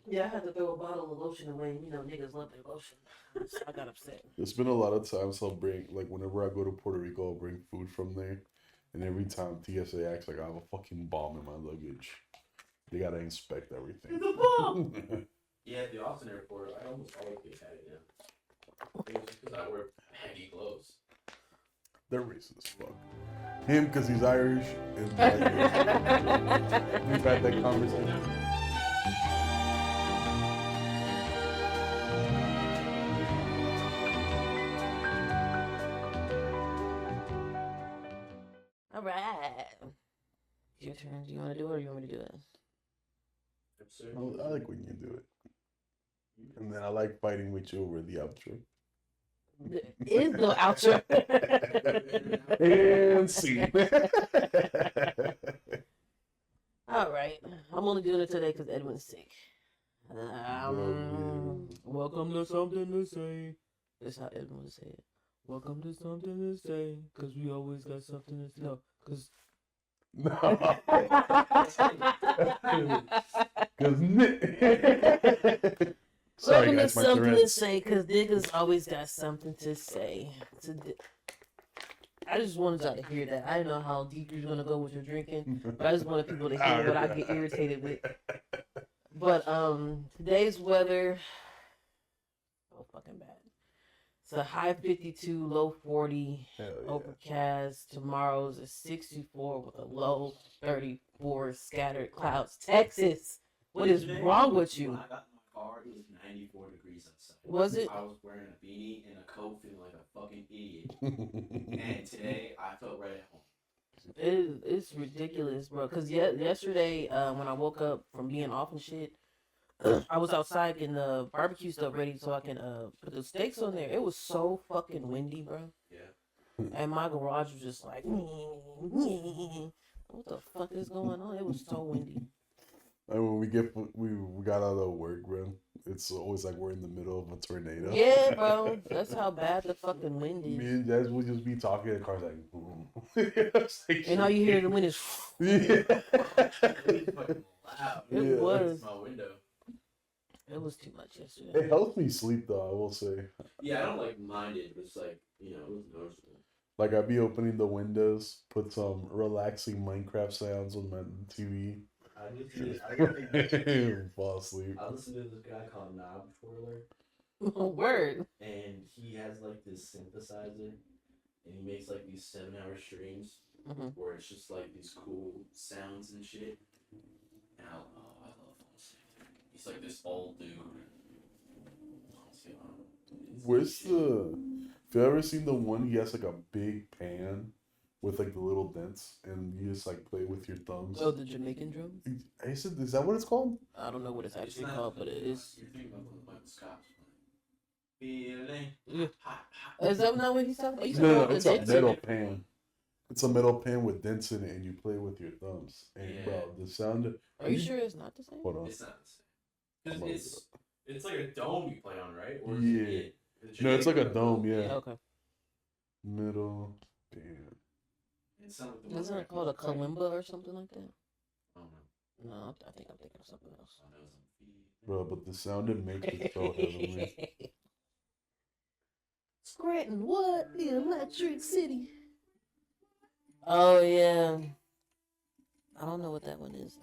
Yeah, I had to throw a bottle of lotion away. You know, niggas love their lotion. So I got upset. There's been a lot of times I'll bring, like, whenever I go to Puerto Rico, I'll bring food from there. And every time TSA acts like I have a fucking bomb in my luggage. They gotta inspect everything. It's a bomb! Yeah, at the Austin airport, I almost always get had it now. I think it's just because I wear baggy clothes. They're racist as fuck. Him, because he's Irish, and like, we've had that conversation. All right. Your turn. Do you want to do it or you want me to do it? I like when you do it. And then I like fighting with you over the outro. Is no outro. And scene. All right. I'm only doing it today because Edwin's sick. Welcome to Something to Say. That's how Edwin would say it. Welcome to Something to Say, because we always got something to say. No, because... No. Sorry, Welcome to guys, my Something to Tourette's. Say, because niggas always got something to say. I just wanted y'all to hear that. I didn't know how deep you're going to go with your drinking, but I just wanted people to hear what I get irritated with. But today's weather, so fucking bad. It's a high 52, low 40, Hell yeah. overcast. Tomorrow's a 64 with a low 34, scattered clouds. Texas, what is wrong with you? When I got in my car, it was 94 degrees outside. Was it? I was wearing a beanie and a coat, feeling like a fucking idiot. And today, I felt right at home. It's ridiculous, bro. Because yesterday, when I woke up from being off and shit, I was outside getting the barbecue stuff ready so I can put the steaks on there. It was so fucking windy, bro. Yeah. And my garage was just like, what the fuck is going on? It was so windy. And when we got out of work, bro, it's always like we're in the middle of a tornado. Yeah, bro. That's how bad the fucking wind Me is. and Jazz would just be talking, and the car's like, It's like, And all you hear the wind is. Yeah. It was fucking loud. It Yeah. was. My window. It was too much yesterday. It helps me sleep, though, I will say. Yeah, I don't like mind it, but it's like, you know, it was noticeable. Like, I'd be opening the windows, put some relaxing Minecraft sounds on my TV. Fall asleep. I listened to this guy called Knob Twirler, Word. and he has like this synthesizer, and he makes like these 7-hour streams Mhm. where it's just like these cool sounds and shit. And I love him. He's like this old dude. Where's the... Have you ever seen the one, he has like a big pan with like the little dents, and you just like play with your thumbs? Oh, the Jamaican drums? I said, is that what it's called? I don't know what it's actually called, but it is. You're thinking about Michael Scott's feeling. Yeah. Is that not what he's talking about? You No, talking about it's the a dents in metal it? pan. It's a metal pan with dents in it, and you play with your thumbs. And Yeah. bro, the sound. Are you sure it's not the same? Hold on. It's not the same. I'm Cause gonna it's like a dome you play on, right? Or is Yeah. it the No, it's like a Jamaican dome, yeah. Okay. Metal pan. It sounds like the one Isn't where it called a it's like- kalimba or something like that? I don't know. No, I think I'm thinking of something else. I know it's on feed. Bro, but the sound it makes is so heavenly. Scranton, what? The Electric City. Oh, yeah. I don't know what that one is.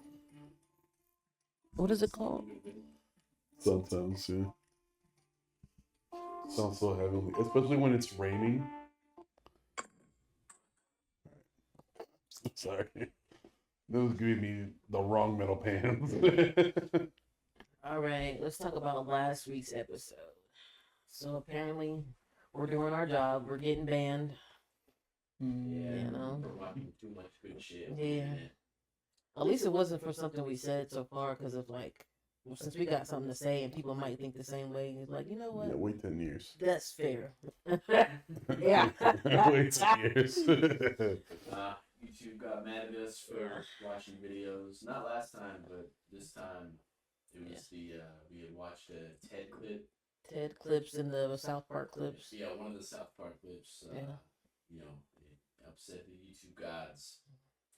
What is it called? Sometimes, yeah. Sounds so heavenly. Especially when it's raining. Sorry. That was giving me the wrong metal pans. All right, let's talk about last week's episode. So apparently, we're doing our job. We're getting banned. Yeah, You know? we're watching too much good shit. Yeah. At least it wasn't for something we said so far, because of like, well, since we got something to say and people might think the same way, it's like, you know what? Yeah, wait 10 years. That's fair. Yeah. Wait 10 years. YouTube got mad at us for watching videos. Not last time, but this time it was we had watched a TED clip. TED clips and the South Park clips. Yeah, one of the South Park clips. Yeah. You know, it upset the YouTube gods.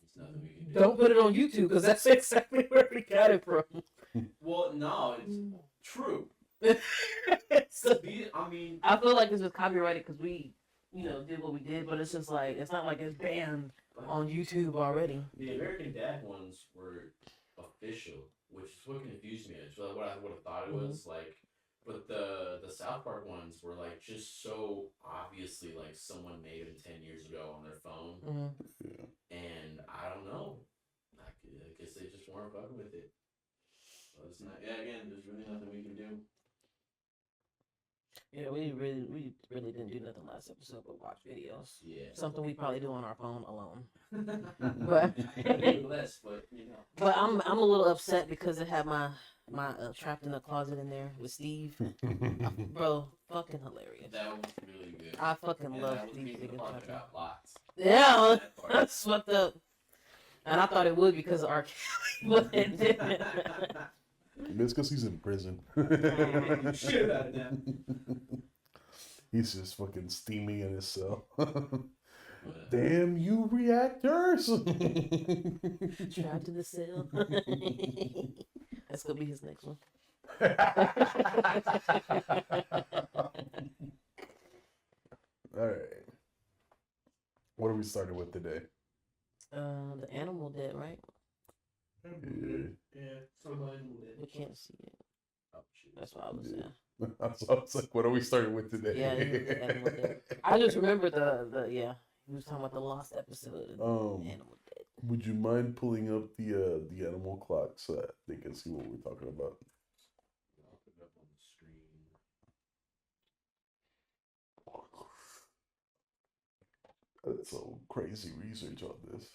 There's nothing we can do. Don't put it on YouTube, because that's exactly where we got it from. Well, no, it's true. So, I mean, I feel like this was copyrighted because we, did what we did, but it's just like it's not like it's banned on YouTube already. the American Dad ones were official, which is what confused me. It's what I would have thought it was like, but the South Park ones were like just so obviously like someone made them 10 years ago on their phone, Yeah. and I don't know. I guess they just weren't fucking with it. So it's not. Yeah, again, there's really nothing we can do. Yeah, we really didn't do nothing last episode but watch videos. Yeah. Something we probably do on our phone alone. but But less, but you know. but I'm a little upset because I had my trapped in a closet in there with Steve. Bro, fucking hilarious. That was really good. I fucking love that was Steve me Diggins talking Trapped. about lots. Yeah, That part. that's fucked up. And I thought it would because of R. Kelly, but it didn't. It's because he's in prison. Shit out of them. He's just fucking steaming in his cell. But, Damn you reactors! Trapped in the cell. That's gonna be his next one. Alright. What are we starting with today? The animal dead, right? Yeah. We can't see it. oh, shit. That's what I was Yeah. saying. I was like, what are we starting with today? Yeah, the animal dead. I just remember the he was talking about the lost episode of Animal Dead. Would you mind pulling up the animal clock so that they can see what we're talking about? I'll put it up on the screen. That's some crazy research on this.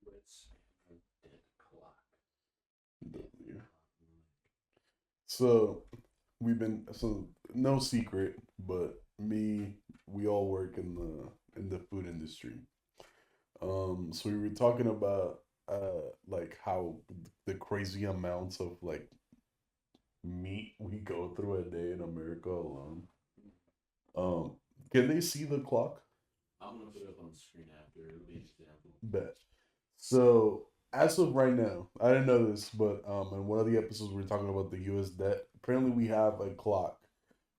Let's dead clock. W. So no secret, but we all work in the food industry. So we were talking about like how the crazy amounts of like meat we go through a day in America alone. Can they see the clock? I'm gonna put it up on the screen after. It'll be an example. Bet. So as of right now, I didn't know this, but in one of the episodes we were talking about the U.S. debt. Apparently, we have a clock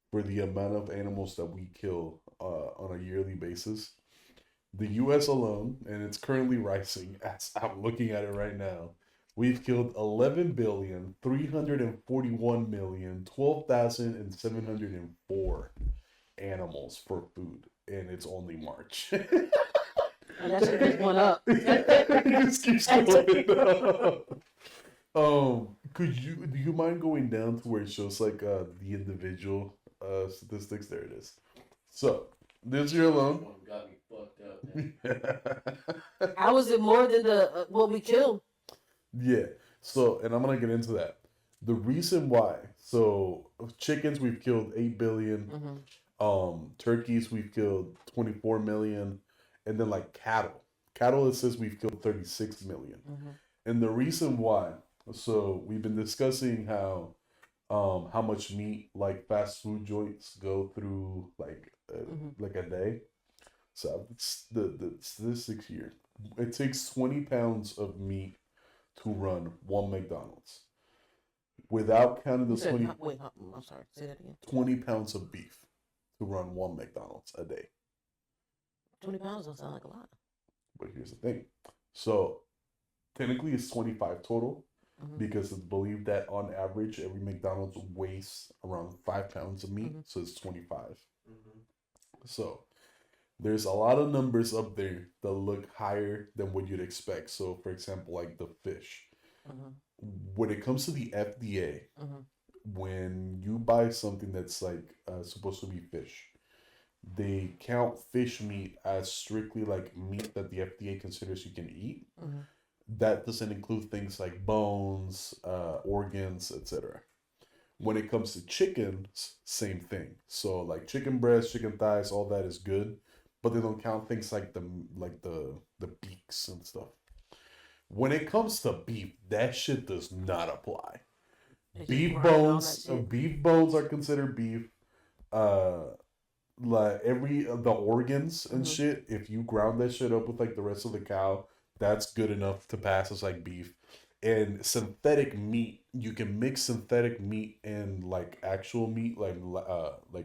for the amount of animals that we kill on a yearly basis. The U.S. alone, and it's currently rising as I'm looking at it right now. We've killed 11,341,012,704 animals for food, and it's only March. And that shit just went up. It just keeps going up. Do you mind going down to where it shows like the individual statistics? There it is. So this year alone. One got me fucked up, man. How is it more than the what we killed? Yeah. So, and I'm gonna get into that. The reason why. So chickens we've killed 8 billion. Turkeys we've killed 24 million. And then like cattle. Cattle it says we've killed 36 million. And the reason why, so we've been discussing how much meat like fast food joints go through like a day. So it's the statistics here. It takes 20 pounds of meat to run one McDonald's. Without counting the 20. Wait, I'm sorry. Say that again. 20 pounds of beef to run one McDonald's a day. 20 pounds don't sound like a lot. But here's the thing. So technically it's 25 total because it's believed that on average every McDonald's weighs around 5 pounds of meat. So it's 25. So there's a lot of numbers up there that look higher than what you'd expect. So for example, like the fish. When it comes to the FDA, when you buy something that's like supposed to be fish, they count fish meat as strictly like meat that the FDA considers you can eat. That doesn't include things like bones, organs, etc. When it comes to chickens, same thing. So like chicken breast, chicken thighs, all that is good, but they don't count things like the beaks and stuff. When it comes to beef, that shit does not apply. Beef bones are considered beef. like every the organs and Mhm. shit, if you ground that shit up with like the rest of the cow, that's good enough to pass as like beef. And synthetic meat, you can mix synthetic meat and like actual meat, like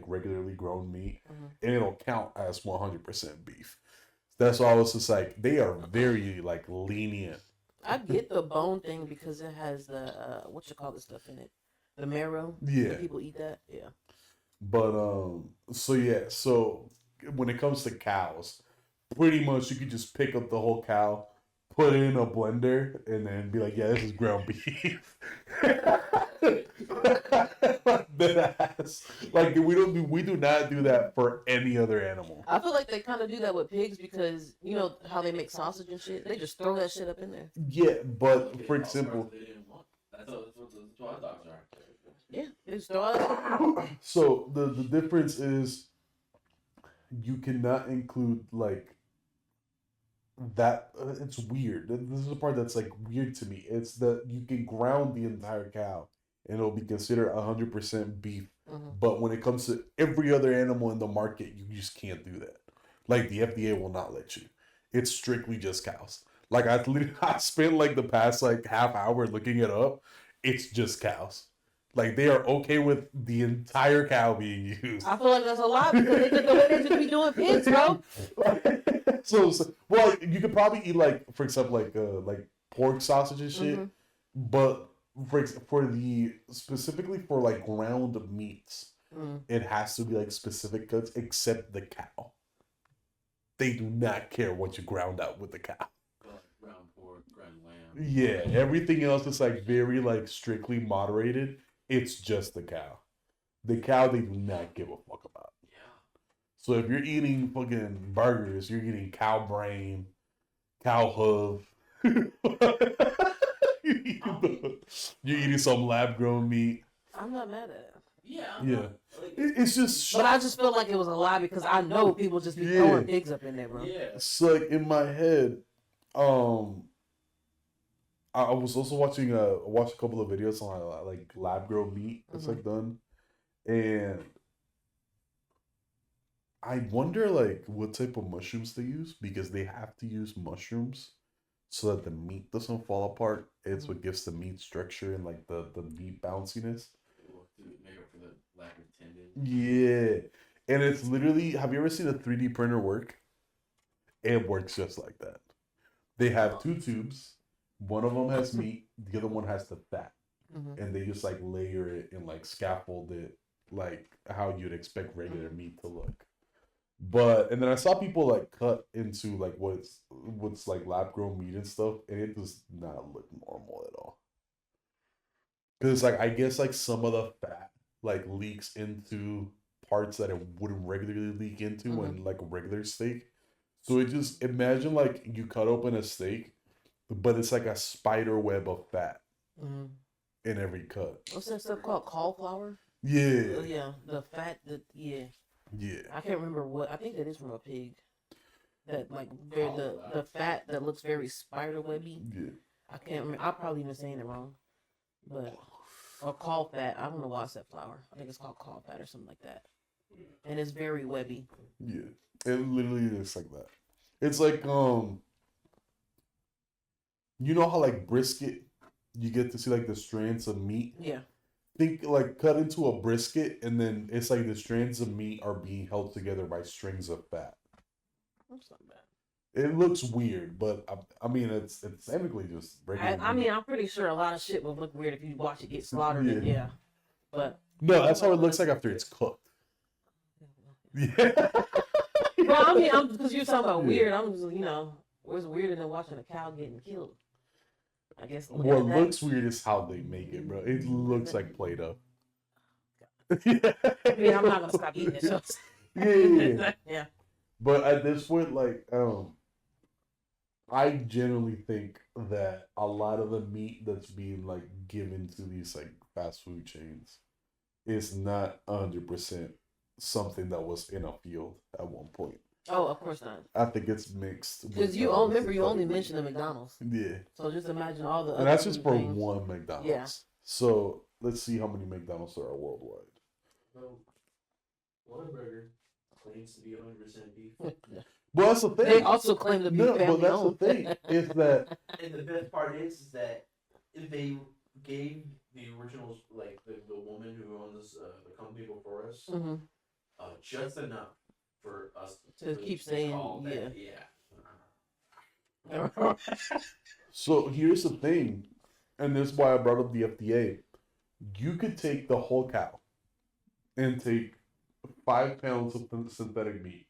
regularly grown meat, Mhm. and it'll count as 100% beef. That's why I was just like, they are very like lenient. I get the bone thing because it has the what you call this stuff in it, the marrow. Yeah. And people eat that. Yeah. But so yeah, so when it comes to cows, pretty much you could just pick up the whole cow, put it in a blender, and then be like, yeah, this is ground beef. That ass. Like we do not do that for any other animal. I feel like they kind of do that with pigs because you know how they make sausage and shit. They just throw that shit up in there. Yeah, but Okay, for all the example, parts they didn't want. That's what hot dogs are. Yeah, they just throw it. so the difference is you cannot include like that. It's weird. This is the part that's like weird to me. It's that you can ground the entire cow and it'll be considered 100% beef. Mhm. But when it comes to every other animal in the market, you just can't do that. Like the FDA will not let you. It's strictly just cows. Like I spent like the past like half hour looking it up. It's just cows. Like they are okay with the entire cow being used. I feel like that's a lot because they just the way they just be doing pigs, bro. so well, you could probably eat like, for example, like pork sausage and shit, Mhm. but for the specifically for like ground meats, Mm. it has to be like specific cuts, except the cow. They do not care what you ground out with the cow. Like ground pork, ground lamb. Yeah, everything else is like very like strictly moderated. It's just the cow. The cow they do not give a fuck about. Yeah. So if you're eating fucking burgers, you're eating cow brain, cow hoof. You're eating some lab grown meat. I'm not mad at it. Yeah. Yeah. It's just. But I just feel like it was a lie because I know people just be Yeah. throwing pigs up in there, bro. Yeah. It's like in my head. I was also watching watched a couple of videos on like lab grown meat that's like done, and I wonder like what type of mushrooms they use because they have to use mushrooms so that the meat doesn't fall apart. It's what gives the meat structure and like the meat bounciness. To make up for the lack of tendon. Yeah. And it's literally, have you ever seen a 3D printer work? It works just like that. They have two tubes. One of them has meat, the other one has the fat. Mhm. And they just like layer it and like scaffold it like how you'd expect regular meat to look. But and then I saw people like cut into like what's like lab grown meat and stuff, and it does not look normal at all. Because like I guess like some of the fat like leaks into parts that it wouldn't regularly leak into in like a regular steak. So it just imagine like you cut open a steak, but it's like a spider web of fat Mhm. in every cut. What's that stuff called? Cauliflower? Yeah, Yeah, the fat. Yeah, yeah, I can't remember what. I think that is from a pig. That like very the fat that looks very spider webby. yeah. I can't remember. I'm probably even saying it wrong, but or caul fat. I don't know why I said flour. I think it's called caul fat or something like that. And it's very webby. Yeah, it literally looks like that. It's like you know how like brisket, you get to see like the strands of meat. Yeah. Think like cut into a brisket, and then it's like the strands of meat are being held together by strings of fat. That's not bad. It looks weird, but I mean it's technically just regular. I meat. mean, I'm pretty sure a lot of shit would look weird if you watch it get slaughtered. Yeah. Yeah. But No, that's how it looks like after it's cooked. Yeah. well, I mean, I'm because you're talking about Yeah. weird. I'm just where's weirder than watching a cow getting killed? I guess. looking What at that- looks weird is how they make it, bro. It looks like Play-Doh. I mean, I'm not gonna stop eating it. So. Yeah. Yeah. But at this point, like, I genuinely think that a lot of the meat that's being like given to these like fast food chains is not 100% something that was in a field at one point. Oh, of course not. I think it's mixed. Because you all remember you only mentioned the McDonald's. Yeah. So just imagine all the other And that's just food for things. one McDonald's. Yeah. So let's see how many McDonald's there are worldwide. So, Whataburger claims to be 100% beef. Well, that's the thing. They also claim to be No, but family that's owned. the thing is that And the best part is that if they gave the originals, like the woman who owns the company before us, Mhm. just enough for us To keep saying, call yeah. that, yeah. so. Here's the thing, and this is why I brought up the FDA. You could take the whole cow and take 5 pounds of synthetic meat,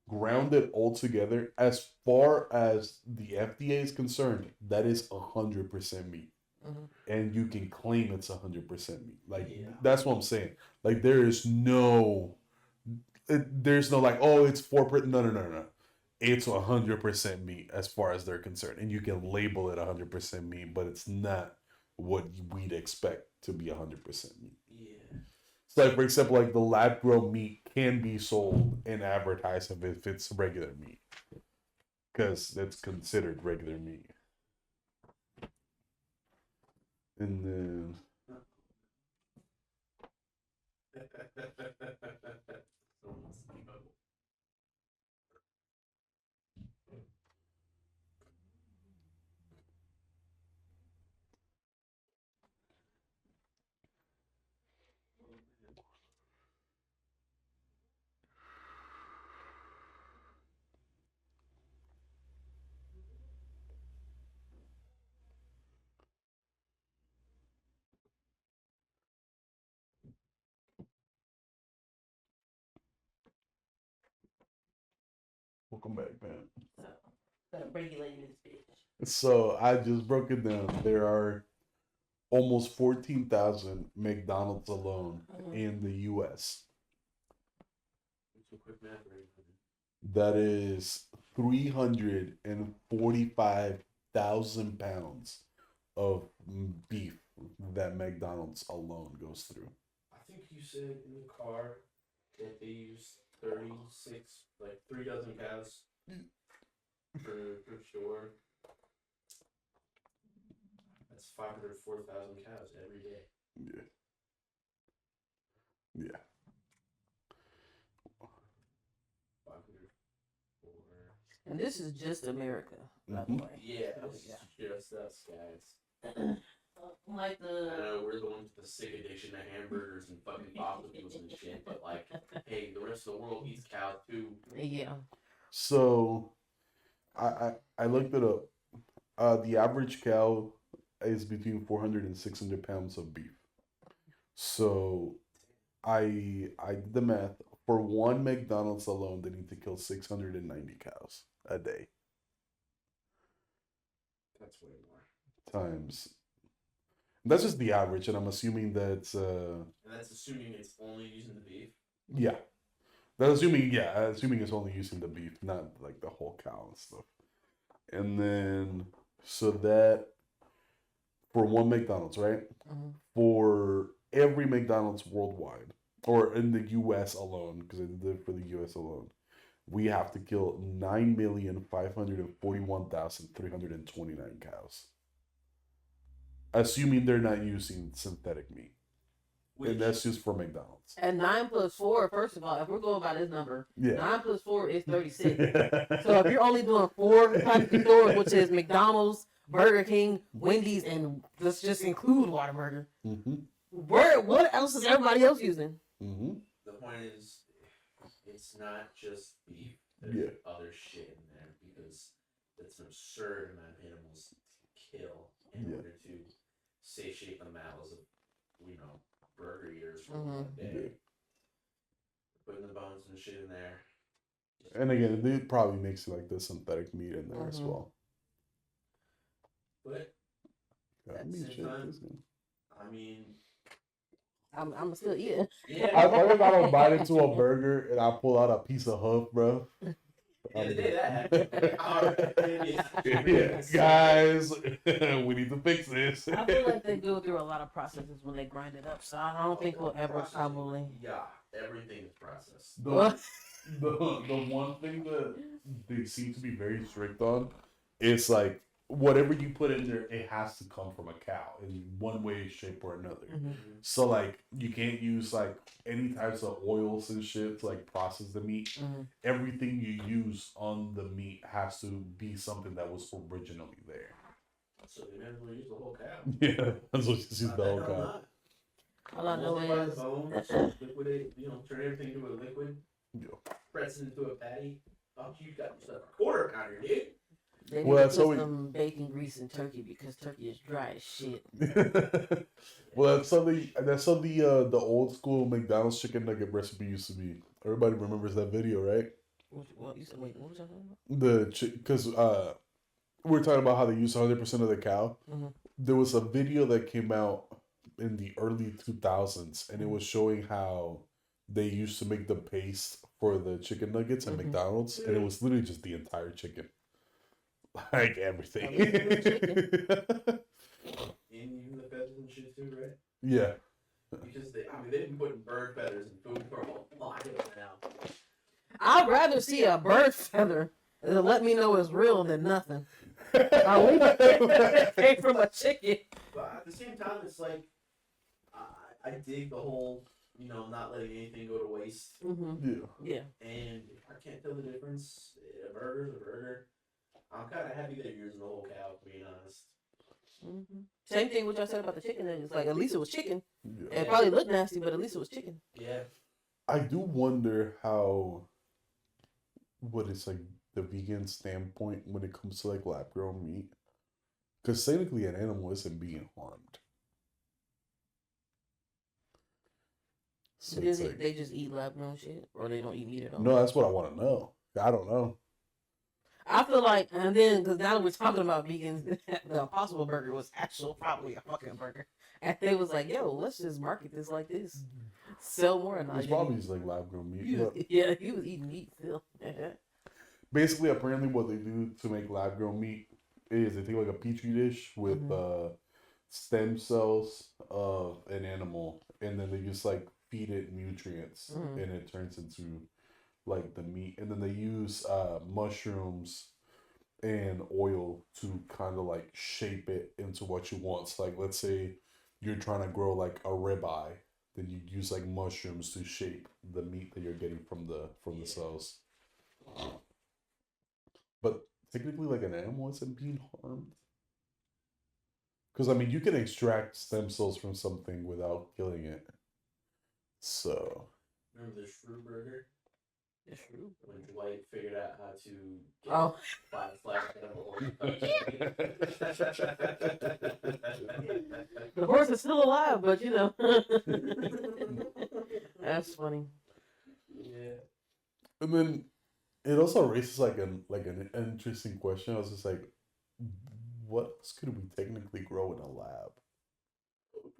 ground it all together. As far as the FDA is concerned, that is 100% meat. Mhm. And you can claim it's 100% meat. Like Yeah. that's what I'm saying. Like there's no like, oh, it's 4%. No. It's 100% meat as far as they're concerned, and you can label it 100% meat, but it's not what we'd expect to be 100% meat. Yeah. So, like for example, like the lab grown meat can be sold and advertised if it's regular meat, because it's considered regular meat. And then welcome back, man. Regulating this bitch. So I just broke it down. There are almost 14,000 McDonald's alone in the U.S. Some quick math right now. That is 345,000 pounds of beef that McDonald's alone goes through. I think you said in the car that they use 36, like 3 dozen cows per store. That's 504,000 cows every day. Yeah. Yeah. 504. And this is just America, by the Mhm. way. Yeah, Oh, it's yeah. just us guys. Like I the know we're the ones with the sick addiction to hamburgers and fucking popsicles and shit, but like, hey, the rest of the world eats cows too. yeah. So I looked it up. The average cow is between 400 and 600 pounds of beef. So I did the math. For one McDonald's alone, they need to kill 690 cows a day. That's way more. Times. That's just the average, and I'm assuming that's And that's assuming it's only using the beef. yeah. Assuming it's only using the beef, not like the whole cow and stuff. And then so that for one McDonald's, right? Mhm. For every McDonald's worldwide, or in the U.S. alone, because I did it for the U.S. alone, we have to kill 9,541,329 cows, assuming they're not using synthetic meat, and that's just for McDonald's. And 9 plus 4, first of all, if we're going by this number, Yeah. 9 plus 4 is 36. So if you're only doing 4 types of stores, which is McDonald's, Burger King, Wendy's, and let's just include Whataburger, what else is everybody else using? The point is, it's not just beef. There's other shit in there because it's an absurd amount of animals to kill in order to satiate the mouths of, burger eaters for one day. Putting the bones and shit in there. And again, they probably mix like the synthetic meat in there as well. But Let at the me same check time, this one. I mean, I'm still eating. I if I don't bite into a burger and I pull out a piece of hoof, bro. The other day that happened. Yeah, guys, we need to fix this. I feel like they go through a lot of processes when they grind it up, so I don't think we'll ever probably. Yeah, everything is processed. The one thing that they seem to be very strict on is like whatever you put in there, it has to come from a cow in one way, shape, or another. Mhm. So like you can't use like any types of oils and shit to like process the meat. Mhm. Everything you use on the meat has to be something that was originally there. So they never really use the whole cow. Yeah, that's what she's Why the whole hell cow. not? All I know Multiply the is bones, liquidate, turn everything into a liquid, Yeah. press it into a patty. Oh, you got yourself a quarter pounder, dude. they need Well, to that's put always- some bacon grease in turkey because turkey is dry as shit. Well, that's how the old school McDonald's chicken nugget recipe used to be. Everybody remembers that video, right? What you said? Wait, what was I talking about? Because we're talking about how they use 100% of the cow. Mhm. There was a video that came out in the early 2000s, and it Mm-hmm. was showing how they used to make the paste for the chicken nuggets at Mhm. McDonald's, and it was literally just the entire chicken, like everything. At least it was chicken. And even the feathers and shit too, right? Yeah. Because they've been putting bird feathers in food for a while now. I'd rather see a bird feather to let me know it's real than nothing. At least it came from a chicken. But at the same time, it's like I dig the whole, not letting anything go to waste. Mm-hmm. Yeah. Yeah. And if I can't tell the difference, a burger's a burger. I'm kind of happy that you're using the whole cow, to be honest. Mm-hmm. Same thing what y'all said about the chicken. It's like at least it was chicken. Yeah. It probably looked nasty, but at least it was chicken. Yeah. I do wonder how, what is like the vegan standpoint when it comes to like lab grown meat, because technically an animal isn't being harmed. So Do it's they, like, they just eat lab grown shit, or they don't eat meat at all? no, that's what I want to know. I don't know. I feel like, and then because now that we're talking about vegans, the Impossible Burger was actually probably a fucking burger, and they was like, "Yo, let's just market this like this, sell more." And It's probably just like lab grown meat. But yeah, he was eating meat still. basically, apparently, what they do to make lab grown meat is they take like a petri dish with stem cells of an animal, and then they just like feed it nutrients, Mhm. and it turns into like the meat. And then they use mushrooms and oil to kind of like shape it into what you want. So like, let's say you're trying to grow like a ribeye, then you use like mushrooms to shape the meat that you're getting from the cells. But technically, like an animal isn't being harmed. Because I mean, you can extract stem cells from something without killing it. So Remember the Shrew Burger? It's true. When Dwight figured out how to get Oh, 5 flags out of a the horse is still alive, but that's funny. Yeah. and then it also raises like an interesting question. I was just like, what else could we technically grow in a lab?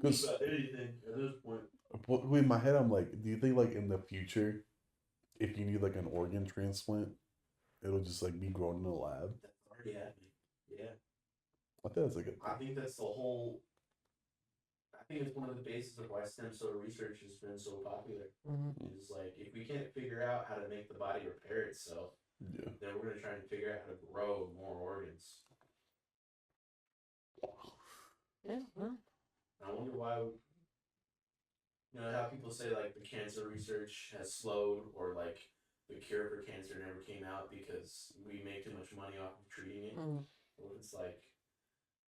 Just about anything at this point. But in my head, I'm like, do you think like in the future, if you need like an organ transplant, it'll just like be grown in a lab? That's already happening. Yeah. I think that's like a I think that's the whole. I think it's one of the bases of why stem cell research has been so popular. Mm-hmm. Is like, if we can't figure out how to make the body repair itself, yeah. then we're going to try and figure out how to grow more organs. Yeah, well, I wonder why. How people say like the cancer research has slowed, or like the cure for cancer never came out because we make too much money off of treating it. mm, Well, it's like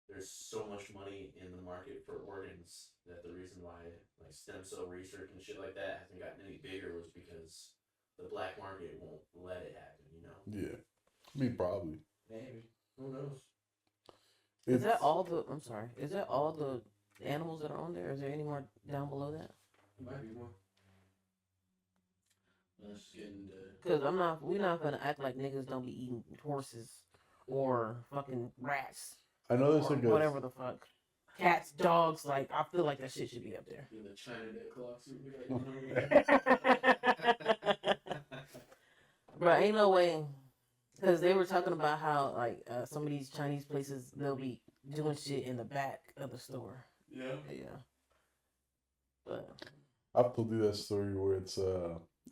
there's so much money in the market for organs that the reason why like stem cell research and shit like that hasn't gotten any bigger was because the black market won't let it happen. Yeah. I mean, probably. Maybe. Who knows? is that all the? I'm sorry. Is that all the animals that are on there? Is there any more down below that? It might be more. Let's get into. Because we're not gonna act like niggas don't be eating horses or fucking rats I know there's or like whatever the fuck. Cats, dogs, like I feel like that shit should be up there. In the China dead clocks. But ain't no way, because they were talking about how like some of these Chinese places they'll be doing shit in the back of the store. Yeah. Yeah. But I've told you that story where it's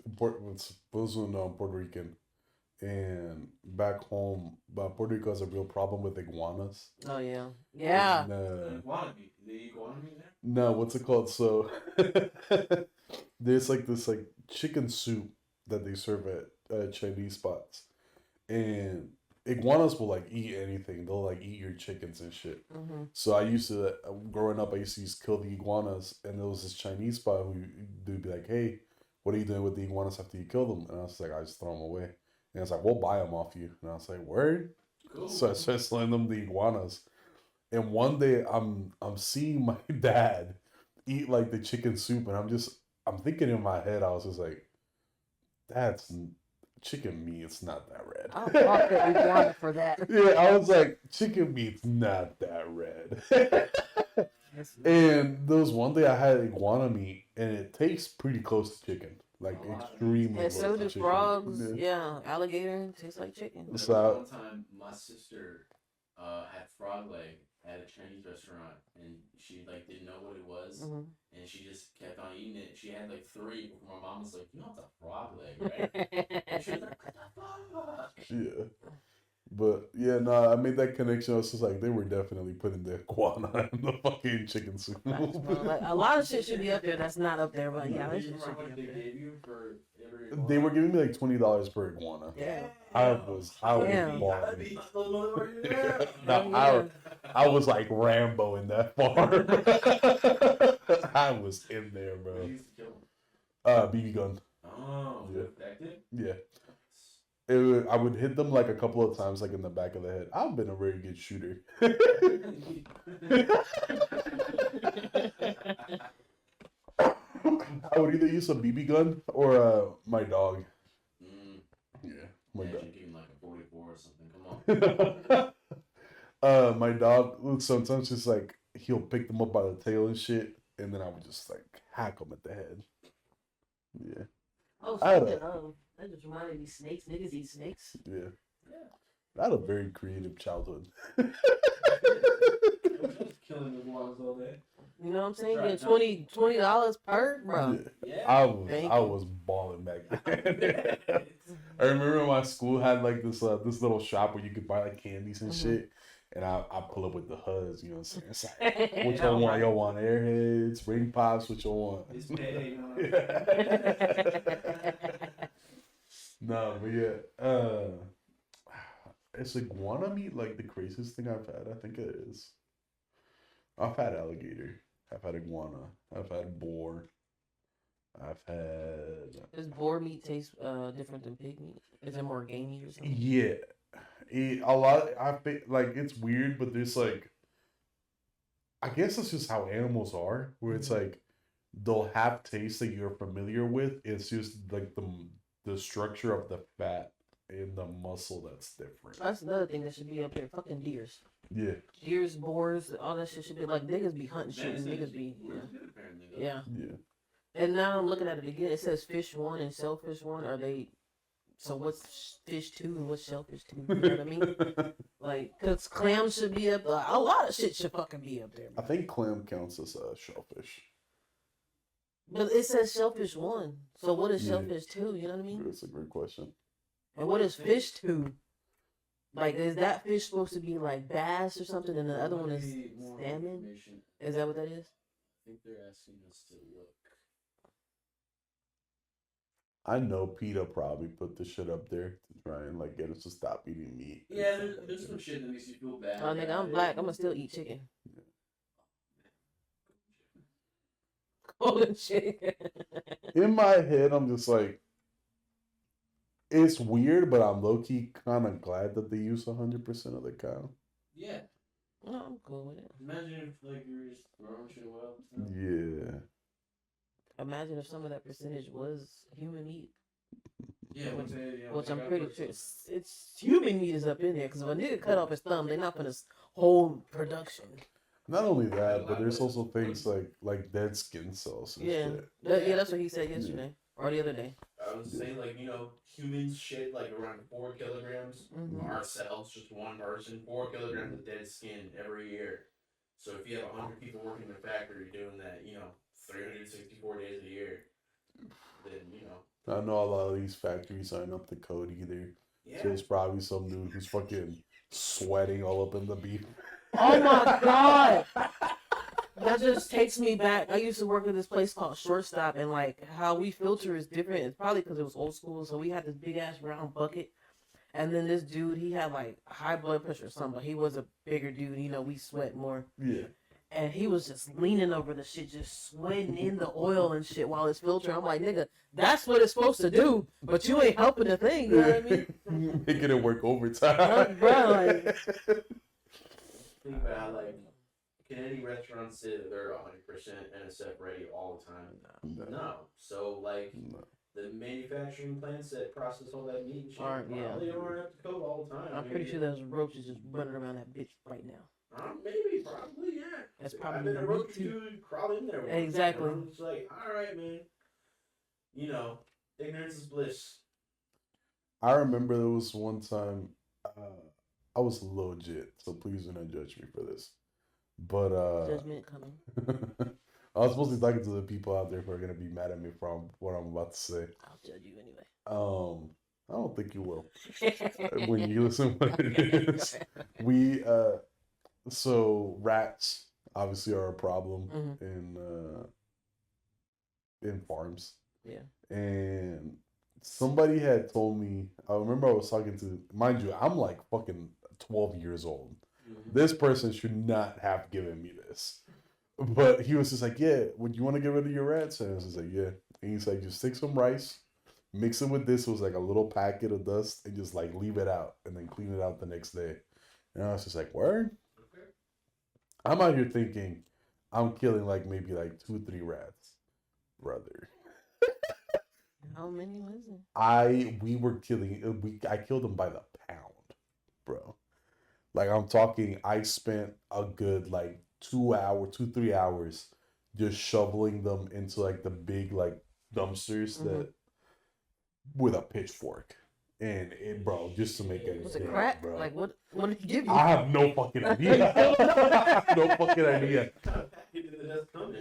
important. It's those who know I'm Puerto Rican, and back home, but Puerto Rico has a real problem with iguanas. Oh yeah, yeah. And, Iguana meat. The iguana meat there? no, what's it called? So there's like this like chicken soup that they serve at Chinese spots, and iguanas will like eat anything. They'll like eat your chickens and shit. Hmm. So I used to, growing up, I used to kill the iguanas, and there was this Chinese spot who would be like, "Hey, what are you doing with the iguanas after you kill them?" And I was like, "I just throw them away." And it's like, "We'll buy them off you." And I was like, "Word." Cool. So I started selling them the iguanas. And one day I'm seeing my dad eat like the chicken soup, and I'm thinking in my head, I was just like, that's chicken meat. It's not that red. I'll fuck the iguana for that. Yeah, I was like, chicken meat's not that red. And there was one day I had iguana meat, and it tastes pretty close to chicken, like extremely And close so to do chicken. frogs. Yeah. Yeah, alligator tastes like chicken. There was So- one time my sister had frog leg at a Chinese restaurant, and she like didn't know what it was, Mhm. and she just kept on eating it. She had like 3 before my mom was like, "You know it's a frog leg, right?" And she was like, "What the fuck?" Yeah. But yeah, no, I made that connection. I was just like, they were definitely putting the iguana in the fucking chicken soup. Well, like, a lot of shit should be up there that's not up there, but yeah, Do that you shit remember should how be much up they there. gave you for every? They were giving me like $20 per iguana. Yeah. I was Damn. balling. Yeah. No, Oh, I was like Rambo in that farm. I was in there, What bro. you used to kill them? BB gun. Oh, Yeah. effective. Yeah. I would hit them like a couple of times, like in the back of the head. I've been a very good shooter. I would either use a BB gun or my dog. Yeah, my Yeah, dog. you give him like a 44 or something. Come on. My dog sometimes just like he'll pick them up by the tail and shit, and then I would just like hack them at the head. Yeah, Oh, I had speaking of, that just reminded me snakes. Niggas eat snakes. yeah. Yeah. I had a very creative childhood. I was just killing the ones all day. You know what I'm saying? Right. Getting $20 per, bro. Yeah. Yeah. Thank I you. was balling back then. I remember my school had like this little shop where you could buy like candies and Mhm. shit. And I pull up with the HUDs, you know what I'm saying? It's like, which Oh, one want? right. Y'all want Airheads, Ring Pops, what you want? It's payday, huh? No, but yeah, is iguana meat like the craziest thing I've had? I think it is. I've had alligator. I've had iguana. I've had boar. I've had Does boar meat taste different than pig meat? Is it more gamey or something? yeah. A lot. I think like it's weird, but there's like, I guess it's just how animals are. Where it's Mhm. like they'll have tastes that you're familiar with. It's just like the structure of the fat and the muscle that's different. That's another thing that should be up there. Fucking deers. Yeah, Deers, boars, all that shit should be like niggas be hunting shit and niggas be yeah. yeah. And now I'm looking at it again. It says fish 1 and shellfish 1. Are they? So what's fish 2 and what's shellfish 2? You know what I mean? Like, cause clams should be up. A lot of shit should fucking be up there. I think clam counts as a shellfish. But it says shellfish 1. So what is Yeah. shellfish 2? You know what I mean? That's a great question. And what is fish 2? Like, is that fish supposed to be like bass or something, and the other one is salmon? Is that what that is? I think they're asking us to look. I know PETA probably put the shit up there to try and like get us to stop eating meat. and Yeah, stuff there's, like there's that. some shit that makes you feel bad. Oh, nigga, I'm black. I'm gonna still eat chicken. Golden chicken. In my head, I'm just like, it's weird, but I'm low key kind of glad that they use 100% of the cow. Yeah. No, I'm cool with it. Imagine if like you were just throwing shit well. and stuff. Yeah. Imagine if some of that percentage was human meat, Yeah, which I'm pretty sure it's human meat is up in there. Because if a nigga cut off his thumb, they're not gonna hold production. Not only that, but there's also things like dead skin cells and Yeah, shit. yeah, that's what he said yesterday or the other day. I was saying like humans shit like around 4 kilograms. Mhm. Ourselves, just one person, 4 kilograms of dead skin every year. So if you have 100 people working in a factory doing that, 364 days a year, then I know a lot of these factories aren't up to code either. Yeah. So it's probably some dude who's fucking sweating all up in the beef. Oh my god. That just takes me back. I used to work at this place called Shortstop, and like how we filter is different. It's probably because it was old school, so we had this big ass round bucket. And then this dude, he had like high blood pressure or something, but he was a bigger dude. You know, we sweat more. Yeah. And he was just leaning over the shit, just sweating in the oil and shit while it's filtering. I'm like, nigga, that's what it's supposed to do, but you ain't helping the thing. You know what I mean? Making it work overtime. Bro, like, Think about like, can any restaurant say that they're 100% NSF ready all the time? No. So like, No. the manufacturing plants that process all that meat and shit, Aren't, yeah. they don't have to code all the time. I'm pretty sure there's roaches just running around that bitch right now. Maybe, probably, yeah. That's I've probably been the a meat roach too. dude crawl in there. once, Exactly. and I'm just like, all right, man. You know, ignorance is bliss. I remember there was one time I was legit, so please do not judge me for this. But Judgment coming. I was supposed to be talking to the people out there who are gonna be mad at me for what I'm about to say. I'll judge you anyway. I don't think you will when you listen to what it is. We so rats obviously are a problem in farms. Yeah. And somebody had told me, I remember I was talking to, mind you, I'm like fucking 12 years old. This person should not have given me this. But he was just like, yeah, would you want to get rid of your rats? And I was just like, yeah. And he's like, just take some rice, mix it with this. It was like a little packet of dust and just like leave it out and then clean it out the next day. And I was just like, word? Okay. I'm out here thinking I'm killing like maybe like 2-3 rats. Brother. How many was it? I killed them by the pound, bro. Like I'm talking, I spent a good like 2-3 hours just shoveling them into like the big like dumpsters that with a pitchfork. And it, bro, just to make it. Was it crack? Bro. Like what did he give you? I have no fucking idea. I have no fucking idea.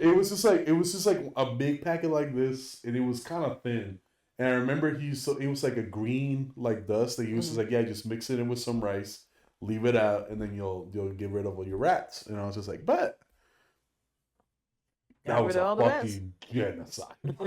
It was just like a big packet like this, and it was kind of thin. And I remember it was like a green like dust that he was just like, yeah, just mix it in with some rice, leave it out, and then you'll get rid of all your rats. And I was just like, but that was a fucking genocide. It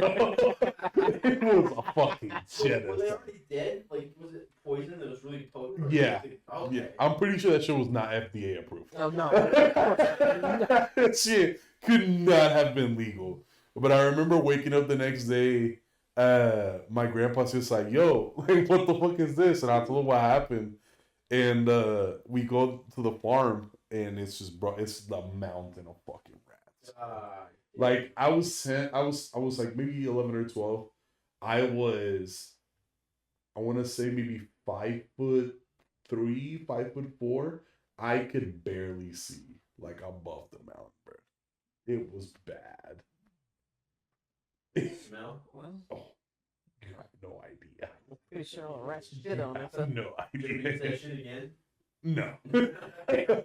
was a fucking genocide. Were they already dead? Like, was it poison that was really potent? Yeah. Okay. Yeah, I'm pretty sure that shit was not FDA approved. Oh no. That shit could not have been legal. But I remember waking up the next day, my grandpa's just like, yo, like, what the fuck is this? And I told him what happened. And we go to the farm, and it's just, bro, it's the mountain of fucking rats. Like, I was like maybe 11 or 12. I want to say maybe 5'3", 5'4". I could barely see, like, above the mountain, bro. It was bad. Smell? Well, Oh, you have no idea. I'm pretty sure all the rats shit on it. I So. have no Should we use that idea. shit again? No.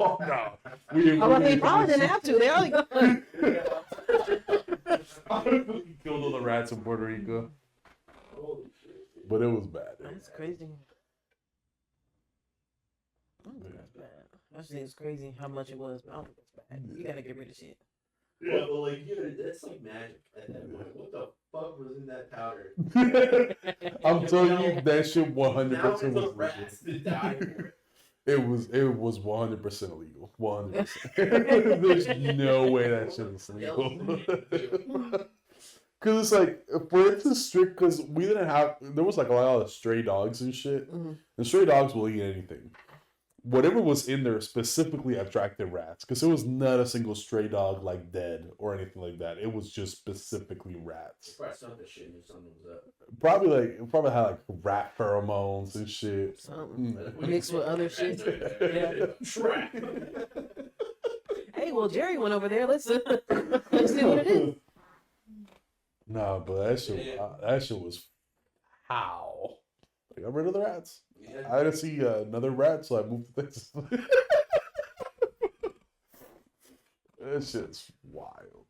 Oh, no. We Oh, well, they probably didn't have to. They only go. I fucking killed all the rats in Puerto Rico. Holy shit. But it was bad. That's crazy. I don't think that's bad. I just think it's crazy how much it was, but I don't think it's bad. You gotta get rid of shit. Yeah, but like, that's like magic at that point. What the fuck was in that powder? I'm telling you, that shit 100% Now was it's the legal. rats to die for. It was 100% illegal. 100%. There's no way that shit was legal. Cause it's like for it to strict, cause we didn't have, there was like a lot of stray dogs and shit, and stray dogs will eat anything. Whatever was in there specifically attracted rats, because there was not a single stray dog like dead or anything like that. It was just specifically rats. Probably something shit knew something was up. Probably had like rat pheromones and shit. Something mixed with other shit. Trap. Hey, well, Jerry went over there. Let's see what it is. No, but that shit was how. I got rid of the rats. Yeah. I didn't see another rat, so I moved to Texas. That shit's wild.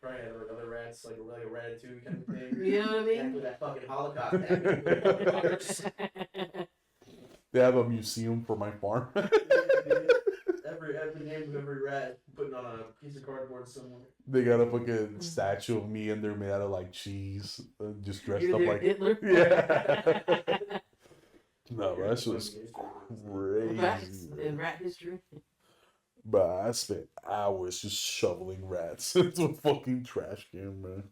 Probably had like other rats, like a Ratatouille kind of thing. You know what I mean? After that fucking Holocaust happened. They have a museum for my farm. Every name of every rat putting on a piece of cardboard somewhere. They got a fucking statue of me, and they're made out of like cheese, just dressed You're up their like Hitler. yeah. No, that's just Rats crazy. in rat history. But I spent hours just shoveling rats into a fucking trash can, man.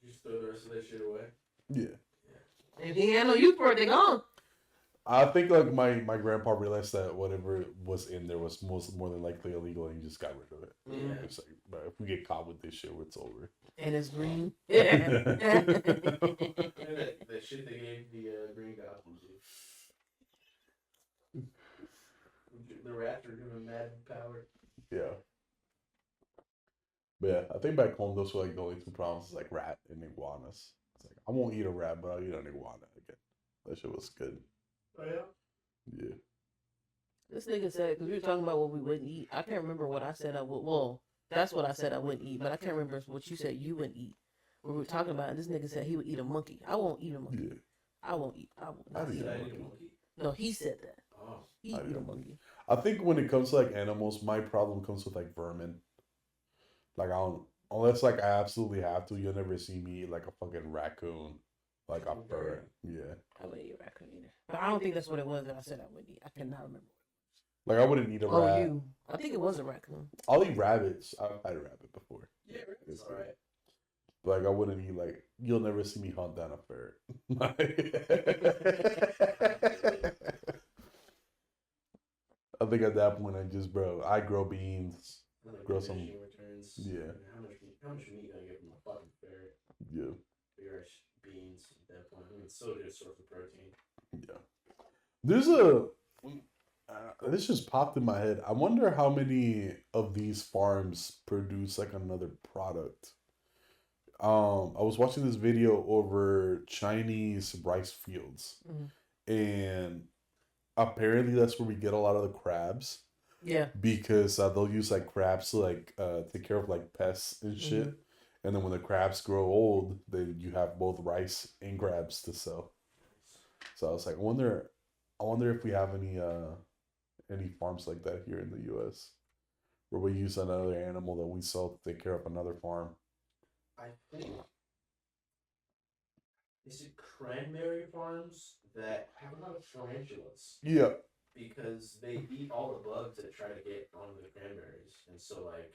You just throw the rest of that shit away. Yeah. If he had no use for it, they gone. I think like my grandpa realized that whatever was in there was more than likely illegal, and he just got rid of it. Yeah. It's like, but if we get caught with this shit, it's over. And it's green. And that shit they gave the Green Goblin to. The rats are given mad power. Yeah. But yeah, I think back home those were like the only two problems, like rat and iguanas. It's like I won't eat a rat, but I'll eat an iguana again. That shit was good. Oh yeah. Yeah. This nigga said, because we were talking about what we wouldn't eat. I can't remember what I said I would. Well, that's what I said I wouldn't eat, but I can't remember what you said you wouldn't eat. We were talking about it. This nigga said he would eat a monkey. I won't eat a monkey. Yeah. I won't eat. I will not I'd eat eat a a monkey. monkey. No, he said that. Oh. He I'd eat a monkey. I think when it comes to like animals, my problem comes with like vermin. Like I don't, unless like I absolutely have to, you'll never see me eat like a fucking raccoon, like a bird. Yeah. I wouldn't eat a raccoon either. But I don't think that's what it was that I said I wouldn't eat. I cannot remember. Like I wouldn't eat a Oh, rat. you. I think it was a raccoon. I'll eat rabbits. I've had a rabbit before. Yeah, it's alright. Like I wouldn't eat like you'll never see me hunt down a ferret. I think at that point I just I grow beans. Grow some- Returns. yeah. How much meat can I get from a fucking ferret? Yeah. Bigger ass beans at that point. I mean, it's still a good source of protein. Yeah. There's this just popped in my head. I wonder how many of these farms produce like another product. I was watching this video over Chinese rice fields, Mhm. and apparently that's where we get a lot of the crabs Yeah. because they'll use like crabs to like take care of like pests and shit. And then when the crabs grow old, then you have both rice and crabs to sell. So I was like, I wonder if we have any farms like that here in the U.S. where we use another animal that we sell to take care of another farm. I think. Is it cranberry farms that have a lot of tarantulas? Yeah, Because they eat all the bugs that try to get onto the cranberries. And so, like,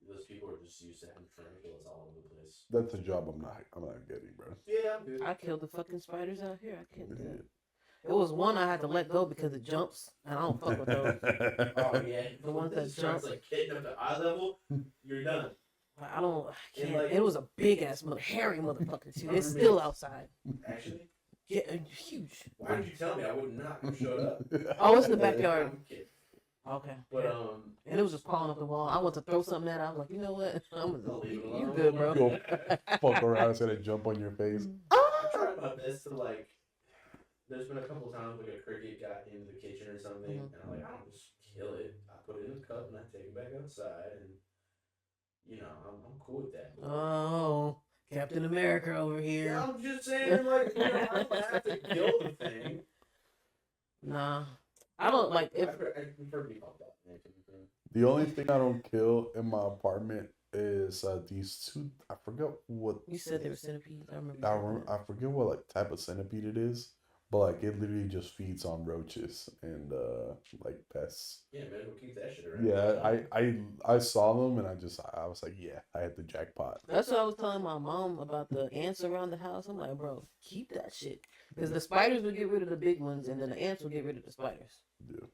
those people are just used to having tarantulas all over the place. that's a job I'm not getting, bro. Yeah, I'm good. I killed the fucking spiders out here. I can't do Yeah. that. It was one I had to let go because it jumps, and I don't fuck with those. Oh, yeah. The ones that starts, jump. like, hitting up to eye level, you're done. I can't. like- It was a big ass hairy motherfucker too. It's still outside. Actually, Yeah, huge. why did you tell me? I would not have showed up. Oh, it's in the backyard. I'm kidding. Okay. But, And it was just crawling up the wall. I went to throw something at it. I was like, you know what? I'm I'll leave it you alone. good, bro. Go fuck around instead of jump on your face. I tried my best to, like, there's been a couple times like a cricket got into the kitchen or something, Mhm. and I'm like, I don't just kill it. I put it in a cup and I take it back outside, and you know, I'm cool with that. Oh, Captain America over Yeah, here. I'm just saying, like, you know, I don't have to kill the thing. Nah, I don't like if. I prefer to be pumped up. The only thing I don't kill in my apartment is these two. I forgot what. You said they were centipedes. I remember. I, you saying that. I forget what like type of centipede it is, but like it literally just feeds on roaches and like pests. Yeah, man, we'll keep that shit around. Yeah, I saw them and I was like, yeah, I had the jackpot. That's what I was telling my mom about the ants around the house. I'm like, bro, keep that shit. Because the spiders will get rid of the big ones, and then the ants will get rid of the spiders. Yeah,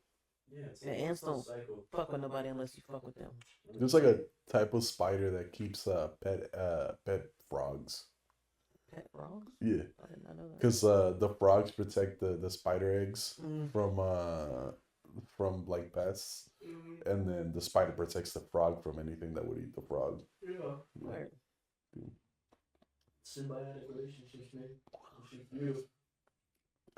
it's, The ants it's a don't cycle. fuck with nobody unless you fuck with them. There's like a type of spider that keeps pet frogs. Pet frogs? Yeah, I did not know that. because the frogs protect the spider eggs Mm. from like pests, and then the spider protects the frog from anything that would eat the frog. Yeah. Word. Symbiotic relationships, man. Shit's real.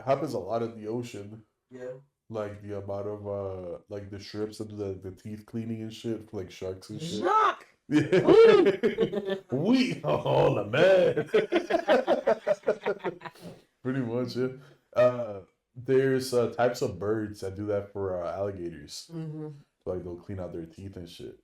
Happens a lot in the ocean. Yeah. Like the amount of like the shrimps that do the teeth cleaning and shit for like sharks and shit. Shock! Yeah. We the man. Pretty much, yeah. There's types of birds that do that for alligators. Mm-hmm. Like they'll clean out their teeth and shit.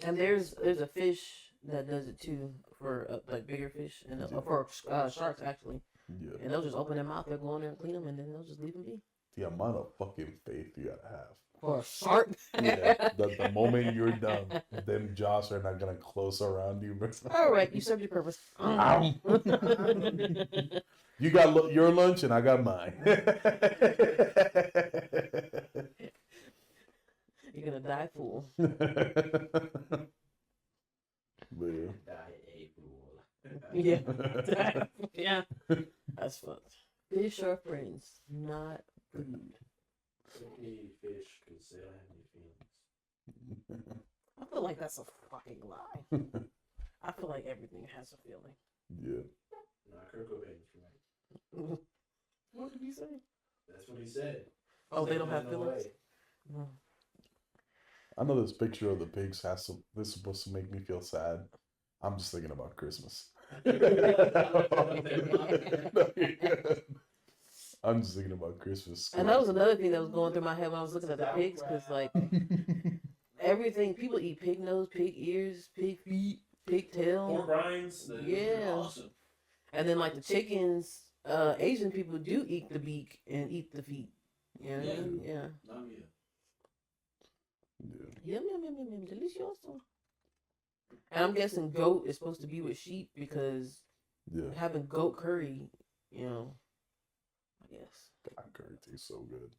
And there's a fish that does it too for like bigger fish and for sharks actually. Yeah. And they'll just open their mouth, they'll go in there and clean them, and then they'll just leave them be. The amount of fucking faith you gotta have. For a shark. Yeah. The moment you're done, them jaws are not gonna close around you, bro. All right, you served your purpose. You got your lunch and I got mine. You're gonna die fool. But yeah. Die a fool. Yeah. Yeah. That's fucked. Fish are friends, not food. Any fish could say I have any feelings. I feel like that's a fucking lie. I feel like everything has a feeling. Yeah. Nah, Kurt Cobain's right. What did he say? That's what he said. Oh, they don't Said have it in a feelings? way. No. I know this picture of the pigs this is supposed to make me feel sad. I'm just thinking about Christmas. I'm just thinking about Christmas. And that was another thing that was going through my head when I was looking at the pigs, because like everything, people eat pig nose, pig ears, pig feet, pig tail, Pork rinds. Yeah. Awesome. and then like the chickens. Asian people do eat the beak and eat the feet. You know what I mean? Yeah. Not me. Yeah. Yum yum yum yum yum, delicioso. And I'm guessing goat is supposed to be with sheep because Yeah. having goat curry, you know, I guess. That curry tastes so good.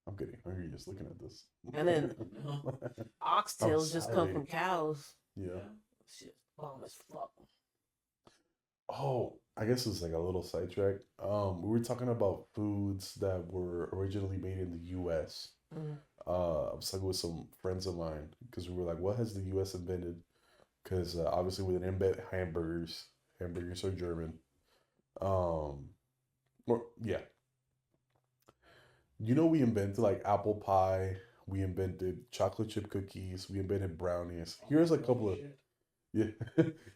I'm getting hungry just looking at this. And then oxtails I'm just come sorry. from cows. Yeah. Shit, bomb as fuck. Oh, I guess it's like a little sidetrack. We were talking about foods that were originally made in the U.S. Mhm. I was talking with some friends of mine because we were like, "What has the U.S. invented?" Because obviously we didn't invent hamburgers. Hamburgers are German. Or yeah, we invented like apple pie. We invented chocolate chip cookies. We invented brownies. Here's a couple of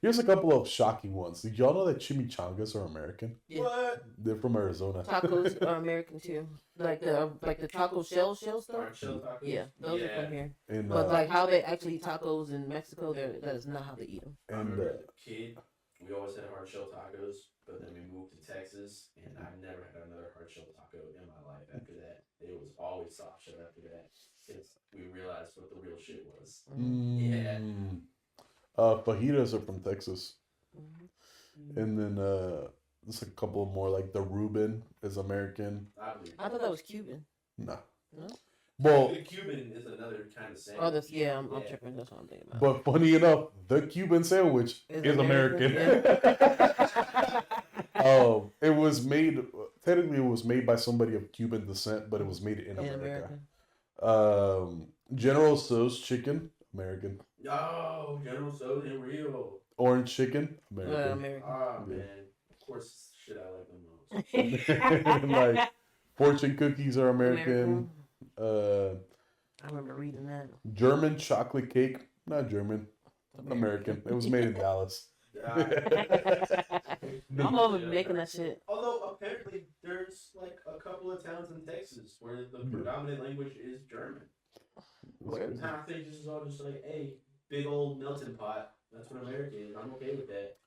Here's a couple of shocking ones. Did y'all know that chimichangas are American? Yeah. What? They're from Arizona. Tacos are American too. Like the taco shell stuff. Hard shell tacos? Yeah, those are from here. And But like how they actually eat tacos in Mexico, that is not how they eat them. I and remember as a kid, we always had hard shell tacos, but then we moved to Texas, and I never had another hard shell taco in my life after that. It was always soft shell after that, because we realized what the real shit was. Yeah. fajitas are from Texas. Mhm. And then there's a couple more like the Reuben is American. I believe. I thought that was Cuban. Nah. No? Well, The Cuban is another kind of sandwich. Oh, that's I'm tripping. That's what I'm thinking about. but funny enough, the Cuban sandwich is American. It was made technically it was made by somebody of Cuban descent, but it was made in America. General Tso's chicken, American. Oh, General Tso's and real. Orange chicken, American. American. Ah, Yeah. man. Of course, shit, I like them most. Like fortune cookies are American. I remember reading that. German chocolate cake, not German, American. It was made in Dallas. I'm over making that shit. Although apparently there's like a couple of towns in Texas where the predominant language is German. And I think this is all just like, hey, big old melting pot. That's what America is. I'm okay with that.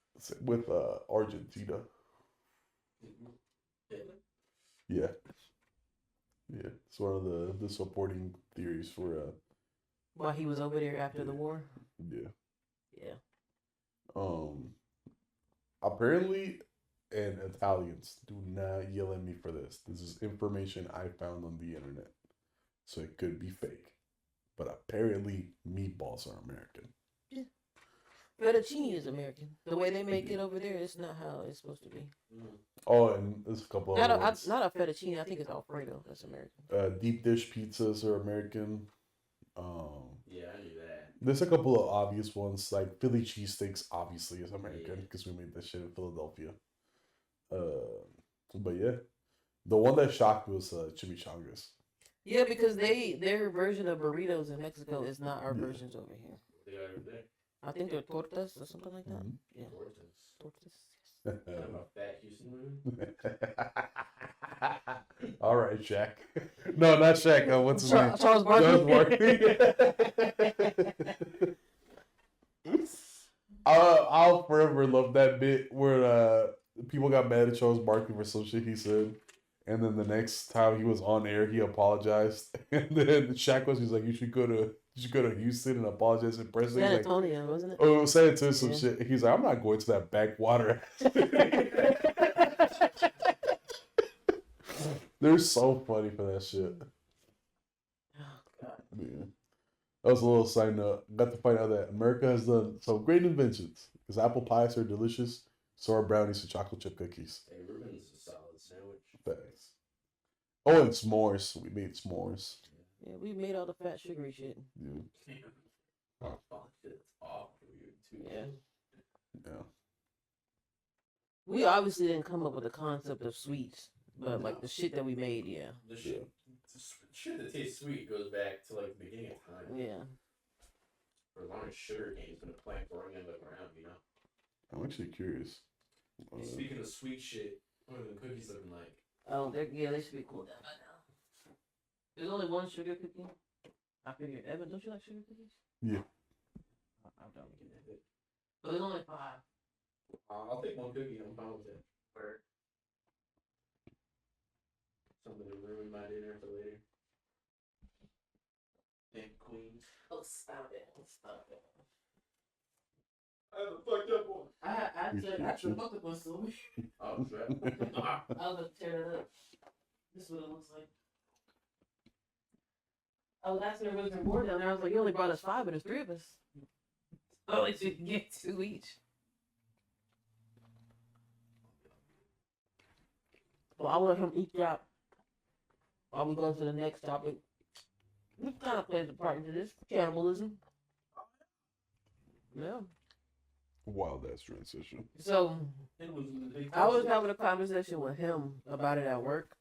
With Argentina. Yeah. Yeah. It's one of the supporting theories for While he was over there after the war. yeah. Yeah. Apparently, and Italians, do not yell at me for this. This is information I found on the internet. So it could be fake. But apparently meatballs are American. Fettuccine is American. The way they make it over there, it's not how it's supposed to be. Oh, and there's a couple Not other a, ones. not a fettuccine. I think it's Alfredo. That's American. Deep dish pizzas are American. Yeah, I knew that. There's a couple of obvious ones, like Philly cheesesteaks obviously is American because we made that shit in Philadelphia. But yeah, the one that shocked was chimichangas. Yeah, because their version of burritos in Mexico is not our versions over here. They got over there. I think they're tortas or something like that. Mhm. Yeah, Tortas. tortas. Talking about fat Houston women. All right, Shaq. No, not Shaq. What's his name? Charles Barkley. I'll forever love that bit where people got mad at Charles Barkley for some shit he said, and then the next time he was on air, he apologized, and then Shaq was like, "You should go to Houston and apologize in person." San Like, Antonio, wasn't it? oh, San Antonio, some Yeah. shit. He's like, "I'm not going to that backwater." They're so funny for that shit. Oh, God. Yeah. That was a little side note. Got to find out that America has done some great inventions. Because apple pies are delicious, so are brownies and chocolate chip cookies. Hey, Reuben's a solid sandwich. Thanks. Oh, and s'mores. We made s'mores. Yeah, we made all the fat, sugary shit. Yeah. Oh, shit's off for you too. Yeah. Yeah. We obviously didn't come up with the concept of sweets, but like the shit that we made, yeah. The shit that tastes sweet goes back to like the beginning of time. Yeah. For as long as sugar cane's been a plant growing in the ground, you know. I'm actually curious. Speaking of sweet shit, what are the cookies looking like? Oh, they should be cool down by now. There's only one sugar cookie. I figured, Evan, don't you like sugar cookies? Yeah. I don't. But there's only 5. I'll take one cookie. I'm fine with it. Word. Something to ruin my dinner for later. Thank Queens. Oh, stop it. Stop it. I have a fucked up one. I said fuck up one so Oh, crap. I was gonna tear it up. This is what it looks like. I was asking her was there more down there. I was like, you only brought us 5, but there's 3 of us. Oh, at least you can get 2 each. Well, I'll let him eat that. While we go to the next topic. This kind of plays a part into this. Cannibalism. Yeah. Wild ass transition. So, It was the big I was having a conversation with him about it at work.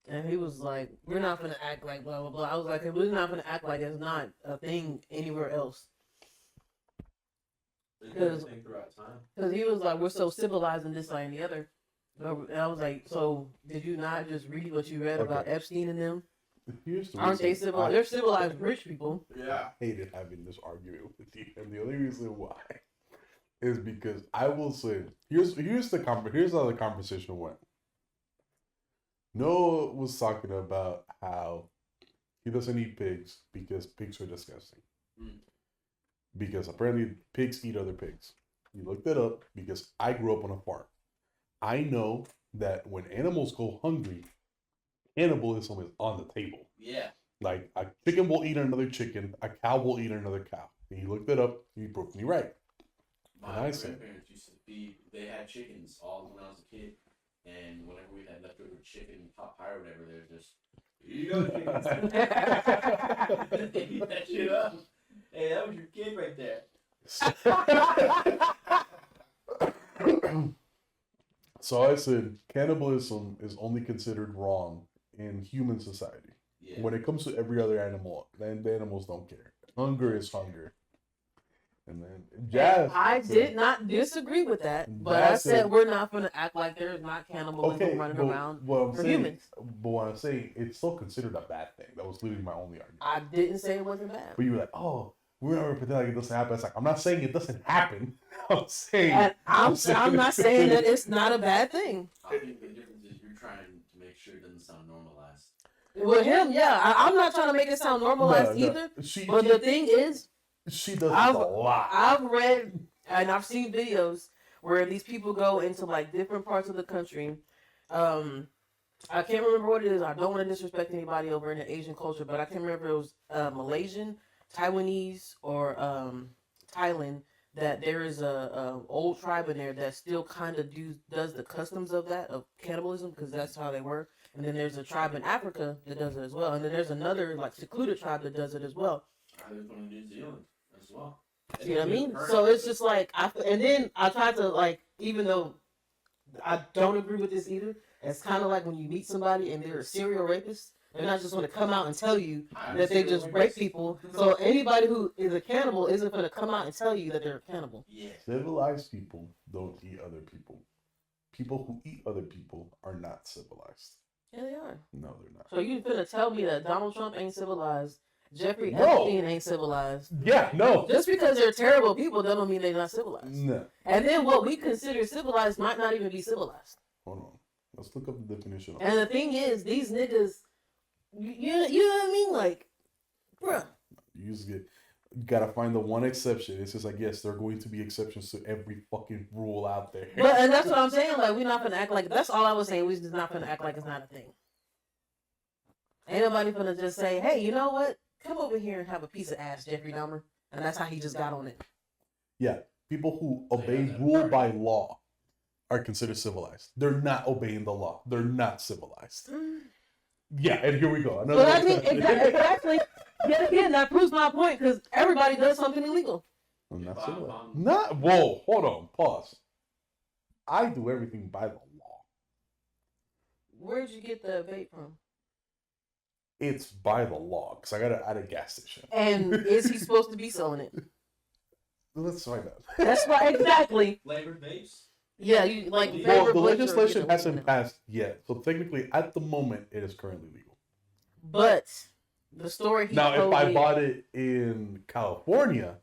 And he was like, we're not going to act like blah, blah, blah. I was like, we're not going to act like it's not a thing anywhere else. Because throughout time. Because he was like, we're so civilized in this, that, and the other. And I was like, so did you not just read what you read about Epstein and them? Here's the Aren't they reason civilized? They're civilized rich people. Yeah. I hated having this argument with you, and the only reason why is because I will say here's how the conversation went. Noah was talking about how he doesn't eat pigs because pigs are disgusting. Because apparently pigs eat other pigs. He looked it up because I grew up on a farm. I know that when animals go hungry, cannibalism is on the table. Yeah. Like a chicken will eat another chicken, a cow will eat another cow. And he looked it up. He proved me right. My grandparents used to feed. They had chickens all when I was a kid, and whenever we had leftover chicken pot pie or whatever, they're just here you go, chickens. They eat that shit up. Hey, that was your kid right there. So I said cannibalism is only considered wrong in human society. Yeah. When it comes to every other animal, then the animals don't care. Hunger is hunger. And then Jazz. I said- did not disagree with that, but I Jazz said said- we're not going to act like there's not cannibalism running but around what I'm for saying, humans. But what I'm saying, it's still considered a bad thing. That was literally my only argument. I didn't say it wasn't bad. But you were like, oh, we're not pretending like it doesn't happen. It's like, I'm not saying it doesn't happen. I'm saying. And I'm not saying that it's not a bad thing. I think the difference is you're trying to make sure it doesn't sound normalized. With him, yeah, I'm not trying to make it sound normalized No, either. She, But the thing is, she does I've- this a lot. I've read and I've seen videos where these people go into like different parts of the country. I can't remember what it is. I don't want to disrespect anybody over in the Asian culture, but I can't remember if it was Malaysian, Taiwanese, or Thailand. That there is a old tribe in there that still kind of does the customs of that of cannibalism because that's how they were. And then there's a tribe in Africa that does it as well. And then there's another like secluded tribe that does it as well. There's one in New Zealand as well. You know what I mean? So it's just like, and then I tried to like, even though I don't agree with this either, it's kind of like when you meet somebody and they're a serial rapist, they're not just going to come out and tell you that they just rape people. So anybody who is a cannibal isn't going to come out and tell you that they're a cannibal. Yeah. Civilized people don't eat other people. people who eat other people are not civilized. Yeah, they are. No, they're not. So you finna tell me that Donald Trump ain't civilized, Jeffrey No. Epstein ain't civilized? Yeah, no. Just because they're terrible people, that don't mean they're not civilized. No. And then what we consider civilized might not even be civilized. Hold on. Let's look up the definition. Of And the thing is, these niggas, you know what I mean? Like, bruh. You just get, you gotta find the one exception. It's just like, yes, there are going to be exceptions to every fucking rule out there. But and that's what I'm saying. Like, we're not gonna act like that's all I was saying. We just not gonna act like it's not a thing. Ain't nobody gonna just say, "Hey, you know what? Come over here and have a piece of ass, Jeffrey Dahmer," and that's how he just got on it. Yeah, people who So obey yeah, rule that- by law are considered civilized. They're not obeying the law. They're not civilized. Yeah, and here we go. But I think exactly. Yet again, that proves my point because everybody does something illegal. I'm not If I'm- civilized. Not. Whoa, hold on. Pause. I do everything by the law. Where'd you get the vape from? It's by the law because I got it at a gas station. And is he supposed to be selling it? Let's find out. That's right, exactly. Flavored vapes. Yeah, you like. Well, Well, favorite the butcher, legislation you know, hasn't passed yet, so technically, at the moment, it is currently legal. But the story he Now, if told I me, bought it in California,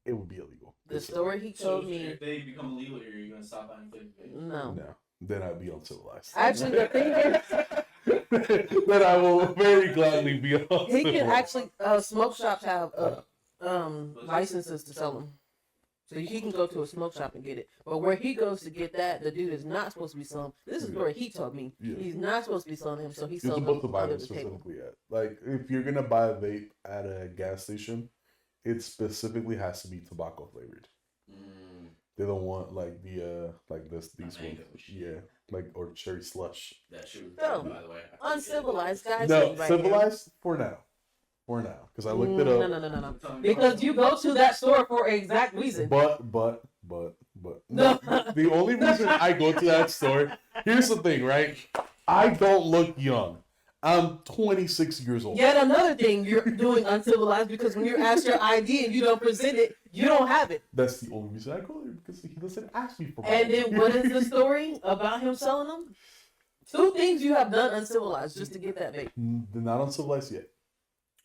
it would be illegal. the story he So told me, if they become legal here, you're gonna stop buying flavored vapes. no. No, then I'd be uncivilized. Actually, the thing is, then I will very gladly be uncivilized. he can actually smoke shops have licenses to sell them, so he can go to a smoke shop and get it. But where he goes to get that, the dude is not supposed to be selling. This is where he told me Yeah. he's not supposed to be selling him, so he You're sells supposed to them buy under them the table. specifically at. Like, if you're gonna buy a vape at a gas station, it specifically has to be tobacco flavored. Mm, They don't want like the like these ones, mango shit. yeah, like or cherry slush. that shit was No, good, by the way. Uncivilized guys. No, right civilized for now, because I looked it No, up. no. Because you go to that store for an exact reason. But No. the only reason I go to that store, here's the thing, right? I don't look young. I'm 26 years old. Yet another thing you're doing uncivilized because when you're asked your ID and you don't present it, you don't have it. That's the only reason I go there because he doesn't ask me for And money. then what is the story about him selling them? 2 things you have done uncivilized just to get that bait. They're not uncivilized yet.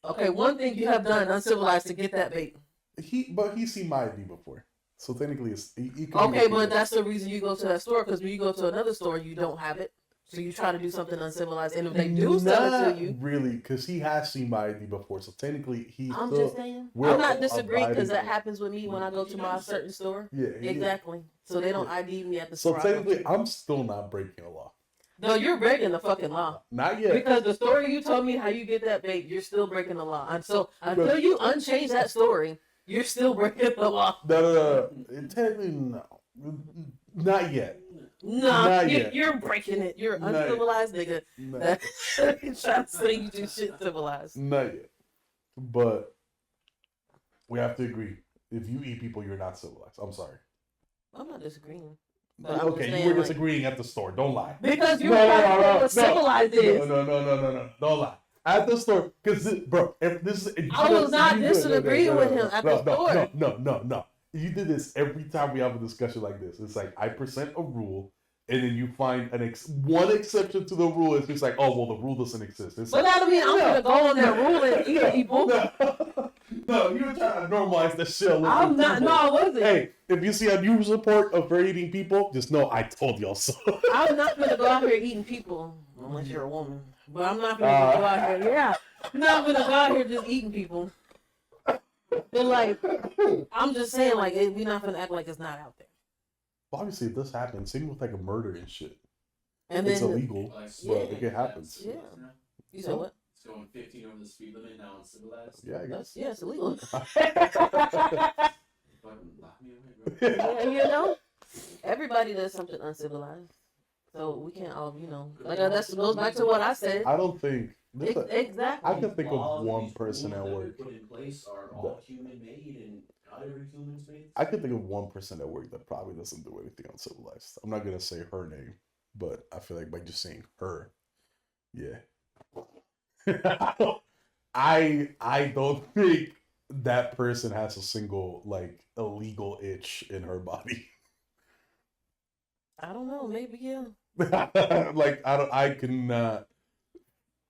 Okay, 1 thing you have done uncivilized to get that bait. He's seen my ID before, so technically he could be Okay, looking but at- that's the reason you go to that store because when you go to another store, you don't have it. So you try to do something uncivilized, and if they do sell it Not to you, really, because he has seen my ID before, so technically he. I'm still, just saying. we're I'm not disagreeing because that abiding- happens with me when I go to my certain store. Yeah, he- Exactly. So they don't ID me at the So store. I go technically, to. I'm still not breaking a law. No, you're breaking the fucking law. Not yet. Because the story you told me how you get that bait, you're still breaking the law. And so until you unchange that story, you're still breaking the law. No. Technically, no. Not yet. No, Not yet. you're breaking it. You're Not yet. uncivilized nigga. Not, That's trying to say you do shit civilized. not yet. But we have to agree. If you eat people, you're not civilized. I'm sorry. I'm not disagreeing. But I'm just Okay, saying, you were like- disagreeing at the store. Don't lie. Because you're No, no, trying to no, say no, what civilized is. No. Don't lie. At the store, because bro, if this is. I was not disagreeing with him at the store. No. You did this every time we have a discussion like this. It's like I present a rule, and then you find one exception to the rule. It's just like, oh well, the rule doesn't exist. It's But that don't mean I'm gonna go on that rule and eat people. No, you were trying to normalize the shit. I'm not. No, I wasn't. Hey, if you see a news report of her eating people, just know I told y'all so. I'm not gonna go out here eating people unless you're a woman. But I'm not gonna go out here. Yeah, I'm not gonna go out here just eating people. But like, I'm just saying, like, we're not gonna act like it's not out there. Obviously, it does happen. Same with like a murder and shit. And It's then illegal, Like, but yeah, it happens. yeah. You said what? It's going 15 over the speed limit now uncivilized. Yeah, I That's, guess. yeah, it's illegal. Fucking lock me away, bro. Yeah, you know, everybody does something uncivilized, so we can't all, like that goes back to what I said. I don't think. Exactly. I can think of Laws, one these person rules at that we work. put in place are all human made, and not every human's made. I can think of one person at work that probably doesn't do anything uncivilized. I'm not gonna say her name, but I feel like by just saying her, yeah. I don't think that person has a single like illegal itch in her body. I don't know. Maybe yeah. Like I cannot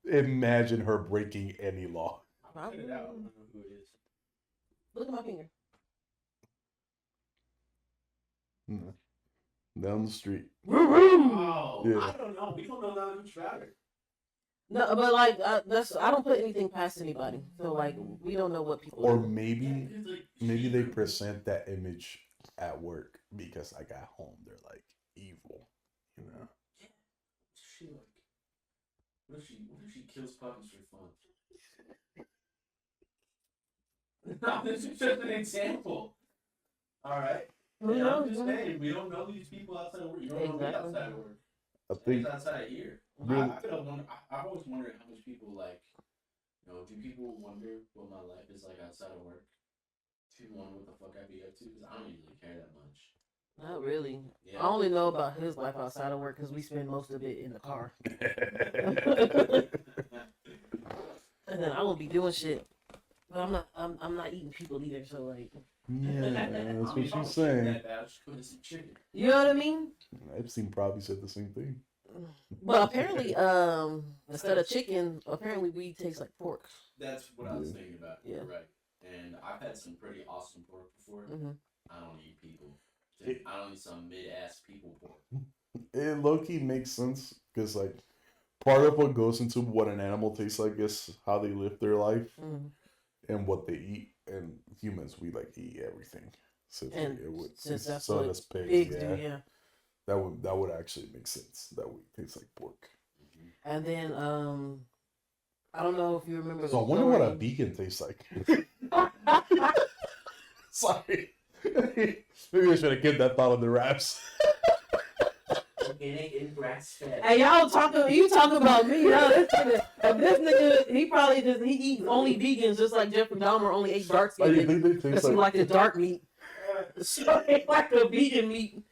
imagine her breaking any law. I'll cut it out. I don't know who it is. Look at my finger. No. Down the street. Oh, Yeah. I don't know. We don't know that much about her. No, but like I don't put anything past anybody. So like we don't know what people. Or do. maybe It's like, maybe they present that image at work because like at home they're like evil, you know. What's she like? What if she kills puppies for fun? No, this is just an example. All right. Who And I'm knows? just saying, we don't know these people outside of work. You don't know me Exactly. outside of work. I think It's outside of here. Really? I've always wondered how much people like, do people wonder what my life is like outside of work? Do people wonder what the fuck I be up to? Because I don't usually care that much. Not really. Yeah. I only know about his life outside of work because we spend most of it in the car, and then I won't be doing shit. But I'm not eating people either. So like, yeah, that's I what mean, she's if I was saying. that bad, I'd just go and some chicken. you know what I mean? Epstein probably said the same thing. But apparently, instead of chicken, apparently weed tastes like pork. That's what I was Yeah. thinking about. Yeah. You're right. And I've had some pretty awesome pork before. Hmm. I don't eat people. I don't eat some mid-ass people pork. It low key makes sense because like part of what goes into what an animal tastes like is how they live their life Hmm. and what they eat. And humans, we like to eat everything. So And it would, since that's so what does pigs. Pigs Yeah, do, yeah. that would actually make sense. That would taste like pork. And then I don't know if you remember. So I the wonder what a story. vegan tastes like. Sorry. Maybe I should have kept that thought on the wraps. Organic and grass-fed. Hey, you talking about me? Now, this nigga, he eats only vegans, just like Jeffrey Dahmer only ate dark Like, you skin think they taste because he like? like the dark meat. So he like the vegan meat.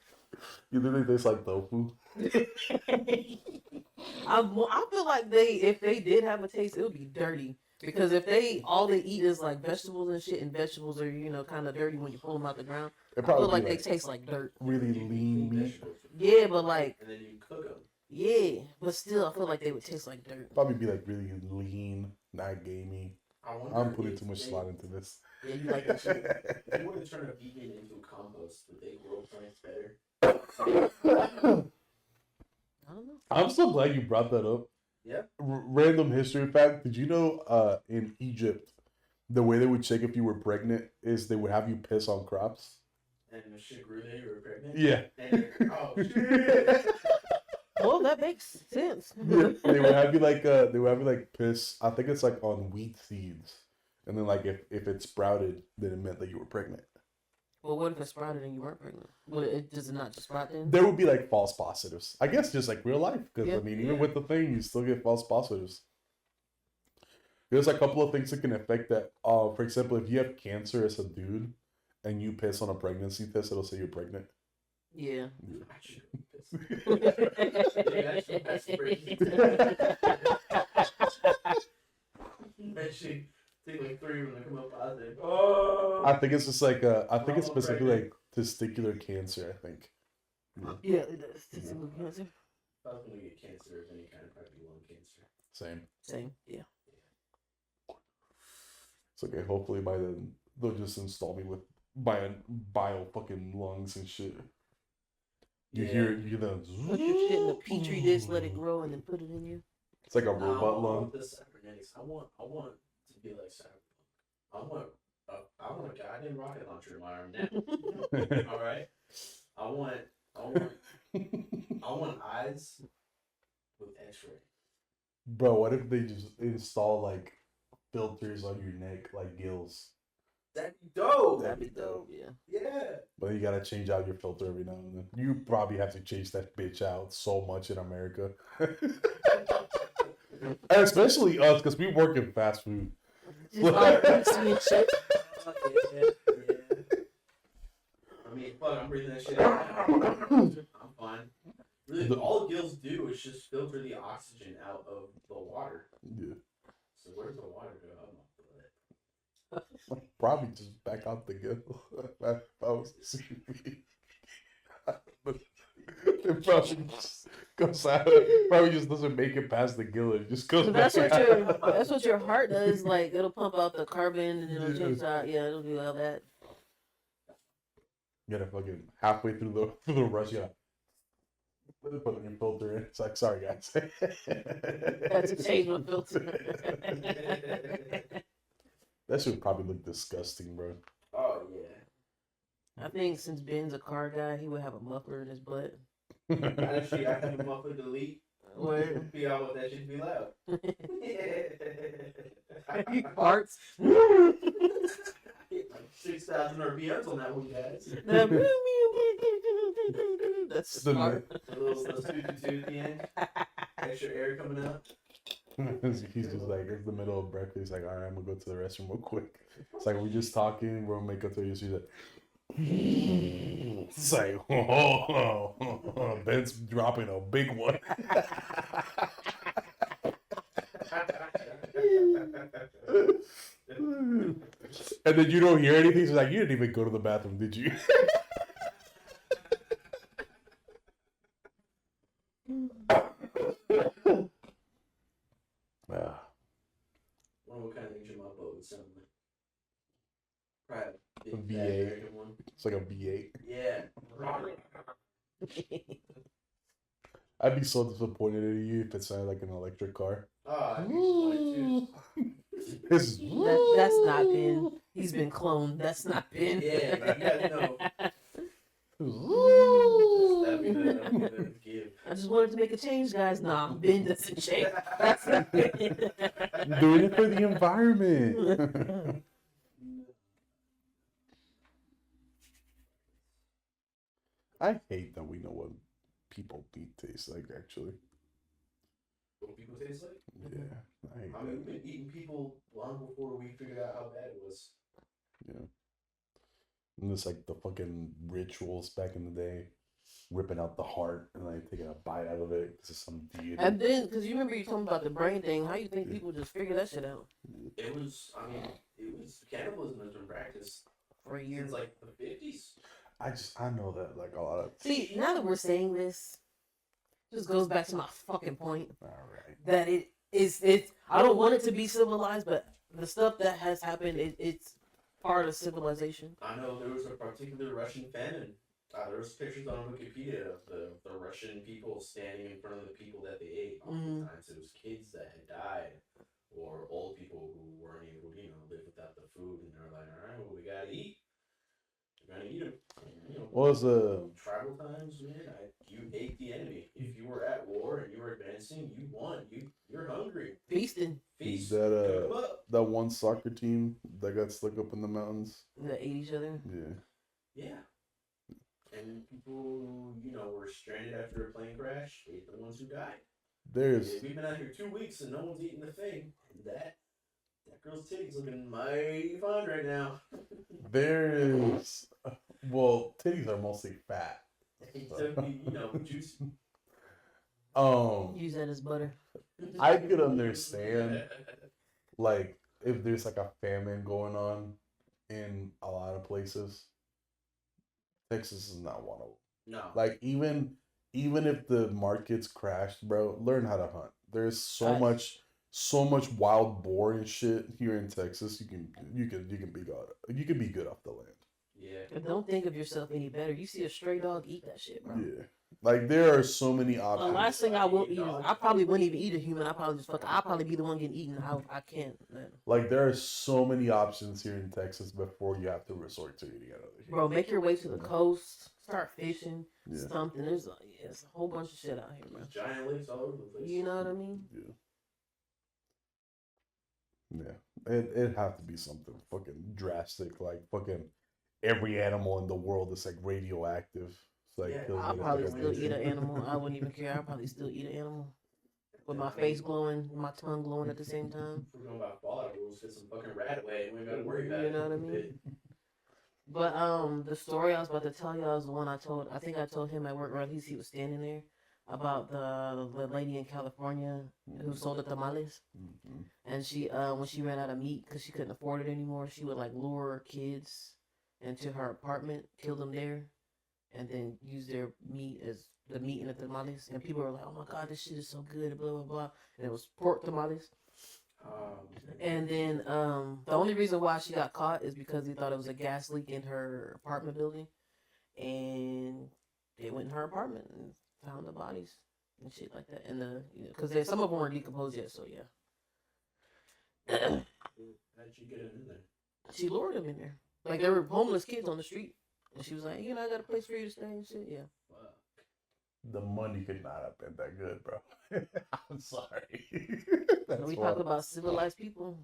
You think they taste like tofu? I feel like if they did have a taste, it would be dirty. Because if all they eat is like vegetables and shit, and vegetables are kind of dirty when you pull them out the ground. It I feel probably like be they like taste like dirt. really You lean clean meat. vegetables. Yeah, but like And then you cook them. yeah, but still, I feel like they would taste like dirt. Probably be like really lean, not gamey. I wonder I'm putting if too much they- thought into this. Yeah, you like that shit. If you were to turn a vegan into a compost, would they grow plants better? I don't know. I'm so glad you brought that up. Yeah. Random history fact. Did you know in Egypt, the way they would check if you were pregnant is they would have you piss on crops? And the shit grew there, you were pregnant? Yeah. And, oh, shit. Well, that makes sense. Yeah, they would have you piss. I think it's like on wheat seeds, and then like if it sprouted, then it meant that you were pregnant. Well, what if it sprouted and you weren't pregnant? Does it not just sprout then? There would be like false positives. I guess just like real life, because Yeah. I mean, even with the thing, you still get false positives. There's a couple of things that can affect that. For example, if you have cancer as a dude and you piss on a pregnancy test, it'll say you're pregnant. Yeah. I should have pissed. That's That shit take like 3 when they come up positive. Oh! I think it's just like I think it's specifically like testicular cancer. I think. Yeah, it does. Testicular cancer. If I was gonna get cancer of any kind, it'd probably be lung cancer. Same. Same. Yeah. It's okay. Hopefully by then they'll just install me with bio fucking lungs and shit. You hear the. Put your shit in a petri dish, let it grow, and then put it in you. It's like a No, I robot want lung. the cybernetics. I want to be like Cyberpunk. I want a goddamn rocket launcher in my arm now. All right. I want eyes with X-ray. Bro, what if they just install like filters on your neck like gills? That'd be dope. That'd be dope. Yeah. Yeah. But you gotta change out your filter every now and then. You probably have to change that bitch out so much in America. Especially us, because we work in fast food. Just all greasy and shit. Yeah. I mean, fuck, I'm breathing that shit out now. I'm fine. Really, all gills do is just filter the oxygen out of the water. Yeah. So where's the water go? I'm not good. Probably just back out the gill. If I was to see me. It Probably just goes out. Probably just doesn't make it past the gillet. It just goes That's back. that's what your heart does. Like it'll pump out the carbon and it'll change out. Yeah, it'll do all that. You gotta fucking halfway through the rush, you gotta put your filter in. It's like, sorry guys. Had to change my filter. That should probably look disgusting, bro. Oh yeah. I think since Ben's a car guy, he would have a muffler in his butt. Actually, I can muffler delete. Where Figure out what that should be loud. he farts. Like 6,000 RPMs on that one, guys. That's The smart. A little toot at the end. Extra air coming out. He's just like, it's the middle of breakfast. He's like, all right, I'm gonna go to the restroom real quick. It's like, we're just talking. We'll make up to you. She's like, it's like, Ben's dropping a big one. And then you don't hear anything. She's like, you didn't even go to the bathroom, did you? Ah, Wonder what kind of engine my boat would sound like. Probably a big V8. fat American one. it's like a V8. Yeah. I'd be so disappointed in you if it sounded like an electric car. Oh, I'd be disappointed too. This is That's not Ben. He's been cloned. That's not Ben. Yeah, you gotta know. That'd be the give. I just wanted to make a change, guys. Nah, Ben doesn't change. That's not Ben. doing it for the environment. I hate that we know what people meat tastes like. Actually, What people taste like? yeah, I hate I mean, we've that. been eating people long before we figured out how bad it was. Yeah, and it's like the fucking rituals back in the day, ripping out the heart and like taking a bite out of it because it's some deity. And then, because you remember you told me about the brain thing, how you think people just figure that shit out It was, I mean, cannibalism has been practiced for a year? since like the 50s. I know that like a lot of. See, now that we're saying this, just goes back to my fucking point All right. that it's. I don't want it to be civilized, but the stuff that has happened, it's part of civilization. I know there was a particular Russian famine. There was pictures on Wikipedia of the Russian people standing in front of the people that they ate. Oftentimes it was kids that had died or old people who weren't able to, live without the food. And they're like, all right, well, we got to eat. We're going to eat them. What was tribal times, man, you ate the enemy. If you were at war and you were advancing, you won. You're hungry. Feasting. Feast. that Cook 'em up. that one soccer team that got stuck up in the mountains? That ate each other. Yeah. Yeah. And people, were stranded after a plane crash, ate the ones who died. There's We've been out here 2 weeks and no one's eating the thing. That girl's titties looking mighty fine right now. there's well, titties are mostly fat. It's gonna be, juicy. Use that as butter. I could understand like if there's like a famine going on in a lot of places. Texas is not one of them. No. Like even if the markets crashed, bro, learn how to hunt. There's so much wild boar and shit here in Texas. You can be good off the land. Yeah. But don't think of yourself any better. You see a stray dog, eat that shit, bro. Yeah. Like there are so many The options. last thing I will eat is I probably wouldn't even eat a human. I'll probably be the one getting eaten. I can't. Man. Like there are so many options here in Texas before you have to resort to eating another human. Bro, make your way to the coast. Start fishing. Yeah. Something. There's a whole bunch of shit out here, bro. There's giant lakes all over the place. You know what I mean? Yeah. It'd have to be something fucking drastic, like fucking every animal in the world is like radioactive. It's like Yeah, killing I'll it probably like still a- eat an animal. I wouldn't even care. I'll probably still eat an animal. With my face glowing, my tongue glowing at the same time. If we're going by Fallout rules, get some fucking rat away and we ain't gotta worry about it. You know what I mean? But the story I was about to tell y'all is the one I told. I think I told him at work, or at least he was standing there, about the lady in California who sold the tamales. Mhm. And she, when she ran out of meat because she couldn't afford it anymore, she would like lure kids into her apartment, kill them there, and then use their meat as the meat in the tamales. And people were like, "Oh my god, this shit is so good," blah blah blah. And it was pork tamales. And then the only reason why she got caught is because he thought it was a gas leak in her apartment building, and they went in her apartment and found the bodies and shit like that. And because some of them weren't decomposed yet, so yeah. How'd you get it in there? She lured them in there. Like there were homeless kids on the street, and she was like, "I got a place for you to stay and shit." Yeah. Fuck. The money could not have been that good, bro. I'm sorry. We talk about civilized people.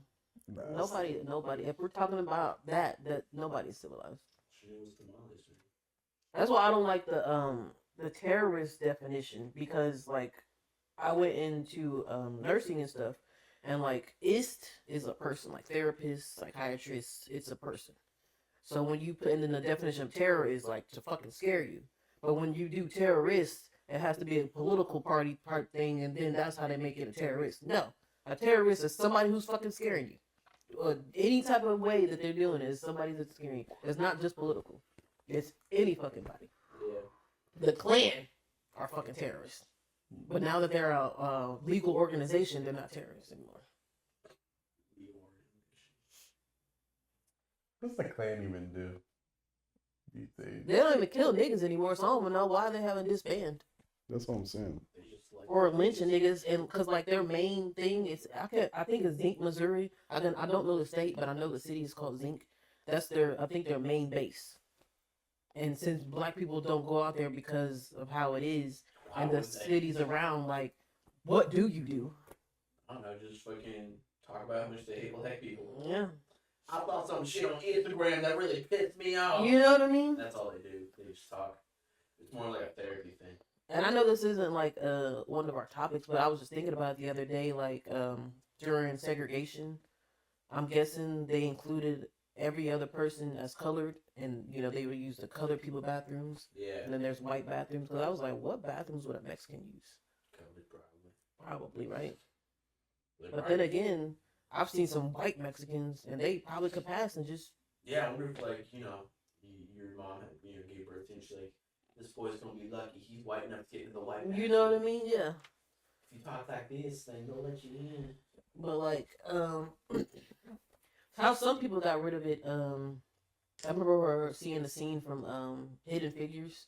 Nah, Nobody. If we're talking about that nobody's civilized. She was tamales, man. That's why I don't like the terrorist definition, because like I went into nursing and stuff, and like IST is a person, like therapist, psychiatrist, it's a person. So when you put in the definition of terror is like to fucking scare you, but when you do terrorist, it has to be a political party part thing, and then that's how they make it a terrorist. No, a terrorist is somebody who's fucking scaring you. Any type of way that they're doing it is somebody that's scaring you. It's not just political. It's any fucking body. Yeah. The Klan are fucking terrorists. But now that they're a legal organization, they're not terrorists anymore. What's the Klan even do these days? They don't even kill niggas anymore, so I don't even know why they haven't disbanded. That's what I'm saying. They just like Or lynching niggas, and because like their main thing is, I think it's Zinc, Missouri. I don't know the state, but I know the city is called Zinc. That's I think their main base. And since black people don't go out there because of how it is, why and the would they? cities around, like, what do you do? I don't know, just fucking talk about how much they hate black people. Yeah, I thought some shit on Instagram that really pissed me off. you know what I mean. That's all they do. They just talk. It's more like a therapy thing. And I know this isn't like one of our topics, but I was just thinking about it the other day, like during segregation, I'm guessing they included every other person as colored, and they would use the colored people bathrooms, Yeah. and then there's white bathrooms. Because I was like, what bathrooms would a Mexican use? Covered probably. Probably, right? They But probably- then again, I've seen some white Mexicans, and they probably could pass and just Yeah, I wonder if like, your mom gave birth to, and she's like, this boy's gonna be lucky. He's white enough to get into the white. you know what I mean? Yeah. If you talk like this, then they'll let you in. But like, how some people got rid of it. I remember seeing the scene from Hidden Figures.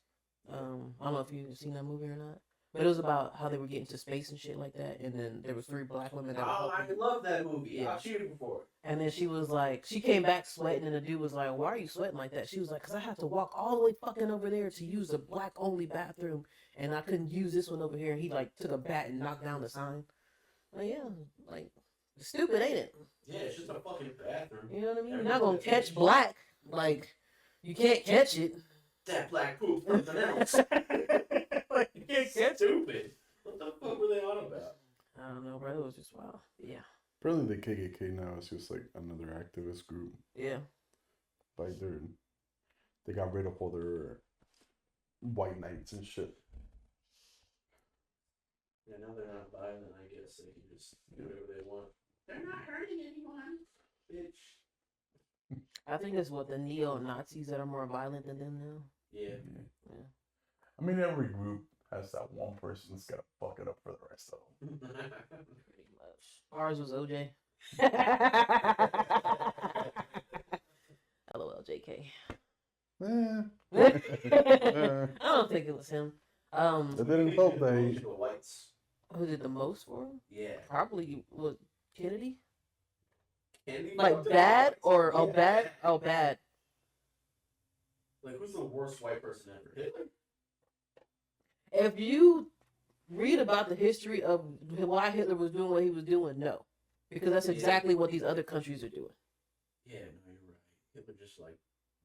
I don't know if you've seen that movie or not, but it was about how they were getting to space and shit like that. And then there was 3 black women that were Oh, I helping. love that movie. Yeah. I've seen it before. And then she was like, she came back sweating, and the dude was like, "Why are you sweating like that?" She was like, "Cause I have to walk all the way fucking over there to use a black only bathroom, and I couldn't use this one over here." And he like took a bat and knocked down the sign. Like, yeah, like stupid, ain't it? Yeah, it's just a fucking bathroom. You know what I mean? You're not gonna catch black. Like, you can't catch it. That black poop, something else. Like, you can't catch it. Stupid. What the fuck were they on about? I don't know, bro. It was just wild. Yeah. Apparently, the KKK now is just like another activist group. Yeah. Like they got rid of all their white knights and shit. Yeah, now they're not violent, I guess. They can just do whatever they want. They're not hurting anyone, bitch. I think it's the neo-Nazis that are more violent than them now. Yeah. Yeah. I mean, every group has that one person that's gotta fuck it up for the rest of them. Pretty much. Ours was OJ. LOL, JK. Eh. I don't think it was him. It didn't help that he, The whites. Who did the most for him? Yeah. Probably was Kennedy. Kennedy Like fucked up bad the whites. or Yeah. bad? Oh, bad. Like, who's the worst white person ever? Hitler? If you read about the history of why Hitler was doing what he was doing, no, because that's exactly what these other countries are doing. Yeah, no, you're right. Hitler just, like,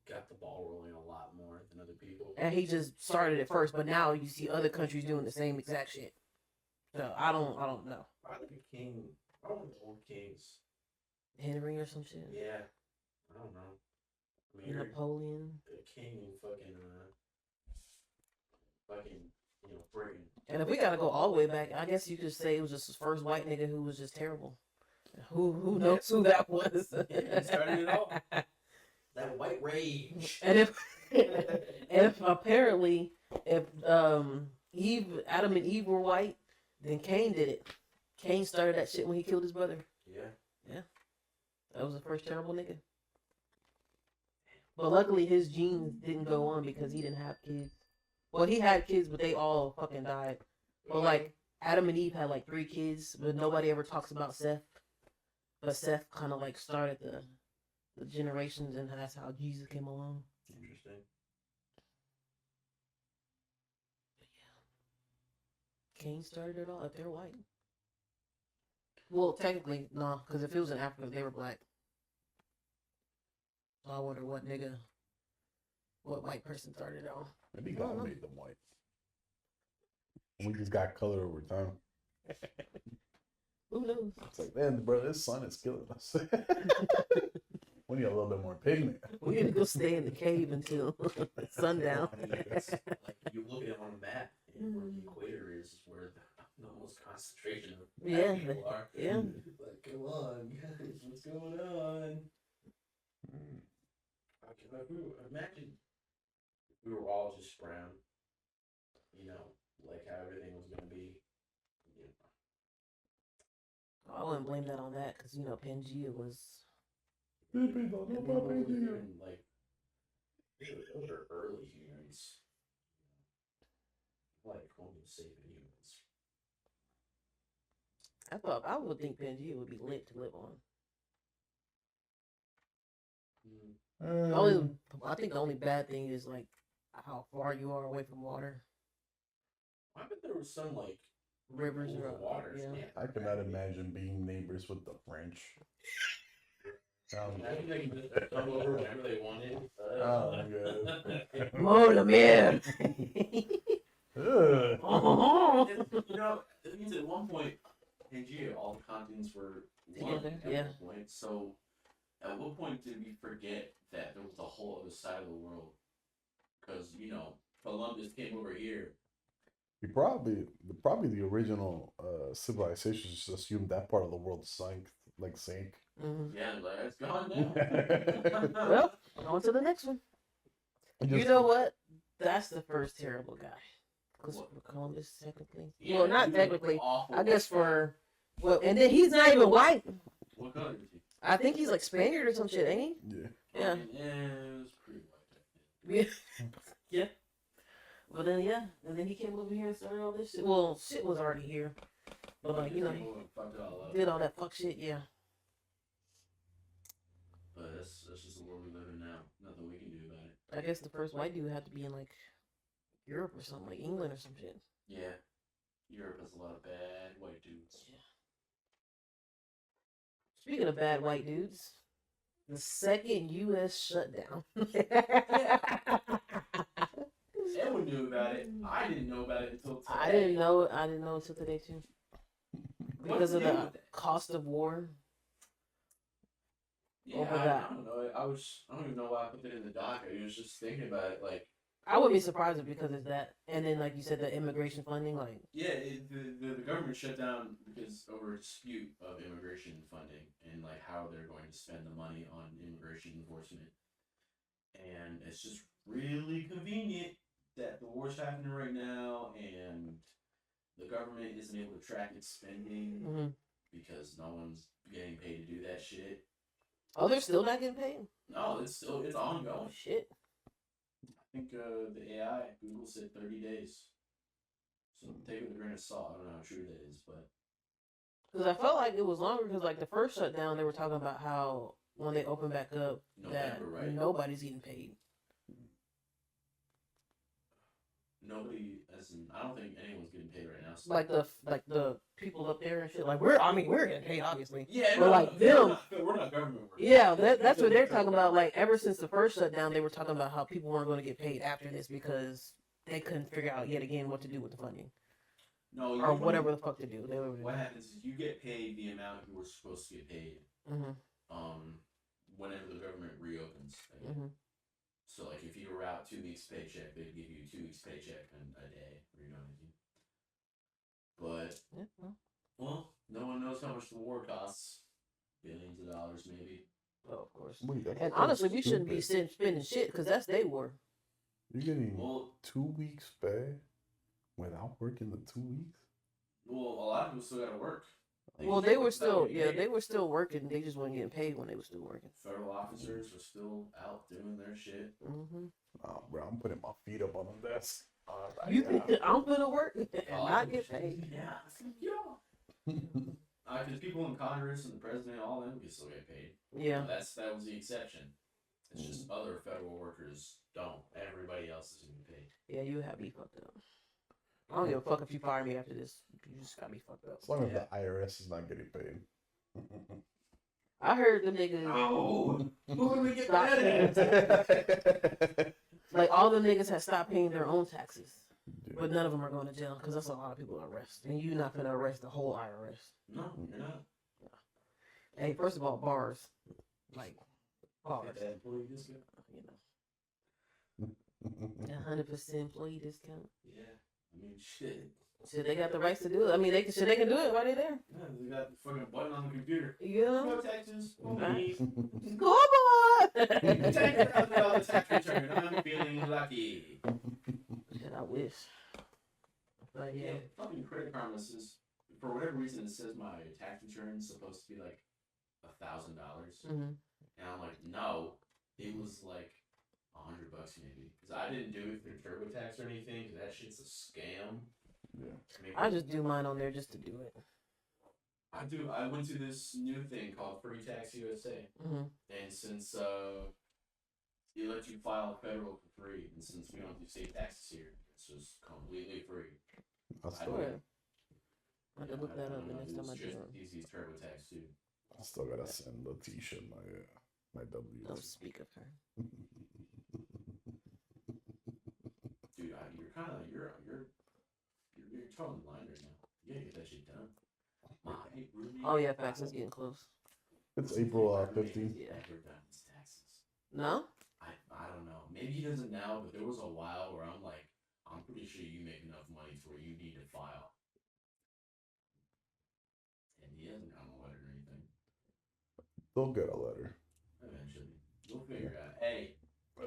got the ball rolling a lot more than other people. And he just started it first, but now you see other countries doing the same exact shit. So I don't know. I like a king. I don't like old kings. Henry or some shit. Yeah. I don't know. I mean, you're Napoleon. a king in fucking, Britain. And if we gotta go all the way back, I guess you could say it was just his first white nigga who was just terrible. Who knows who that was? Yeah, he started it all. That white rage. And if if apparently if Adam and Eve were white, then Cain did it. Cain started that shit when he killed his brother. Yeah. That was the first terrible nigga. But luckily his genes didn't go on because he didn't have kids. Well, he had kids, but they all fucking died. But like Adam and Eve had like 3 kids, but nobody ever talks about Seth. But Seth kind of like started the generations, and that's how Jesus came along. Interesting. Cain started it all if they're white. Well, technically, no, because if it was in Africa, they were black. So I wonder what white person started it all. Maybe God made them white. We just got color over time. Who knows? It's like, man, bro, this sun is killing us. We need a little bit more pigment. We need to go stay in the cave until sundown. I mean, it's like you look at it on a map, and where the equator is where the most concentration of Yeah, black people are. yeah. Like, come on, guys, what's going on? Imagine if we were all just brown, like how everything was gonna be. I wouldn't blame that on that because Pangea was. Like those are early humans. Like Homo sapien humans. I would think Pangea would be lit to live on. I think the only bad thing is like how far you are away from water. I bet there was some like Rivers over or waters. yeah. I cannot imagine being neighbors with the French. Imagine they could just come over whenever they wanted. Oh my god. Mon ami. Ugh. It means at one point, Pangea, all the continents were one Together, at yeah. one point. So, at what point did we forget that there was a whole other side of the world? Because Columbus came over here. You probably the original civilizations just assumed that part of the world sank. Mhm. Yeah, like it's gone now. Well, on to the next one. You know what? That's the first terrible guy. Christopher Columbus, technically. Yeah, well, not he was technically. awful. I guess and then he's not even white. What color is he? I think he's like Spaniard or some shit, ain't Yeah. he? Yeah. It was pretty white. Yeah. Yeah. But then and then he came over here and started all this shit. Well, shit was already here, but like he Fucked it all up. did all that fuck shit. Yeah. But that's just the world we live in now. Nothing we can do about it. I guess the first white dude had to be in like Europe or something, like England or some shit. Yeah. Europe has a lot of bad white dudes. Yeah. Speaking of bad white dudes, the second U.S. shutdown. Everyone knew about it. I didn't know about it until today. I didn't know until today too. Because of the cost of war. Yeah, over I that. don't know. I don't even know why I put it in the doc. I was just thinking about it, like. I wouldn't be surprised if because it's that, and then like you said, the immigration funding, like. Yeah, the government shut down because over a dispute of immigration funding and like how they're going to spend the money on immigration enforcement, and it's just really convenient that the war's happening right now and the government isn't able to track its spending because no one's getting paid to do that shit. Oh, they're still not getting paid? No, it's ongoing. Oh, shit. I think the AI, Google said 30 days. So take it with a grain of salt. I don't know how true that is, but. Because I felt like it was longer because, like, the first shutdown, they were talking about how when they open back up, that right? nobody's getting paid. Nobody, I don't think anyone's getting paid right now. So. Like the people up there and shit. Like, we're getting paid, obviously. Yeah, but like them. We're not government workers. Yeah, that's what they're talking about. Like, ever since the first shutdown, they were talking about how people weren't going to get paid after this because they couldn't figure out yet again what to do with the funding. No, or whatever the fuck to do. What happens is you get paid the amount you were supposed to get paid. Whenever the government reopens. So, like, if you were out 2 weeks paycheck, they'd give you 2 weeks paycheck in a day. You know what I mean? But, well, no one knows how much the war costs. Billions of dollars, maybe. Oh, of course. Wait, and honestly, we shouldn't be spending shit because that's their war. You're getting Well, 2 weeks pay without working the 2 weeks. a lot of people still gotta work. Well, they were still, they were still working. They just weren't getting paid when they were still working. Federal officers were still out doing their shit. Mm-hmm. Oh, bro, I'm putting my feet up on the desk. You think I'm gonna work and not get paid? Yeah. Because people in Congress and the president, all them can still get paid. Yeah. That was the exception. It's just other federal workers don't. Everybody else is getting paid. Yeah, you have me fucked up. I don't give a fuck if you fire me after this. You just got me fucked up. As long as the IRS is not getting paid. I heard the niggas. Oh, who would we get Stop that at? Like all the niggas have stopped paying their own taxes, but none of them are going to jail because that's a lot of people to arrest, and you're not gonna arrest the whole IRS. No, you're not. Hey, first of all, bars, like bars, you know, 100% employee discount. Yeah, I mean, shit. So they got the rights to do it. I mean, they can do it while they're there. Yeah, they got the fucking button on the computer. You No know, taxes. Right. Only go on. $10,000 tax return. I'm feeling lucky. Shit, I wish. But Yeah, yeah, fucking Credit Karma says, for whatever reason, it says my tax return is supposed to be like $1,000, mm-hmm. and I'm like, no, it was like $100 maybe, because I didn't do it through TurboTax or anything, because that shit's a scam. Yeah. I just do mine on there just to do it. I went to this new thing called Free Tax USA, Mm-hmm. and since it lets you file federal for free, and since we don't do state taxes here, it's just completely free. I I still, don't- I have to look that up the next time I It's do just it. easy TurboTax too. I still gotta send Letitia my W. Don't speak of her. Dude, you're kind of you're totally blind right now. You gotta get that shit done. My roommate. Oh yeah, facts. It's getting close. It's April My roommate 15th. has never done his taxes. No? I don't know. Maybe he doesn't now, but there was a while where I'm like, I'm pretty sure you make enough money to where you need to file. And he hasn't gotten a letter or anything. They'll get a letter. Eventually, we'll figure it out. Hey,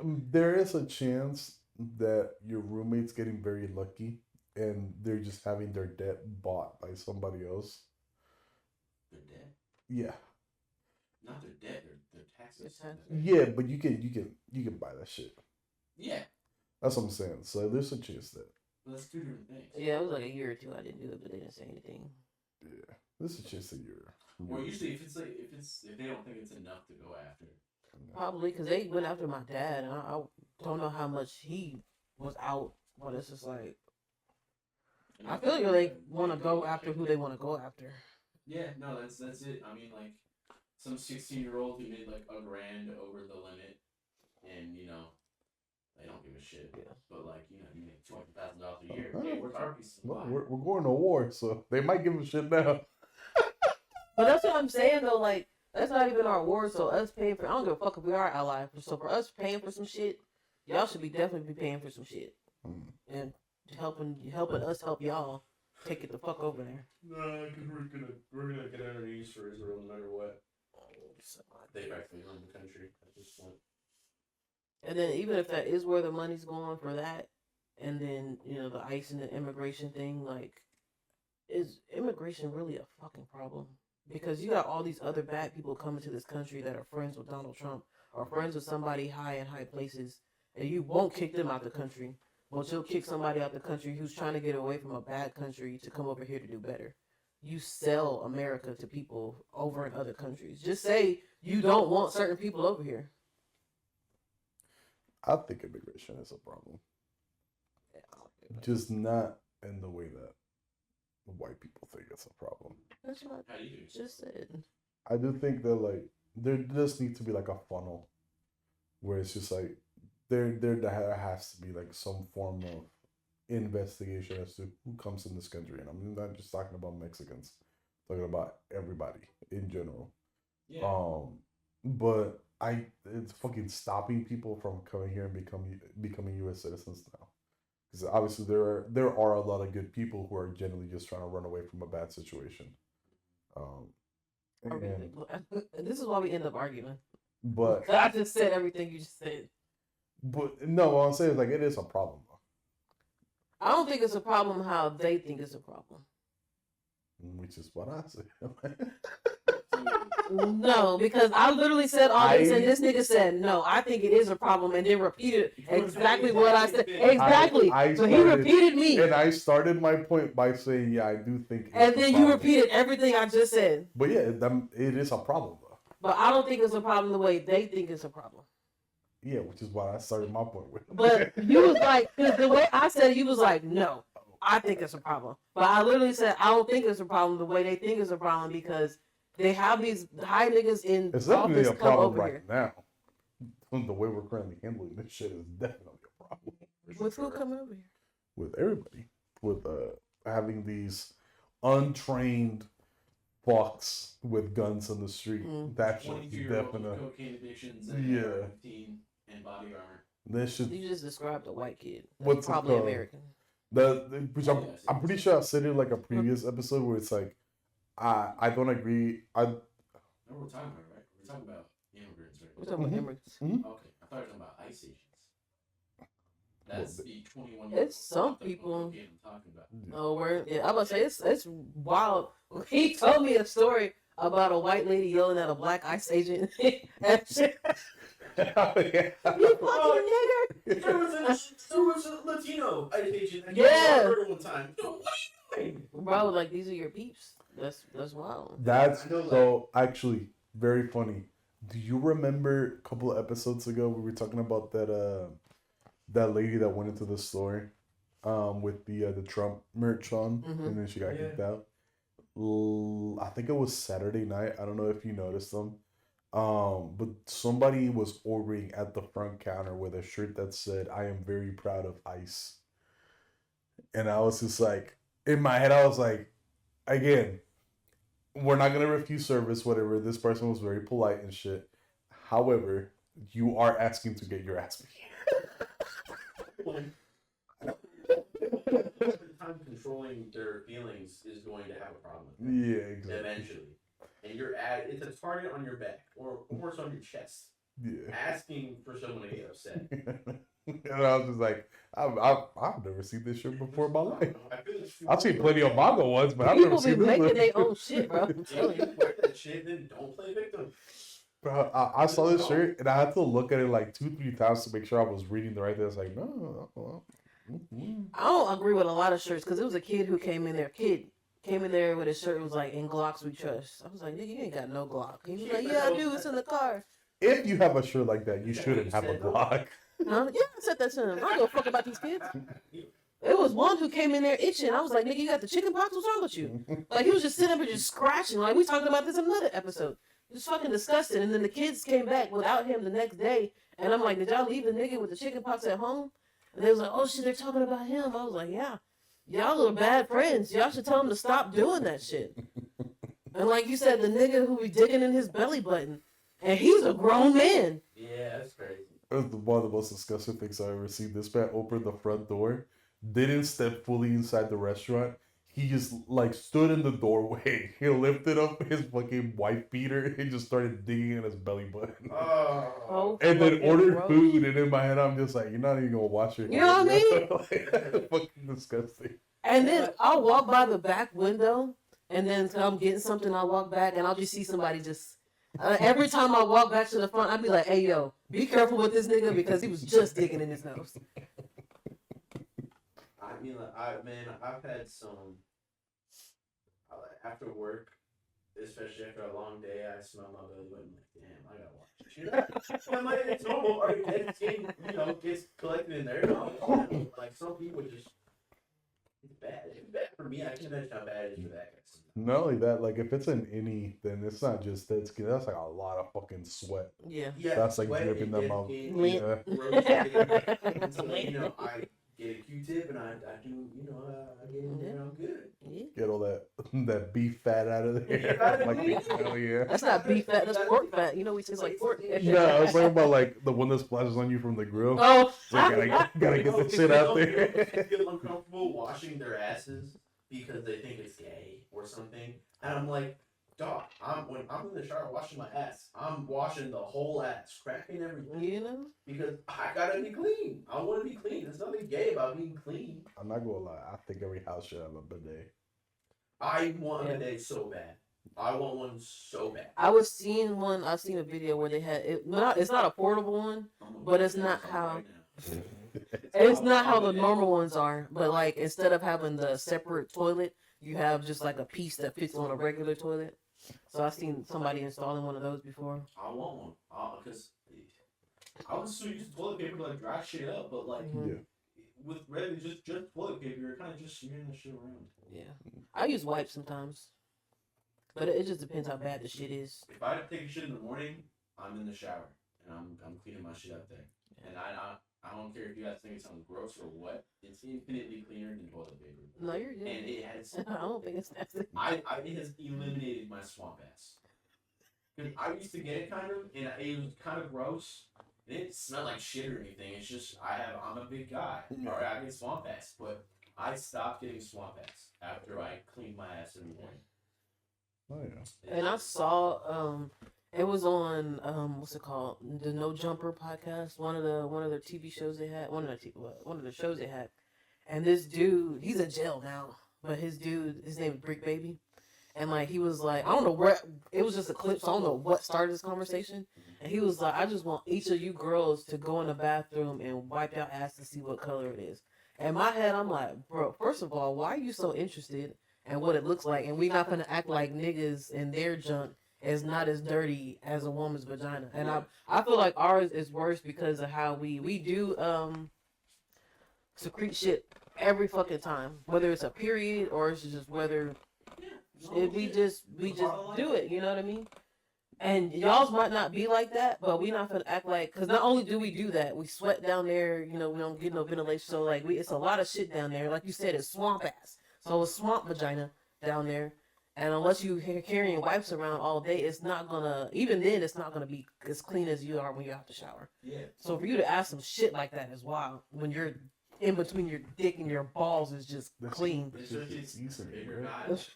There is a chance that your roommate's getting very lucky and they're just having their debt bought by somebody else. they're dead. Yeah. Not their debt. Their taxes. Their taxes. Yeah, but you can buy that shit. Yeah, That's what I'm saying. So there's a chance that but that's two different things. Yeah, it was like a year or two I didn't do it, but they didn't say anything. yeah, there's a chance that you're. Well, usually if they don't think it's enough to go after. Probably because they went after my dad, and I don't know how much he was out, but it's just like I feel like they want to go after who they want to go after. Yeah, no, that's it. I mean, like some 16-year-old who made like $1,000 over the limit, and they don't give a shit. Yeah. But like you make $200,000 a year. Huh? Yeah, where's our piece of the Well, pie? we're going to war, so they might give a shit now. But that's what I'm saying though. Like that's not even our war. So us paying for, I don't give a fuck if we are allies. So for us paying for some shit, y'all should definitely be paying for some shit and helping us help y'all take it the fuck over there. No, because we're gonna get on our knees for Israel no matter what. They practically run the country at this point. And then even if that is where the money's going for that, and then the ICE and the immigration thing, like, is immigration really a fucking problem? Because you got all these other bad people coming to this country that are friends with Donald Trump or friends with somebody high in high places, and you won't kick them out the country, but you'll kick somebody out the country who's trying to get away from a bad country to come over here to do better. You sell America to people over in other countries. Just say you don't want certain people over here. I think immigration is a problem. Just not in the way that white people think it's a problem. That's what How do you I just said. I do think that like there does need to be like a funnel where it's just like there has to be like some form of investigation as to who comes in this country, and I'm not just talking about Mexicans, I'm talking about everybody in general. Yeah. But it's fucking stopping people from coming here and becoming U.S. citizens now, because obviously there are a lot of good people who are generally just trying to run away from a bad situation. And this is why we end up arguing. But I just said everything you just said. But no, what I'm saying is like it is a problem. I don't think it's a problem how they think it's a problem. Which is what I said. No, because I literally said all this, and this nigga said no. I think it is a problem, and then repeated exactly what I said. Exactly. So he repeated me, and I started my point by saying, "Yeah, I do think." And then you repeated everything I just said. But yeah, it is a problem though. But I don't think it's a problem the way they think it's a problem. Yeah, which is what I started my point with. But you was like, cause the way I said it, you was like, no, I think it's a problem. But I literally said, I don't think it's a problem the way they think it's a problem because they have these high niggas in it's definitely office a come problem over right here. now. The way we're currently handling this shit is definitely a problem. With who coming over here? With everybody. With having these untrained fucks with guns on the street. That should definitely. Cocaine addictions and 15 and body armor. This should. You just described a white kid. What's probably American. Which I'm pretty sure I said in like a previous episode where it's like, I don't agree. No, we're talking about, right? We're talking about immigrants, right? We're talking about immigrants. Okay, I thought you were talking about ICE agents. That's the 21. It's some people. I'm talking about. Oh, I'm about to say it's wild. He told me a story about a white lady yelling at a black ICE agent. And shit. You fucking nigger! There was a Latino ICE agent. And Yeah. One time. Bro, like these are your peeps. That's wild. That's so actually very funny. Do you remember a couple of episodes ago we were talking about that lady that went into the store with the Trump merch on and then she got kicked out? I think it was Saturday night. I don't know if you noticed them. But somebody was ordering at the front counter with a shirt that said, "I am very proud of ICE." And I was just like, in my head, I was like, again, we're not going to refuse service, whatever. This person was very polite and shit. However, you are asking to get your ass beat. Time controlling their feelings is going to have a problem. Yeah, exactly. Eventually. And it's a target on your back or it's on your chest. Yeah. Asking for someone to get upset. And I was just like, I've never seen this shit before in my life. I've seen plenty of manga ones, but I've never People be seen this making one. their own shit, bro. I'm If telling you you. wear that shit, then don't play victim. Bro, I saw this shirt and I had to look at it like 2-3 times to make sure I was reading the right thing. I was like, no. I don't agree with a lot of shirts because it was a kid who came in there. Came in there with his shirt. It was like, "In Glocks we trust." I was like, "Nigga, you ain't got no Glock." He was like, "Yeah, I do. It's in the car." If you have a shirt like that, you shouldn't have a Glock. Huh? Yeah, I said that to him. I don't give a fuck about these kids. It was one who came in there itching. I was like, "Nigga, you got the chicken pox? What's wrong with you?" Like he was just sitting up and just scratching. Like we talked about this in another episode. Just fucking disgusting. And then the kids came back without him the next day. And I'm like, "Did y'all leave the nigga with the chicken pox at home?" And they was like, "Oh shit, they're talking about him." I was like, "Yeah, y'all are bad friends. Y'all should tell him to stop doing that shit." And like you said, the nigga who be digging in his belly button, and he's a grown man. Yeah, that's crazy. It was one of the most disgusting things I've ever seen. This man opened the front door, didn't step fully inside the restaurant. He just like stood in the doorway. He lifted up his fucking wife beater and just started digging in his belly button. Oh. And then fucking ordered gross. food. And in my head, I'm just like, you're not even gonna watch your. You know what I mean? Like, fucking disgusting. And then I'll walk by the back window, and then I'm getting something. I'll walk back, and I'll just see somebody just. Every time I walk back to the front, I'll be like, "Hey, yo, be careful with this nigga because he was just digging in his nose." I mean, I've had some after work, especially after a long day. I smell my belly button like, damn, I gotta watch this shit. I'm like, it's normal. Or it's getting, gets collected in there. Like some people just, it's bad. It's bad for me. I can imagine how bad it is for that guy. Not only that, like if it's an innie, then it's not just that skin. That's like a lot of fucking sweat. Yeah. That's like dripping them out. Lint. Yeah. So, I get a Q-tip and I do, I get in there and I'm good. Yeah. Get all that beef fat out of there. Like, hell yeah. That's not beef fat. That's pork fat. You know, we taste like pork. No, I was talking about like the one that splashes on you from the grill. Oh, So gotta get the shit out there. They feel uncomfortable washing their asses because they think it's gay or something. And I'm like, dog, when I'm in the shower washing my ass, I'm washing the whole ass, cracking everything. You know? Because I gotta be clean. I want to be clean. There's nothing gay about being clean. I'm not gonna lie. I think every house should have a bidet. I want a bidet so bad. I want one so bad. I've seen a video where they had it. It's not a portable one, but it's not how. It's not how the normal ones are. But like instead of having the separate toilet, you have just like a piece that fits on a regular toilet. So I've seen somebody installing one of those before. I want one. Because I was so used to toilet paper to like dry shit up, but like with regular just toilet paper, you're kind of just smearing the shit around. Yeah, I use wipes sometimes, but it just depends how bad the shit is. If I take a shit in the morning, I'm in the shower and I'm cleaning my shit up there, and I don't care if you guys think it sounds gross or what. It's infinitely cleaner than toilet paper. No, you're good. And it has. I don't think it's nasty. It has eliminated my swamp ass. Because I used to get it kind of, and it was kind of gross. It didn't smell like shit or anything. It's just I'm a big guy. Alright, I get swamp ass, but I stopped getting swamp ass after I cleaned my ass every morning. Oh yeah. And I saw it was on what's it called, the No Jumper podcast, one of the TV shows they had, one of the shows they had, and this dude, he's in jail now, but his name is Brick Baby, and like he was like, I don't know where it was, just a clip, so I don't know what started this conversation, and he was like, I just want each of you girls to go in the bathroom and wipe your ass to see what color it is. In my head, I'm like, bro, first of all, why are you so interested in what it looks like, and we not gonna act like niggas and their junk is not as dirty as a woman's vagina. And I feel like ours is worse because of how we do secrete shit every fucking time, whether it's a period or it's just whether we just do it, you know what I mean? And y'all's might not be like that, but we not gonna act like, because not only do we do that, we sweat down there, you know, we don't get no ventilation, so like it's a lot of shit down there. Like you said, it's swamp ass, so it's swamp vagina down there. And unless you're carrying wipes around all day, it's not gonna, even then, it's not gonna be as clean as you are when you're out the shower. Yeah. So for you to ask some shit like that is wild. When you're in between your dick and your balls is just clean. It's bigger guys.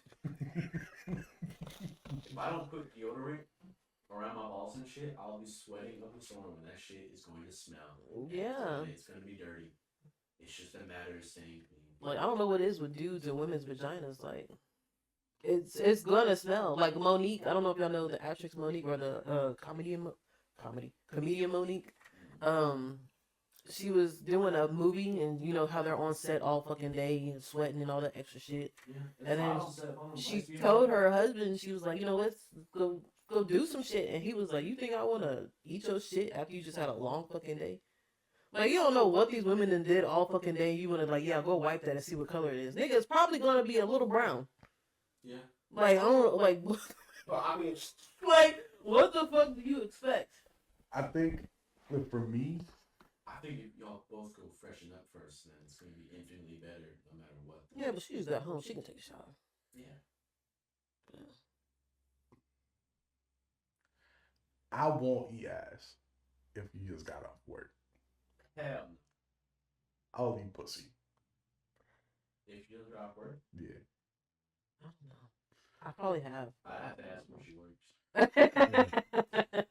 If I don't put deodorant around my balls and shit, I'll be sweating up a storm and that shit is going to smell. Yeah. And it's going to be dirty. It's just a matter of staying clean. Like, I don't know what it is with dudes and women's vaginas. Like, it's gonna smell. Like Monique, I don't know if y'all know the actress Monique or the comedian Monique. She was doing a movie, and you know how they're on set all fucking day and sweating and all that extra shit. Yeah, and then she told her husband, she was like, you know, let's go do some shit. And he was like, you think I want to eat your shit after you just had a long fucking day? Like, you don't know what these women done did all fucking day. You want to, like, yeah, go wipe that and see what color it is. Nigga, it's probably going to be a little brown. Yeah. Like, I don't, like, but I mean, like, what the fuck do you expect? I think, for me, I think if y'all both go freshen up first, then it's going to be infinitely better no matter what. Yeah, but she's at home. She can take a shower. Yeah. I won't eat ass if you just got off work. Hell no. I'll eat pussy. If you just got off work? Yeah. I don't know. I probably have. I have to ask where she works.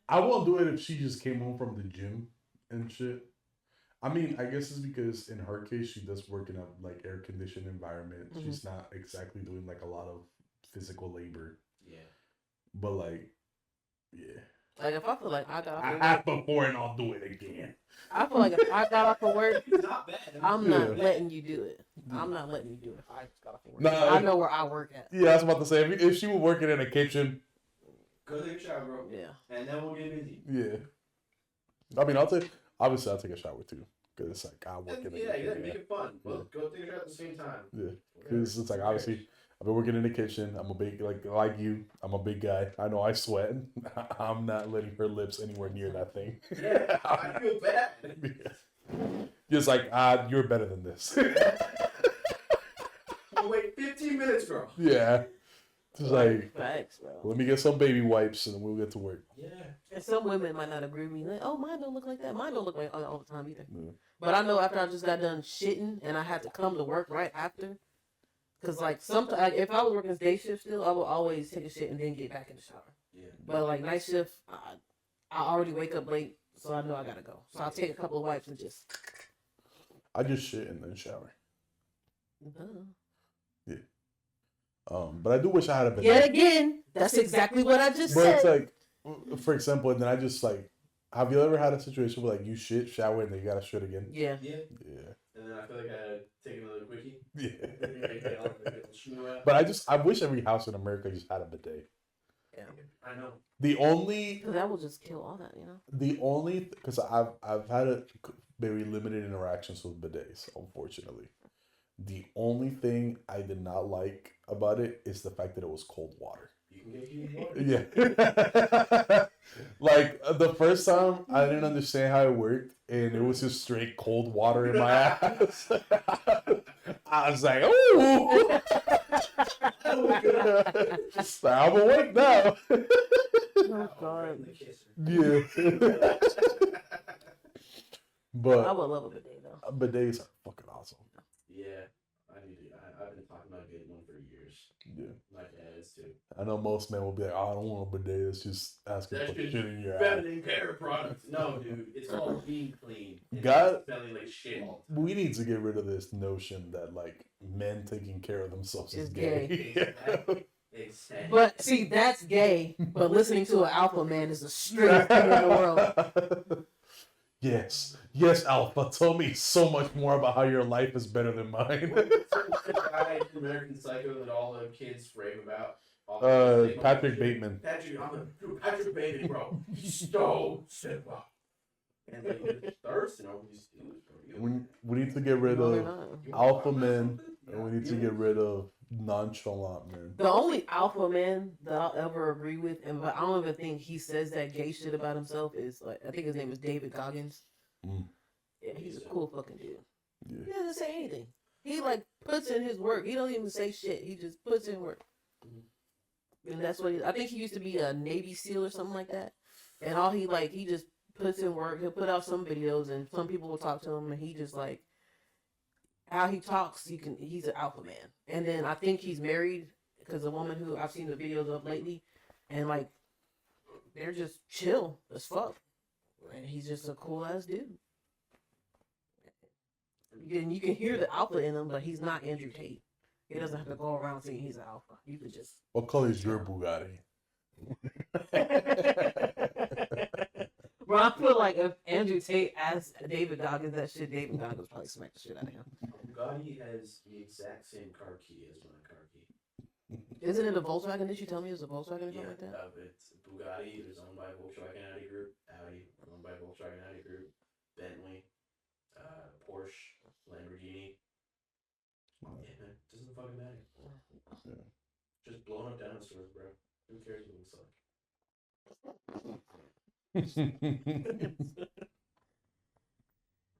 I won't do it if she just came home from the gym and shit. I mean, I guess it's because in her case, she does work in a like air conditioned environment. Mm-hmm. She's not exactly doing like a lot of physical labor. Yeah. But like, yeah. Like, if I feel like I got off I of have work, before and I'll do it again. I feel like if I got off of work, It's not bad. I'm not letting you do it. I'm not letting you do it if I just got off of work. Nah, I know where I work at. Yeah, I was about to say, if she were working in a kitchen. Go take a shower, bro. Yeah. And then we'll get busy. Yeah. I mean, I'll take a shower too. Because it's like, I work in the kitchen. Yeah, make it fun. Well, go take a shower at the same time. Yeah. Because it's like, obviously, I've been working in the kitchen. I'm a big, like you, I'm a big guy. I know I sweat. I'm not letting her lips anywhere near that thing. Yeah, I feel bad. Just like, you're better than this. Oh, wait 15 minutes, girl. Yeah. Just like, Facts, bro. let me get some baby wipes and then we'll get to work. Yeah. And some women might not agree with me. Like, oh, mine don't look like that. Mine don't look like all the time either. Yeah. But I know after I just got done shitting and I had to come to work right after, Cause like sometimes if I was working day shift still, I would always take a shit and then get back in the shower. Yeah. But like night shift, I already wake up late, so I know I gotta go. So I'll take a couple of wipes and just. I just shit and then shower. Yeah. But I do wish I had a bidet. Yet again, that's exactly what I just But said. it's like, for example, and then I just like, have you ever had a situation where like you shit, shower, and then you gotta shit again? Yeah. Yeah. Yeah. And then I feel like I had to take another quickie. Yeah. But I wish every house in America just had a bidet. Yeah. I know. The only, Cause that will just kill all that, you know. because I've had very limited interactions with bidets, unfortunately. The only thing I did not like about it is the fact that it was cold water. You can get heated water. Yeah. Like the first time I didn't understand how it worked and it was just straight cold water in my ass. I was like, ooh. I'm awake now. Oh God. Yeah. I But would love a bidet though. bidets are fucking awesome. Yeah. I've been talking about getting one for years. Yeah. My dad is too. I know most men will be like, oh, I don't want a bidet. It's just asking That's for just shit in your ass. feminine care products. No, dude. It's called being clean. And God- smelling like shit all the time. We need to get rid of this notion that like men taking care of themselves is Is gay. Exactly. Exactly. But see, that's gay. But listening to an alpha man is the straightest thing in the world. Yes, Alpha. Tell me so much more about how your life is better than mine. The guy in American Psycho that all the kids rave about. Patrick Bateman. Patrick Bateman, bro. He's so simple. And like the thirst and all these dudes, bro. We need to get rid No, they're of not. alpha men, and we need to get rid of nonchalant men. The only alpha man that I'll ever agree with, and but I don't even think he says that gay shit about himself, is like I think his name is David Goggins. Mm. Yeah, he's a cool fucking dude. Yeah. He doesn't say anything. He like puts in his work. He don't even say shit. He just puts in work. And that's what I think he used to be a Navy SEAL or something like that. And all he just puts in work. He'll put out some videos and some people will talk to him and he just like how he talks, he's an alpha man. And then I think he's married because the woman who I've seen the videos of lately and like they're just chill as fuck. And he's just a cool ass dude. And you can hear the alpha in him, but he's not Andrew Tate. He doesn't have to go around saying he's an alpha. You could just. What color is your Bugatti? Bro, I feel like if Andrew Tate asked David Goggins that shit, David Goggins would probably smack the shit out of him. Bugatti has the exact same car key as my car key. Isn't it a Volkswagen? Did you tell me it was a Volkswagen or something like that? It's Bugatti. It was owned by Volkswagen Audi Group. Audi, owned by Volkswagen Audi Group. Bentley, Porsche, Lamborghini. Yeah, man, doesn't fucking matter. Yeah. Just blowing up dinosaurs, bro. Who cares what it looks like?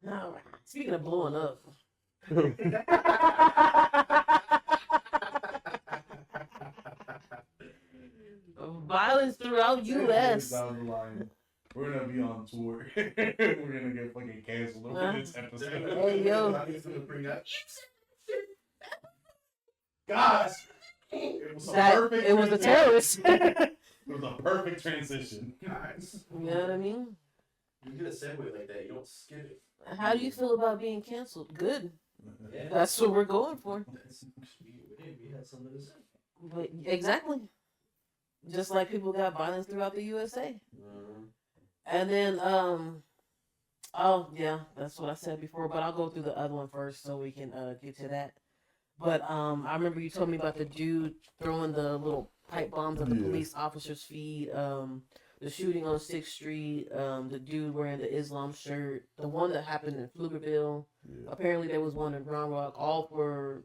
All right. Speaking of blowing up. Violence throughout U.S. Down the line. We're gonna be on tour. We're gonna get fucking canceled over this episode. Hey, yo. Guys, it was a perfect. It was a terrorist. It was a perfect transition. Guys, You know what I mean? you get a segue like that, you don't skip it. How do you feel about being canceled? Good. Yeah. That's what we're going for. We had something to say. But exactly. Just like people got violence throughout the USA. And then, oh yeah, that's what I said before. But I'll go through the other one first so we can get to that. But I remember you told me about the dude throwing the little pipe bombs at the police officers' feet. The shooting on 6th Street. The dude wearing the Islam shirt. The one that happened in Pflugerville. Yeah. Apparently there was one in Round Rock. All for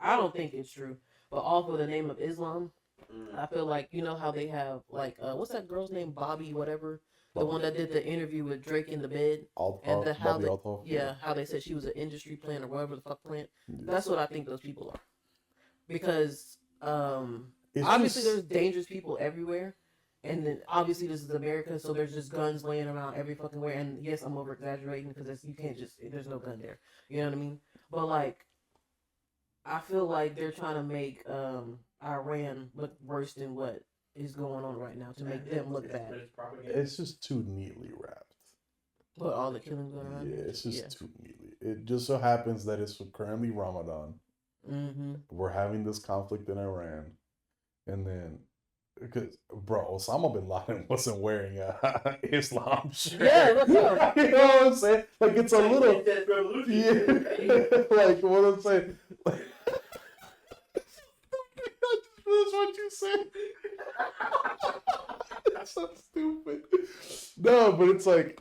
I don't think it's true, but all for the name of Islam. I feel like you know how they have like what's that girl's name, Bobby whatever, the one that did the interview with Drake in the bed, and the how how they said she was an industry plant or whatever the fuck plant. That's what I think those people are, because obviously there's dangerous people everywhere, and then obviously this is America, so there's just guns laying around every fucking where. And yes, I'm over exaggerating because you can't just there's no gun there, you know what I mean? But like I feel like they're trying to make Iran look worse than what is going on right now to make them look bad. It's propaganda. It's just too neatly wrapped. But all the killings going around. Yeah, there? it's just too neatly. It just so happens that it's currently Ramadan. Mm-hmm. We're having this conflict in Iran, and then because Osama bin Laden wasn't wearing a Islam shirt. Yeah, look, look. You know what I'm saying? Like it's a little, Dead revolution. yeah. Like what I'm saying. Like, that's what you said. That's so stupid. No, but it's like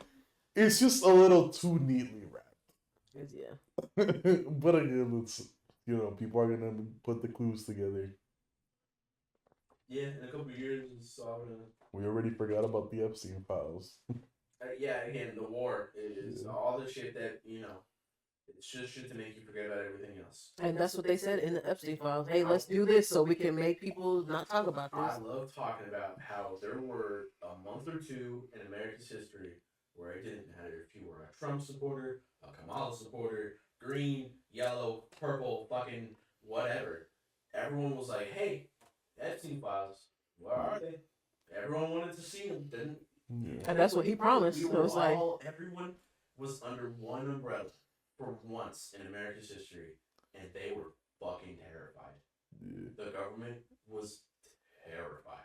it's just a little too neatly wrapped. Yeah. But again, it's people are gonna put the clues together. Yeah, in a couple of years, it's all gonna. We already forgot about the Epstein files. Yeah, again, the war is Yeah. all the shit that it's just shit to make you forget about everything else. And that's what they said in the Epstein files. Hey, let's do this so we can make people not talk about I this. love talking about how there were a month or two in America's history where it didn't matter if you were a Trump supporter, a Kamala supporter, green, yellow, purple, fucking whatever. Everyone was like, hey, Epstein files, where are they? Everyone wanted to see them, didn't? Yeah. And that's what he promised. We So were it's like, everyone was under one umbrella for once in America's history, and they were fucking terrified. Yeah. The government was terrified.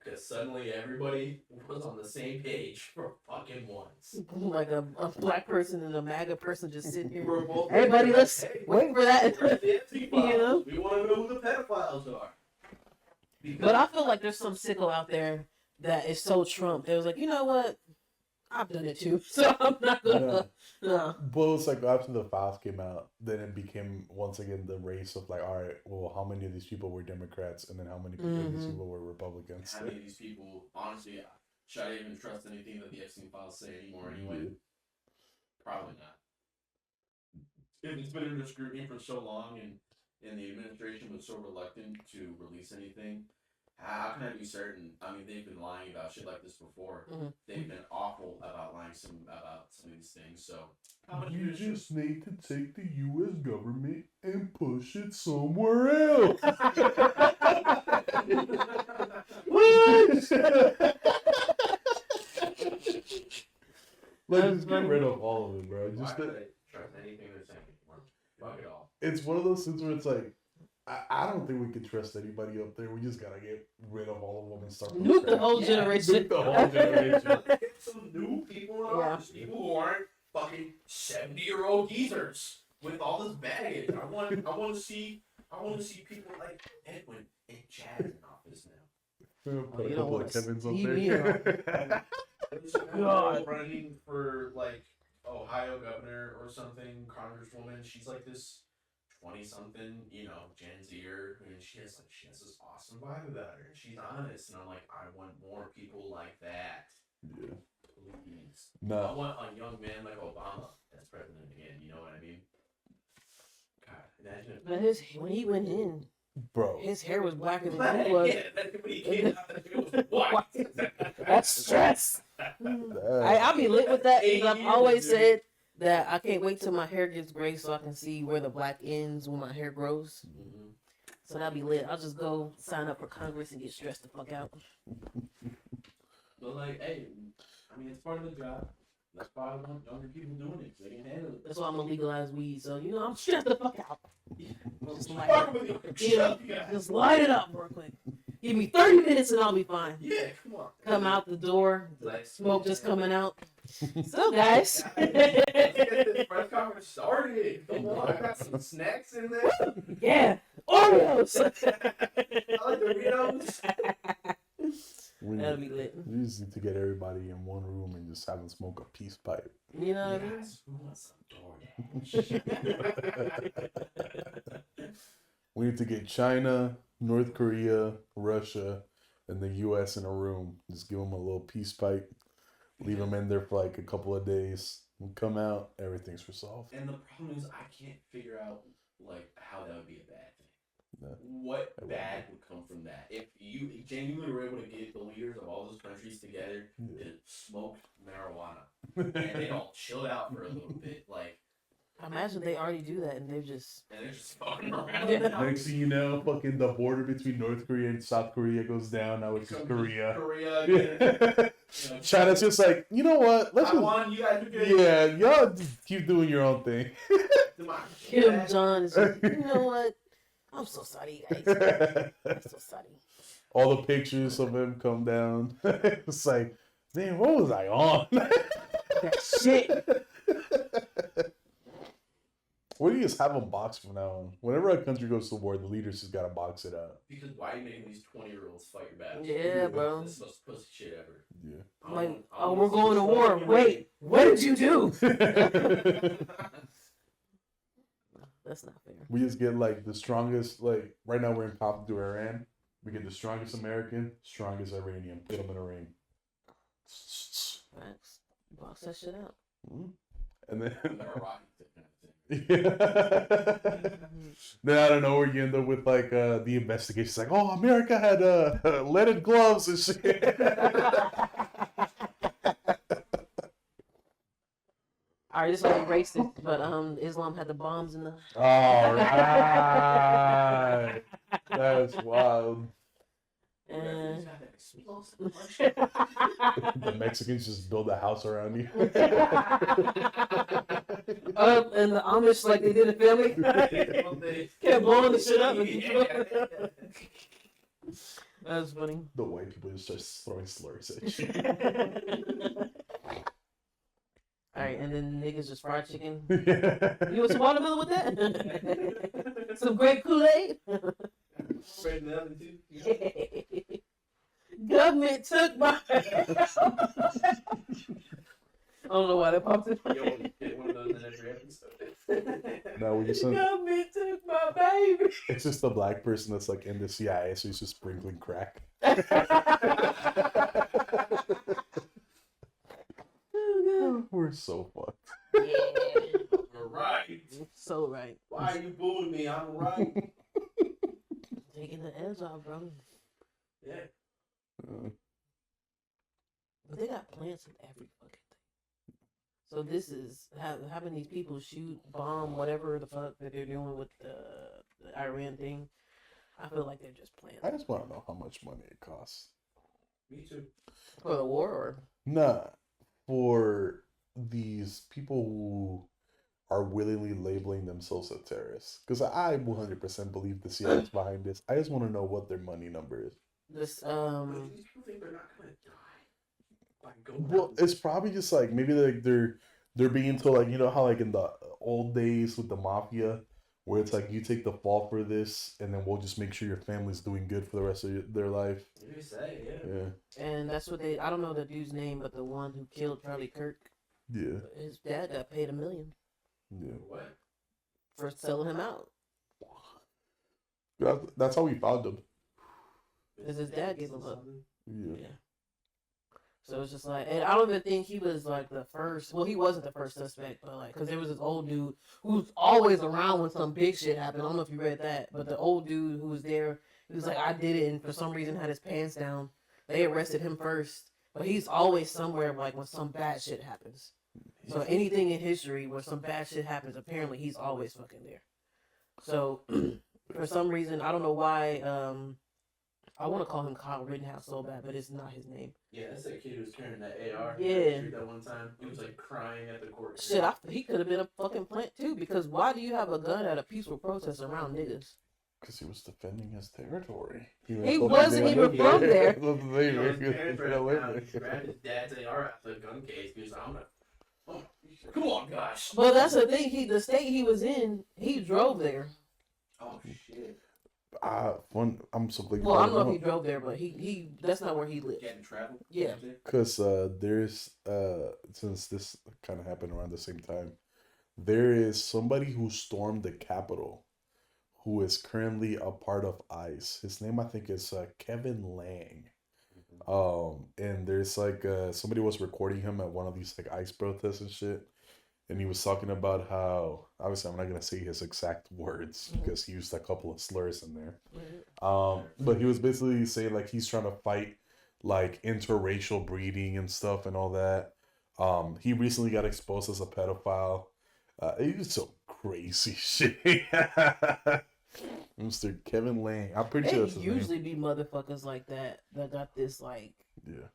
Because suddenly everybody was on the same page for fucking once. like a black person and a MAGA person just sitting here. We're both Everybody, like, let's hey, wait for that. where's the Epstein files? You know? We want to know who the pedophiles are. But I feel like there's some sicko out there that is so Trump. They was like, you know what? I've done it too, so I'm not gonna. No. But it's like after the files came out, then it became once again the race of like, all right, well, how many of these people were Democrats, and then how many of these people were Republicans? How many of these people, honestly, should I even trust anything that the Epstein files say anymore anyway? Yeah. Probably not. If it's been under scrutiny for so long and the administration was so reluctant to release anything, how can I be certain? I mean, they've been lying about shit like this before. Mhm. They've been awful about lying about some of these things. So, how much You of it is just need to take the U.S. government and push it somewhere else. Like, just get rid of all of it, bro. Why Just would I trust anything they're saying anymore? Fuck it all. it's one of those things where it's like, I don't think we can trust anybody up there. We just gotta get rid of all of them and start from Nuke the scratch. whole generation. Nuke the whole generation. Get some new people in Yeah. office. People who aren't fucking 70-year-old geezers with all this baggage. I want to see people like Edwin and Chad in office now. Put a You don't couple wanna of Kevins up see me there. There's a girl running for like Ohio governor or something, congresswoman. She's like this 20-something, Gen Zer, and she has this awesome vibe about her. She's honest, and I'm like, I want more people like that. Yeah. Please. I No. want a young man like Obama as president again. You know what I mean? God, imagine But when he went in, Bro. his hair was blacker than he was. Yeah, that's when he came out. It was white. That's stress. I'll be lit with that because I've always said that I can't wait till my hair gets gray so I can see where the black ends when my hair grows. Mhm. So that'll be lit. I'll just go sign up for Congress and get stressed the fuck out. But like, hey, I mean, it's part of the job. That's why I want younger people doing it. 'Cause they can handle it. That's why I'm gonna legalize weed. So I'm stressed the fuck out. Just light Fuck it with you. up. Yeah, Yeah. just light it up real quick. Give me 30 minutes and I'll be fine. Yeah, come on. Come out the door, Like, smoke just coming out. So guys, Let's get this press conference started. Come on, I got some snacks in there. yeah, Oreos. I like Doritos. That'll be lit. We just need to get everybody in one room and just have them smoke a peace pipe. You know what I mean? Yes, who wants some DoorDash? We need to get China, North Korea, Russia, and the U.S. in a room. Just give them a little peace pipe. Leave them in there for like a couple of days. We'll come out, everything's resolved. And the problem is, I can't figure out like how that would be a bad thing. No. What It bad would come from that? If you genuinely were able to get the leaders of all those countries together Yeah. to smoke marijuana and they all chilled out for a little bit, like I imagine they already do that, and they're just. And they're just fucking around. Yeah. Next thing you know, fucking the border between North Korea and South Korea goes down. Now it's just Korea. Korea again. China's just like, you know what? Let's just, Taiwan, you guys are good. yeah, y'all just keep doing your own thing. Kim Jong is like, you know what? I'm so sorry, guys. I'm so sorry. All the pictures of him come down. It's like, man, what was I on? That shit. What do you just have them box from now on? Whenever a country goes to war, the leaders just gotta box it out. Because why are you making these 20-year-olds fight your battles? Yeah, bro. This is the most pussy shit ever. Yeah. I Like, don't- I oh, don't we're see going to this war. fucking Wait, what did you do? We That's not fair. just get like the strongest, like right now we're in conflict with Iran. We get the strongest American, strongest Iranian, put them in a ring. Facts. Box that shit out. And then, They're a rocket kind of thing. then I don't know where you end up with like the investigation. It's like, oh, America had leaded gloves and shit. All right, this might be racist, but Islam had the bombs in the. All right, that's wild. And The Mexicans just build a house around you. and the Amish, like they did in Family, kept blowing the shit up. That's funny. The white people just start throwing slurs at you. All right, and then niggas just fried chicken. You want some watermelon with that? Some grape Kool-Aid? Government took my. I don't know why that popped in my You head. get one of those in every episode. No, we just Government took my baby. it's just a black person that's like in the CIA, so he's just sprinkling crack. We're so fucked. You're right. So right. Why are you booing me? I'm right. Taking the edge off, bro. Yeah. But they got plants in every fucking thing. So this is having these people shoot, bomb, whatever the fuck that they're doing with the Iran thing. I feel like they're just playing I just want to know how much money it costs. Me too. for the war. Or Nah, for these people who are willingly labeling themselves as terrorists. Because I 100% believe the CIA is behind this. I just want to know what their money number is. this But these people think they're not gonna die. Like, go Well, down. it's probably just like maybe like they're being told, like, you know how like in the old days with the mafia, where it's like you take the fall for this, and then we'll just make sure your family's doing good for the rest of their life. You say, yeah. Yeah, and that's what they. I don't know the dude's name, but the one who killed Charlie Kirk, yeah, his dad got paid $1 million yeah. What? for selling him out. That's how we found him. Because his dad gave him up. Yeah. Yeah. So it's just like, and I don't even think he was like the first. Well, he wasn't the first suspect, but like, because there was this old dude who's always around when some big shit happened. I don't know if you read that, but the old dude who was there, he was like, I did it, and for some reason had his pants down. They arrested him first, but he's always somewhere like when some bad shit happens. So anything in history where some bad shit happens, apparently he's always fucking there. So for some reason, I don't know why. I want to call him Kyle Rittenhouse so bad, but it's not his name. Yeah, that's that kid who was carrying that AR. Yeah. That one time. He was like crying at the court. Shit, he could have been a fucking plant too, because why do you have a gun at a peaceful protest around niggas? Because he was defending his territory. He wasn't even from there. You know, his parents ran down, he grabbed his dad's AR out the gun case. He was like, I'm gonna. Oh, come on, gosh. Well, that's the thing. The state he was in, he drove there. Oh, shit. I'm so glad. Well, I don't know if he drove there, but he that's not where he lived. Getting travel? Yeah. Because there's since this kind of happened around the same time, there is somebody who stormed the Capitol, who is currently a part of ICE. His name I think is Kevin Lang. And there's like somebody was recording him at one of these like ICE protests and shit, and he was talking about how, obviously I'm not gonna say his exact words because he used a couple of slurs in there. But he was basically saying like he's trying to fight like interracial breeding and stuff and all that. He recently got exposed as a pedophile. It's a crazy shit. Mr. Kevin Lang. I'm pretty sure It that's his name. usually be motherfuckers like that got this like Yeah.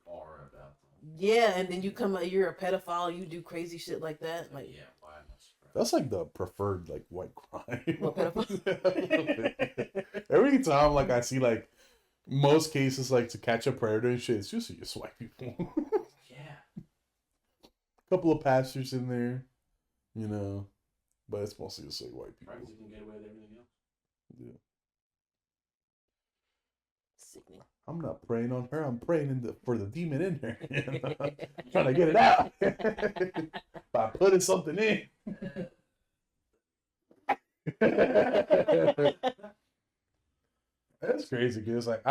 Aura about them. yeah, and then you come out, you're a pedophile, you do crazy shit like that, like Yeah, why am I surprised? That's like the preferred like white crime. What, pedophile? Every time like I see like most cases like to catch a predator and shit, it's usually just white people. Yeah. Couple of pastors in there, you know, but it's mostly just like white people. Probably you can get away with everything else. Yeah. sickening. I'm not praying on her. I'm praying for the demon in her. Trying to get it out by putting something in. That's crazy because like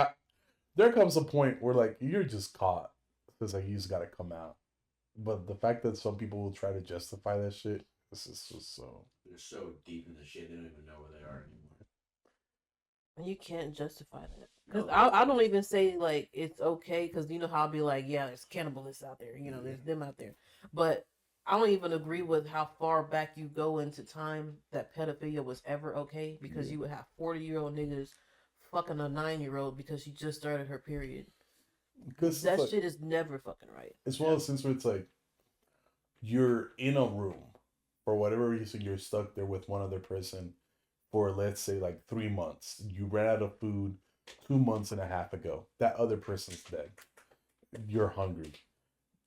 there comes a point where like you're just caught. It's like you just gotta come out. But the fact that some people will try to justify that shit, this is just so. They're so deep in the shit, they don't even know where they are anymore. And you can't justify that. No. Because I don't even say, like, it's okay. Because you know how I'll be like, yeah, there's cannibalists out there. You know, there's them out there. But I don't even agree with how far back you go into time that pedophilia was ever okay. Because Yeah. you would have 40-year-old niggas fucking a 9-year-old because she just started her period. Because That like, shit is never fucking right. it's one of those things where it's like you're in a room for whatever reason you're stuck there with one other person for let's say like 3 months. You ran out of food 2 months and a half ago. That other person's dead. You're hungry.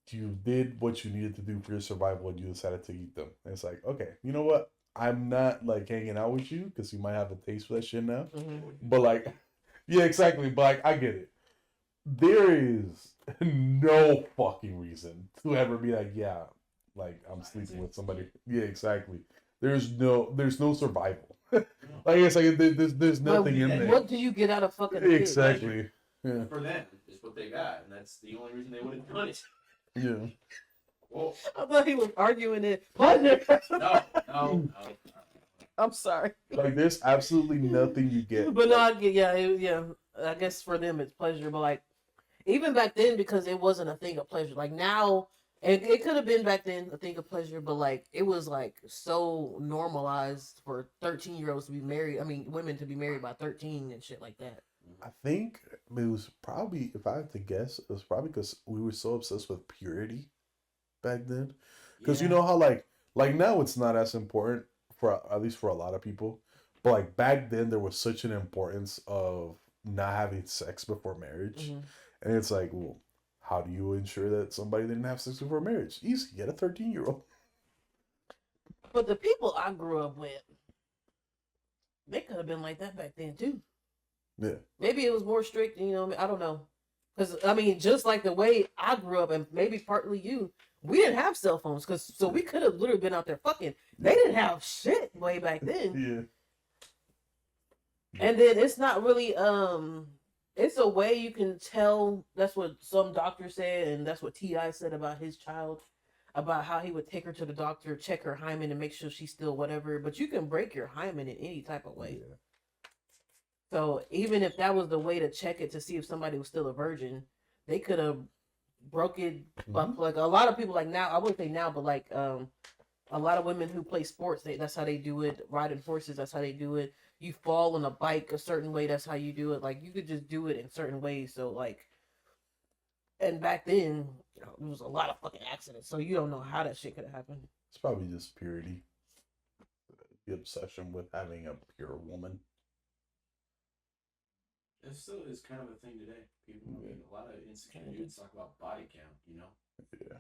You did what you needed to do for your survival and you decided to eat them. And it's like, okay, you know what? I'm not like hanging out with you because you might have a taste for that shit now. But like, yeah, exactly. But like, I get it. There is no fucking reason to ever be like, yeah, like I'm sleeping with somebody. Yeah, exactly. There's no survival. Like it's like there's nothing in there. What do you get out of fucking a kid? Exactly. Yeah. For them, is what they got, and that's the only reason they would have done it. Yeah. Well, I thought he was arguing it. Pleasure. no. I'm sorry. Like there's absolutely nothing you get. But no, I get, yeah. I guess for them it's pleasure, but like even back then because it wasn't a thing of pleasure. Like now, and it could have been back then a thing of pleasure, but like it was like so normalized for 13-year-olds to be married. I mean, women to be married by 13 and shit like that. I think it was probably, if I had to guess, it was probably because we were so obsessed with purity back then. Because you know how like now it's not as important for at least for a lot of people, but like back then there was such an importance of not having sex before marriage, and it's like, well, how do you ensure that somebody didn't have sex before marriage? Easy, get a 13-year-old. But the people I grew up with, they could have been like that back then too. Yeah. Maybe it was more strict, you know. I don't know. Because I mean, just like the way I grew up, and maybe partly you, we didn't have cell phones, so we could have literally been out there fucking. They didn't have shit way back then. Yeah. And then it's not really it's a way you can tell. That's what some doctor said, and that's what T.I. said about his child, about how he would take her to the doctor, check her hymen, and make sure she's still whatever. But you can break your hymen in any type of way. Yeah. So even if that was the way to check it to see if somebody was still a virgin, they could have broke it. But like a lot of people, like now, I wouldn't say now, but like a lot of women who play sports, that's how they do it. Riding horses, that's how they do it. You fall on a bike a certain way, that's how you do it. Like you could just do it in certain ways. So like, and back then, you know, there was a lot of fucking accidents. So you don't know how that shit could have happened. It's probably just purity. The obsession with having a pure woman. It still is kind of a thing today. People, I mean, a lot of insecure dudes talk about body count, you know? Yeah.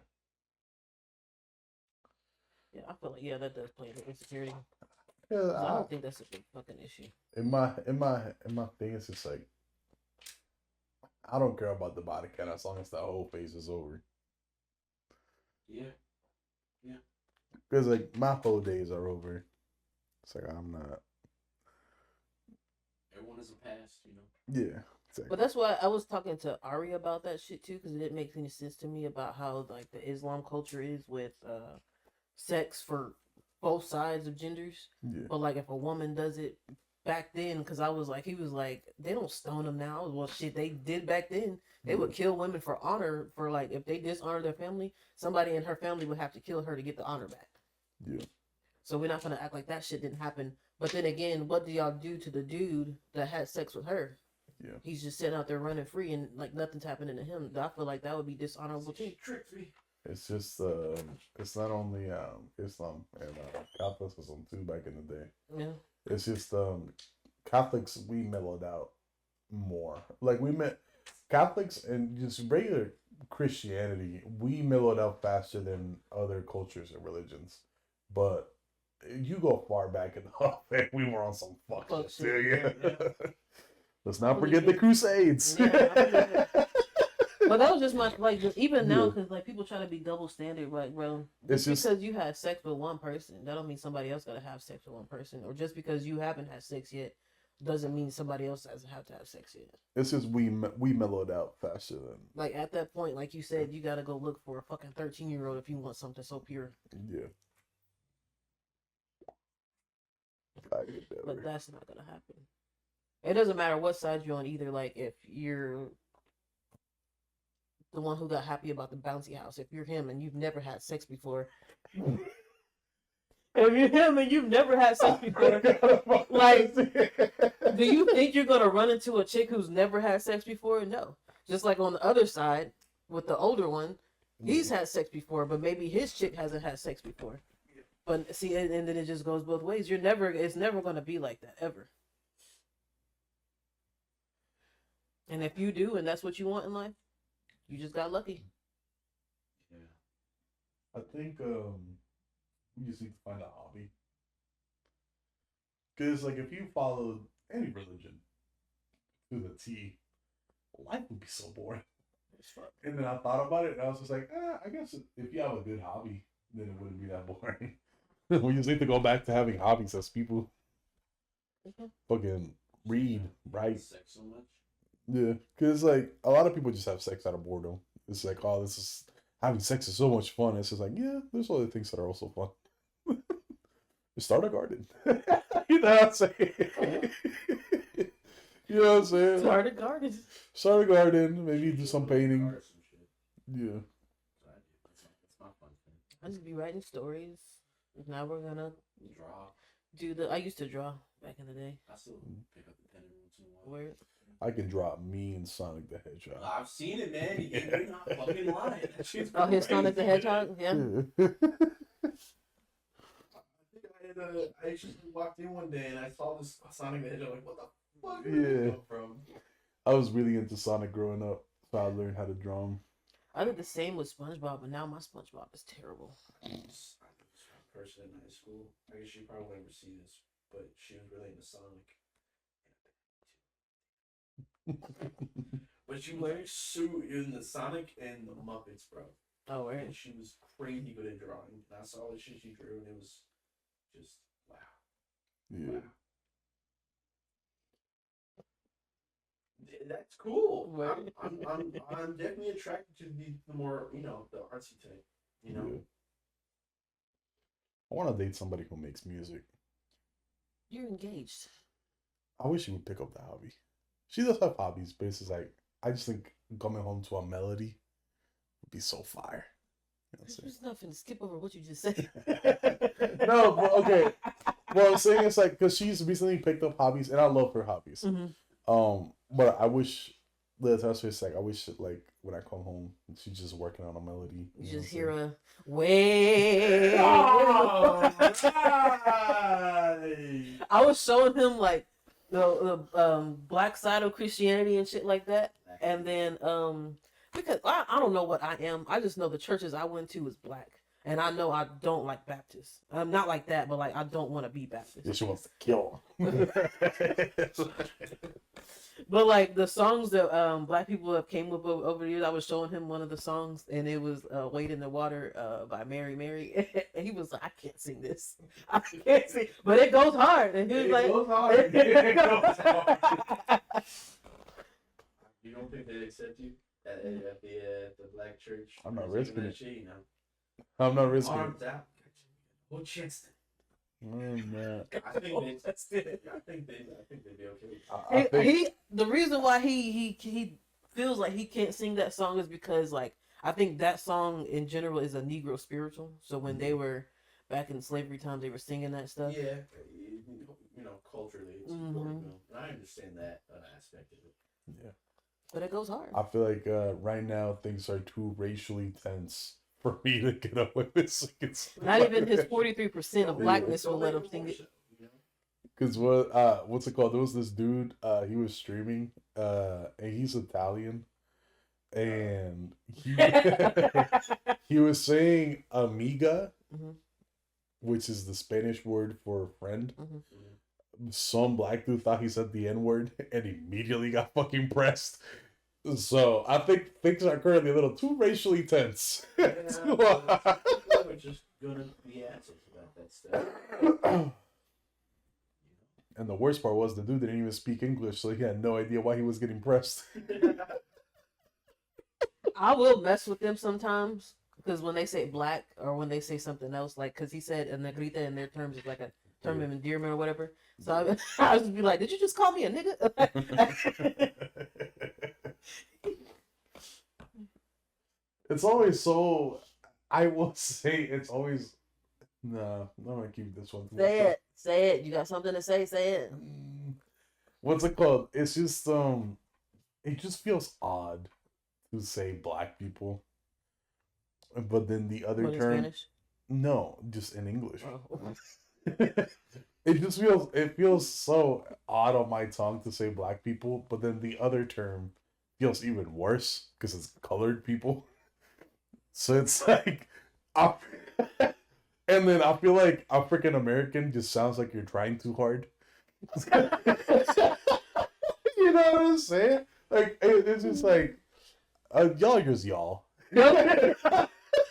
Yeah, I feel like that does play into insecurity. Yeah, I don't think that's a big fucking issue. in my thing, it's just like I don't care about the body count as long as the whole phase is over. Yeah. Because like my whole days are over. It's like I'm not. Everyone is a past, you know? Yeah. Exactly. But that's why I was talking to Ari about that shit too, because it didn't make any sense to me about how like the Islam culture is with sex for both sides of genders. Yeah. But like if a woman does it back then, because I was like, he was like, they don't stone them now. Well, shit, they did back then. They would kill women for honor, for like if they dishonor their family, somebody in her family would have to kill her to get the honor back. Yeah. So we're not gonna act like that shit didn't happen. But then again, what do y'all do to the dude that had sex with her? Yeah. He's just sitting out there running free and like nothing's happening to him. I feel like that would be dishonorable too. She tricked me. It's just it's not only Islam and Catholicism too back in the day. Yeah. It's just Catholics, we mellowed out more. Like we met Catholics and just regular Christianity, we mellowed out faster than other cultures and religions. But you go far back enough and we were on some fuck shit. Yeah. Let's not forget the Crusades. Yeah, but that was just my like. Just even now, because like people try to be double standard, like bro. It's just because you had sex with one person, that don't mean somebody else gotta have sex with one person. Or just because you haven't had sex yet, doesn't mean somebody else doesn't have to have sex yet. it's just we mellowed out faster than Like at that point, like you said, you gotta go look for a fucking 13-year-old if you want something so pure. yeah. But that's not gonna happen. It doesn't matter what side you're on either. Like if you're the one who got happy about the bouncy house, if you're him and you've never had sex before, if you're him and you've never had sex before, like, do you think you're gonna run into a chick who's never had sex before? No. Just like on the other side with the older one, he's had sex before, but maybe his chick hasn't had sex before. But see, and then it just goes both ways. It's never gonna be like that ever. And if you do, and that's what you want in life, you just got lucky. Yeah. I think we just need to find a hobby. Because like if you followed any religion to the T, life would be so boring. And then I thought about it and I was just like, I guess if you have a good hobby, then it wouldn't be that boring. We just need to go back to having hobbies as people. Fucking read, write. Sex so much. Yeah, because like a lot of people just have sex out of boredom. It's like, oh, this is having sex is so much fun. It's just like, yeah, there's other things that are also fun. Start a garden. You know what I'm saying? You know what I'm saying? Start a garden. Start a garden. Maybe do some painting. Yeah. It's my fun thing. I just be writing stories. Now we're gonna Draw. do the. I used to draw back in the day. I still pick up the pen every once in a while. Where I can draw me and Sonic the Hedgehog. I've seen it, man. You're not fucking lying. That shit's oh, his Sonic the crazy. Hedgehog, yeah. I think I actually walked in one day and I saw this Sonic the Hedgehog. Like, what the fuck? Yeah. Where did it come from? I was really into Sonic growing up, so I learned how to draw him. I did the same with SpongeBob, but now my SpongeBob is terrible. I knew this person in high school. I guess you probably won't ever see this, but she was really into Sonic. But she was like so in the Sonic and the Muppets, bro. Oh, where? And she was crazy good at drawing. And I saw the shit she drew, and it was just wow. Yeah. Wow. That's cool. Where? I'm definitely attracted to the more, the artsy type. You know. Yeah. I want to date somebody who makes music. You're engaged. I wish she would pick up the hobby. She does have hobbies, but it's just like, I just think coming home to a melody would be so fire. You know what I'm There's nothing to skip over what you just said. saying? No, but okay. What I'm saying is like, because she's recently picked up hobbies, and I love her hobbies. Mm-hmm. But I wish, that's just like, I wish like when I come home, she's just working on a melody. You know just what hear I'm a way. Oh, nice. I was showing him like the black side of Christianity and shit like that, and then because I don't know what I am. I just know the churches I went to is black, and I know I don't like Baptists. I'm not like that, but like I don't want to be Baptist. Yeah, she wants to kill. But like the songs that black people have came up over the years, I was showing him one of the songs, and it was "Wade in the Water" by Mary Mary, and he was like, "I can't sing this. I can't sing," but it goes hard, and he was like, goes hard. It goes hard. You don't think they'd accept you at the black church? I'm not Singing risking that it. shit, I'm not risking it. Arms out. Oh, Chinston. Man. I think they'd be okay with it. I think, the reason why he feels like he can't sing that song is because like I think that song in general is a Negro spiritual. So when they were back in slavery times they were singing that stuff. Yeah, culturally, it's really cool. And I understand that aspect of it. Yeah. But it goes hard. I feel like right now things are too racially tense for me to get away with singing. Not even his 43% of blackness will let him sing it. Because what's it called? There was this dude. He was streaming. And he's Italian, and he was saying amiga, which is the Spanish word for friend. Some black dude thought he said the N-word and immediately got fucking pressed. So I think things are currently a little too racially tense. Yeah, people are just gonna be assholes about that stuff. And the worst part was the dude didn't even speak English, so he had no idea why he was getting pressed. I will mess with them sometimes because when they say black or when they say something else, like because he said a negrita in their terms is like a term of endearment or whatever. So I just be like, "Did you just call me a nigga?" It's always so. I will say it's always. Nah, I'm gonna keep this one. Say it. Say it. You got something to say? Say it. What's it called? It's just it just feels odd to say black people, but then the other What, in term. Spanish? No, just in English. Oh. It feels so odd on my tongue to say black people, but then the other term feels even worse because it's colored people. So it's like, and then I feel like African American just sounds like you're trying too hard. You know what I'm saying? Like it's just like, y'all are just y'all.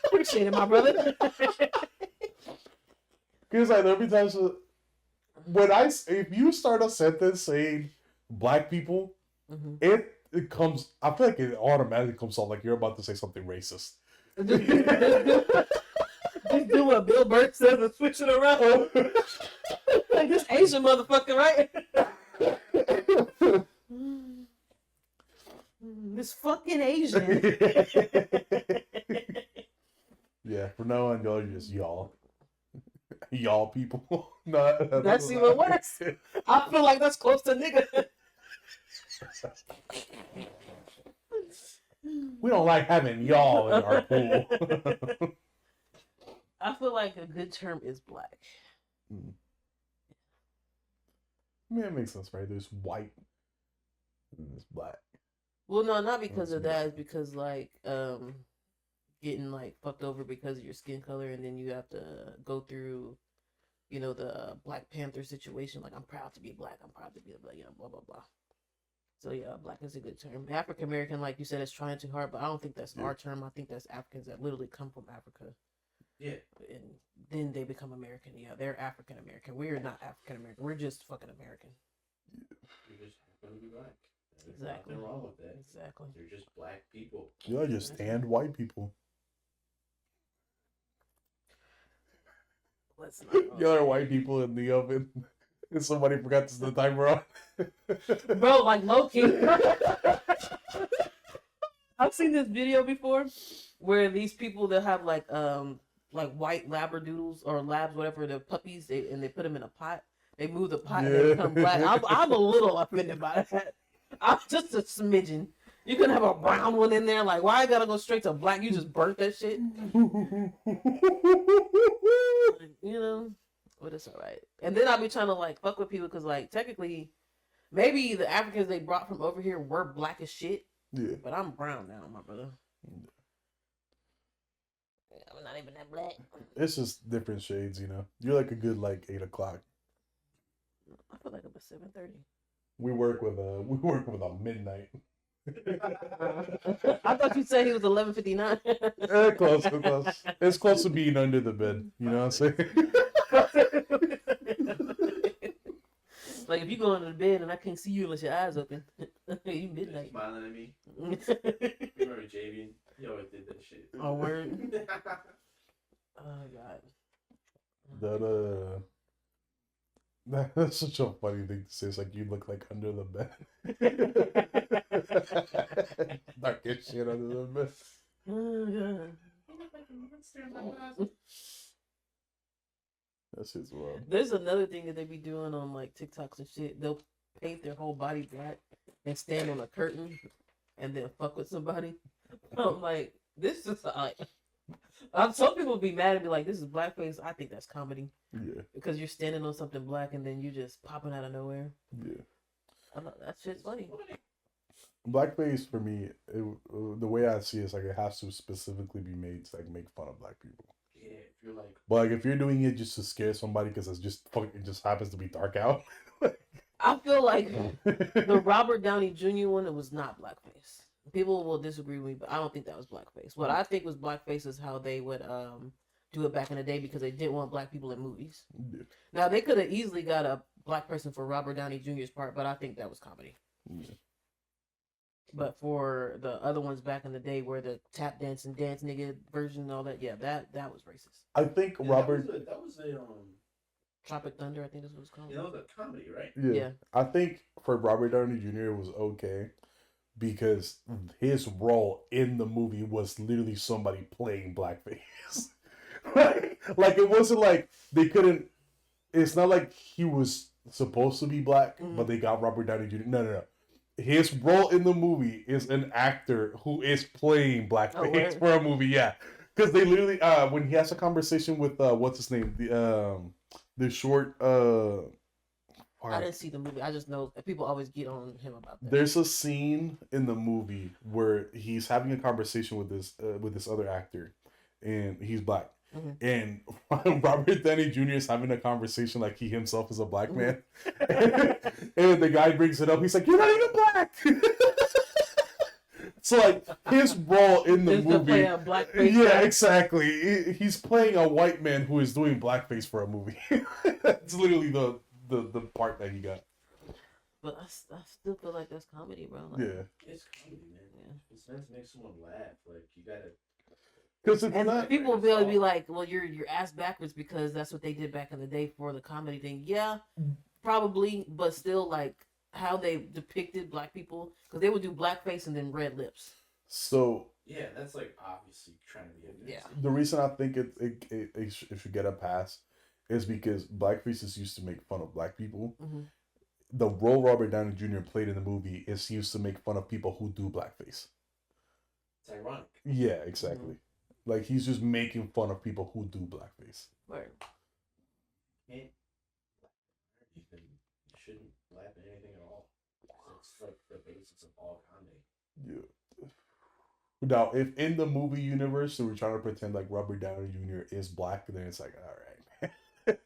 Appreciate it, my brother. Because like there'll be times if you start a sentence saying black people, it comes. I feel like it automatically comes off like you're about to say something racist. Just do what Bill Burr says and switch it around. Like this Asian motherfucker, right? This fucking Asian. Yeah, from now on, y'all are just y'all. Y'all people. No, That's even worse. I feel like that's close to nigga. We don't like having y'all in our pool. I feel like a good term is black. I mean, it makes sense, right? There's white and there's black. Well, no, not because of that. It's because like getting like fucked over because of your skin color, and then you have to go through, the Black Panther situation. Like, I'm proud to be black. I'm proud to be black. Blah blah blah. So yeah, black is a good term. African American, like you said, is trying too hard, but I don't think that's our term. I think that's Africans that literally come from Africa. Yeah. And then they become American. Yeah, they're African American. We're not African American. We're just fucking American. You're just happen to be black. There's Exactly. nothing wrong with that. Exactly. They're just black people. Y'all just and white people. Let's not. Y'all are white people in the oven. And somebody forgot to set the timer on. Bro, like low-key. I've seen this video before where these people that have like white labradoodles or labs, whatever, the puppies, and they put them in a pot. They move the pot and they become black. I'm a little offended by that. I'm just a smidgen. You can have a brown one in there. Like, why I gotta go straight to black? You just burnt that shit. But it's all right. And then I'll be trying to like fuck with people because like technically, maybe the Africans they brought from over here were black as shit. Yeah. But I'm brown now, my brother. I'm not even that black. It's just different shades, You're like a good 8 o'clock. I feel like I'm at 7:30. We work with a midnight. I thought you said he was 11:59. Close. It's close to being under the bed. You know what I'm saying? Like if you go into the bed and I can't see you unless your eyes open, you midnight. Smiling at me. Remember Javian? He always did that shit. Oh, word. Oh God. That's such a funny thing to say. It's like you look like under the bed. Darkest shit under the bed. Oh God. That shit's wild. There's another thing that they be doing on like TikToks and shit. They'll paint their whole body black and stand on a curtain and then fuck with somebody. I'm like, this is like, some people be mad and be like, this is blackface. I think that's comedy Yeah, because you're standing on something black and then you just popping out of nowhere. yeah. I thought that shit's funny. Blackface for me, the way I see it is like it has to specifically be made to like make fun of black people. Yeah, if you're like, But like if you're doing it just to scare somebody because it's just it just happens to be dark out. I feel like the Robert Downey Jr. one, it was not blackface. People will disagree with me, but I don't think that was blackface. What I think was blackface is how they would do it back in the day because they didn't want black people in movies. Yeah. Now they could have easily got a black person for Robert Downey Jr.'s part, but I think that was comedy. Yeah. But for the other ones back in the day, where the tap dance and dance nigga version and all that, yeah, that was racist. I think yeah, Robert. that was a Tropic Thunder, I think that's what it's called. that was a comedy, right? Yeah. Yeah. I think for Robert Downey Jr. it was okay because his role in the movie was literally somebody playing blackface. like it wasn't like they couldn't. It's not like he was supposed to be black, but they got Robert Downey Jr. No. His role in the movie is an actor who is playing blackface for a movie. Yeah, because they literally when he has a conversation with what's his name, the short I didn't see the movie. I just know people always get on him about that. there's a scene in the movie where he's having a conversation with this other actor, and he's black. Mm-hmm. And Robert Downey Jr. is having a conversation like he himself is a black man. And the guy brings it up. He's like, "You're not even black." So like his role in the Just to movie, play a blackface yeah, guy. exactly. He's playing a white man who is doing blackface for a movie. That's literally the part that he got. But I still feel like that's comedy, bro. Like, Yeah, It's comedy, man. Yeah. It's meant to make someone laugh. Like you gotta. because it's And not. people will be able to be like, well, you're ass backwards because that's what they did back in the day for the comedy thing. Yeah, probably, but still, like how they depicted black people, because they would do blackface and then red lips. So Yeah, that's like obviously trying to be offensive. Yeah. the reason I think it should get a pass is because blackface is used to make fun of black people. Mhm. The role Robert Downey Jr. played in the movie is used to make fun of people who do blackface. It's ironic. Yeah, exactly. Like he's just making fun of people who do blackface. Right. You shouldn't laugh at anything at all. It's like the basis of all comedy. Yeah. Now, if in the movie universe they were trying to pretend like Robert Downey Jr. is black, then it's like, all right.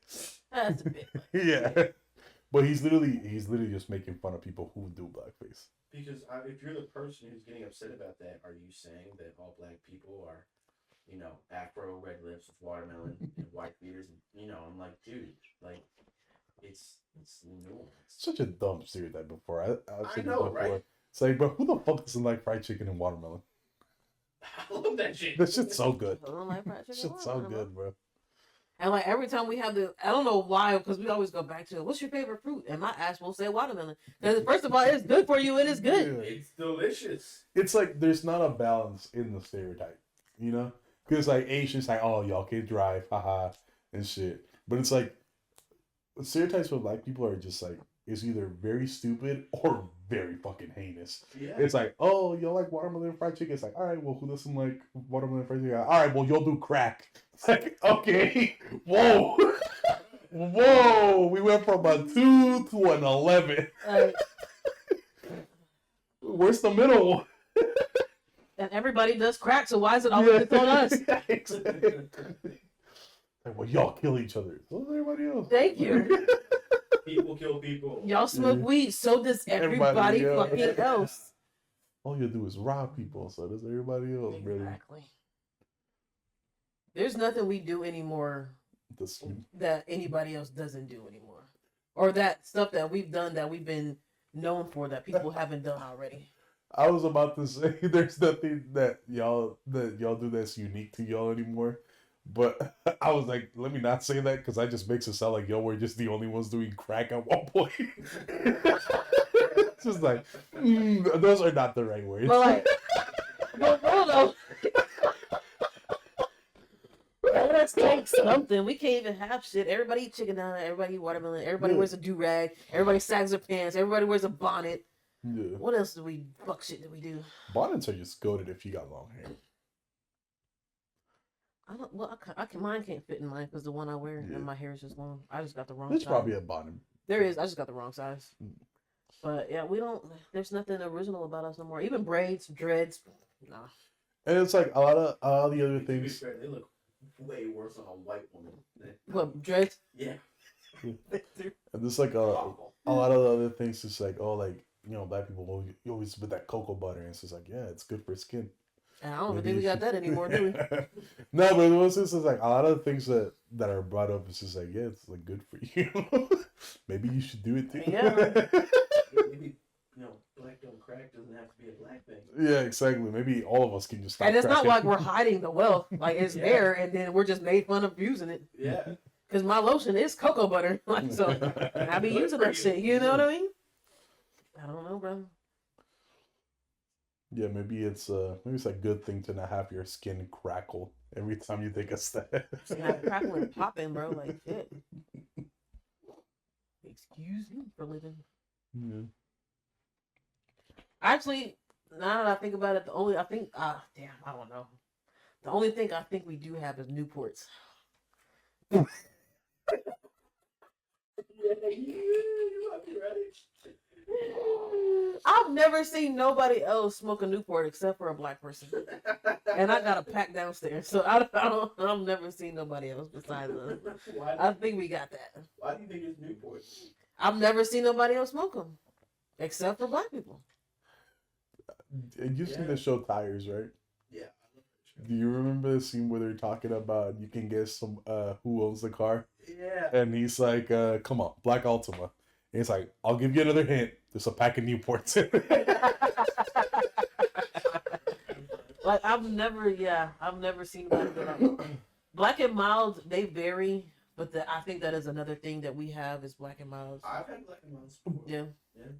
That's a bit. Yeah. But he's literally just making fun of people who do blackface. Because if you're the person who's getting upset about that, are you saying that all black people are, afro, red lips with watermelon and white beards? And, I'm like, dude, like, it's nuance. Such a dumb stereotype before. I've seen it know, before. right? It's like, bro, who the fuck doesn't like fried chicken and watermelon? I love that shit. That shit's so good. I don't like fried That chicken shit's so watermelon. good, bro. And like every time we have I don't know why, because we always go back to what's your favorite fruit, and my ass will say watermelon. Because first of all, it's good for you and it's good. Yeah. It's delicious. It's like there's not a balance in the stereotype, you know? Because like Asians like, oh, y'all can't drive, haha, and shit. But it's like stereotypes for black people are just like it's either very stupid or very fucking heinous. Yeah. It's like, oh, y'all like watermelon and fried chicken. It's like, all right, well, who doesn't like watermelon and fried chicken? All right, well, y'all do crack. It's like, okay, whoa, whoa, we went from a 2 to an 11. Where's the middle one? And everybody does crack, so why is it always on us? Yeah, exactly. Like, well, y'all kill each other. So does everybody else. Thank you. People kill people. Y'all smoke weed, so does Everybody everybody else. fucking else. All you do is rob people, so does everybody else, brother. Exactly. There's nothing we do anymore that anybody else doesn't do anymore, or that stuff that we've done that we've been known for that people haven't done already. I was about to say there's nothing that y'all do that's unique to y'all anymore. But I was like, let me not say that because that just makes it sound like y'all were just the only ones doing crack at one point. It's just like, those are not the right words. But like, but hold on. Let's take something. We can't even have shit. Everybody eat chicken now. Everybody eat watermelon. Everybody wears a do-rag. Everybody sags their pants. Everybody wears a bonnet. Yeah. What else do we fuck shit do we do? Bonnets are just goated if you got long hair. I don't. Well, I can. Mine can't fit in mine because the one I wear Yeah. and my hair is just long. I just got the wrong. There's size. probably a bonnet. There is. I just got the wrong size. Mm. But yeah, we don't. There's nothing original about us no more. Even braids, dreads. Nah. And it's like a lot of the other To be things. fair, they look way worse on a white woman. What dreads? Yeah. And there's like a lot of the other things. It's like, oh, like, you know, black people you always put that cocoa butter, and it's just like, yeah, it's good for skin. And I don't Maybe think we you got should- that anymore, do we? No, but it was just like a lot of the things that are brought up. It's just like, yeah, it's like good for you. Maybe you should do it too. Yeah. Maybe, you know, black don't crack doesn't have to be a black thing. Yeah, exactly. Maybe all of us can just stop. And it's not cracking. like we're hiding the wealth. Like it's Yeah. there, and then we're just made fun of using it. Yeah. Because my lotion is cocoa butter. Like so, I be Good using for that you. shit. You know what I mean? I don't know, bro. Yeah, maybe it's a good thing to not have your skin crackle every time you take a step. Snap, crackle, and popping, bro. Like shit. Excuse me for living. Yeah. Actually, now that I think about it, I don't know. The only thing I think we do have is Newports. Yeah, you might be right. I've never seen nobody else smoke a Newport except for a black person, and I got a pack downstairs, so I've never seen nobody else besides us. I think we got that. Why do you think it's Newport? I've never seen nobody else smoke them, except for black people. You've seen Yeah. the show Tires, right? Yeah. Do you remember the scene where they're talking about you can guess some who owns the car? Yeah. And he's like, come on, Black Altima. And he's like, I'll give you another hint. There's a pack of Newports. Like I've never seen Black and Mild. They vary, but I think that is another thing that we have is Black and Mild. I've had black and miles before. Yeah. Yeah.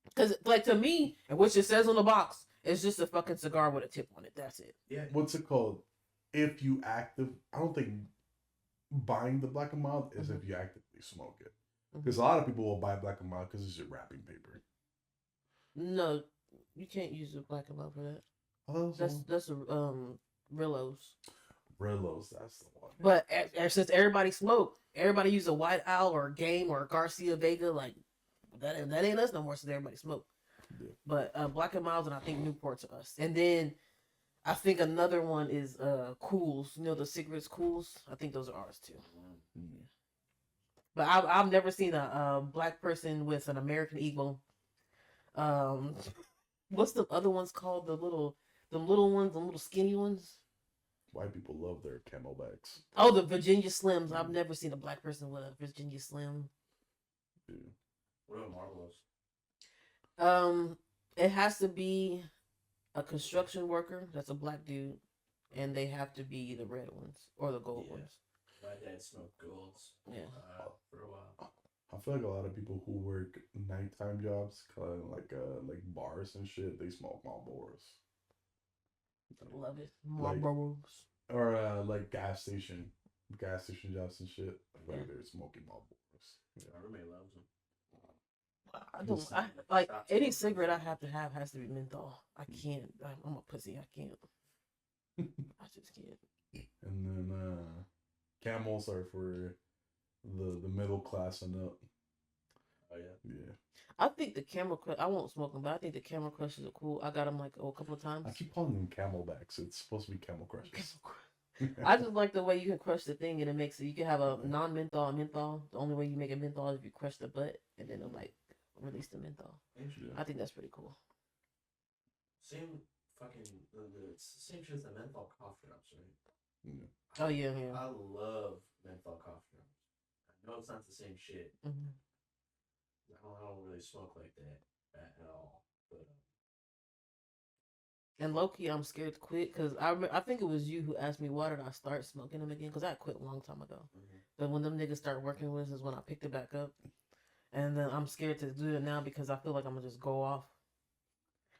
Because, like, to me, and which it says on the box, it's just a fucking cigar with a tip on it. That's it. Yeah. What's it called? If you I don't think buying the Black and Mild is if you actively smoke it. Because a lot of people will buy Black and Mild because it's your wrapping paper. No, you can't use the Black and Mild for that. Oh, That's a Rillos. Rillos, that's the one. But since everybody smoke, everybody use a White Owl or a Game or a Garcia Vega. Like that ain't us no more. Since everybody smoke. Yeah. But Black and Mild and I think Newport's us. And then I think another one is Cools. You know the cigarettes Cools. I think those are ours too. Mm. But I've never seen a black person with an American Eagle. What's the other ones called? The little ones, the little skinny ones. White people love their Camelbacks. Oh, the Virginia Slims. I've never seen a black person with a Virginia Slim. Yeah. What about Marlboros? It has to be a construction worker that's a black dude, and they have to be the red ones or the gold Yeah. ones. My dad smoked golds. Yeah. For a while. I feel like a lot of people who work nighttime jobs, like bars and shit, they smoke Marlboros. Love it. Like- Marlboros. Or like gas station jobs and shit. Like Yeah. they're smoking Marlboros. My roommate loves them. I don't. Like any cigarette I have to have has to be menthol. I can't. I'm a pussy. I can't. I just can't. And then Camels are for the middle class and up. Oh yeah. Yeah. I think the Camel Crush. I won't smoke them, but I think the Camel Crushes are cool. I got them like a couple of times. I keep calling them Camelbacks. It's supposed to be Camel Crushes. I just like the way you can crush the thing and it makes it. You can have a non-menthol and menthol. The only way you make a menthol is if you crush the butt and then it'll like release the menthol. Interesting. I think that's pretty cool. Same fucking it's the same shit as the menthol cough drops, right? Yeah. Oh yeah, yeah. I love menthol cough drops. I know it's not the same shit. Mhm. I don't really smoke like that at all. But And low key, I'm scared to quit because I think it was you who asked me why did I start smoking them again because I quit a long time ago. But when them niggas start working with us is when I picked it back up, and then I'm scared to do it now because I feel like I'm gonna just go off.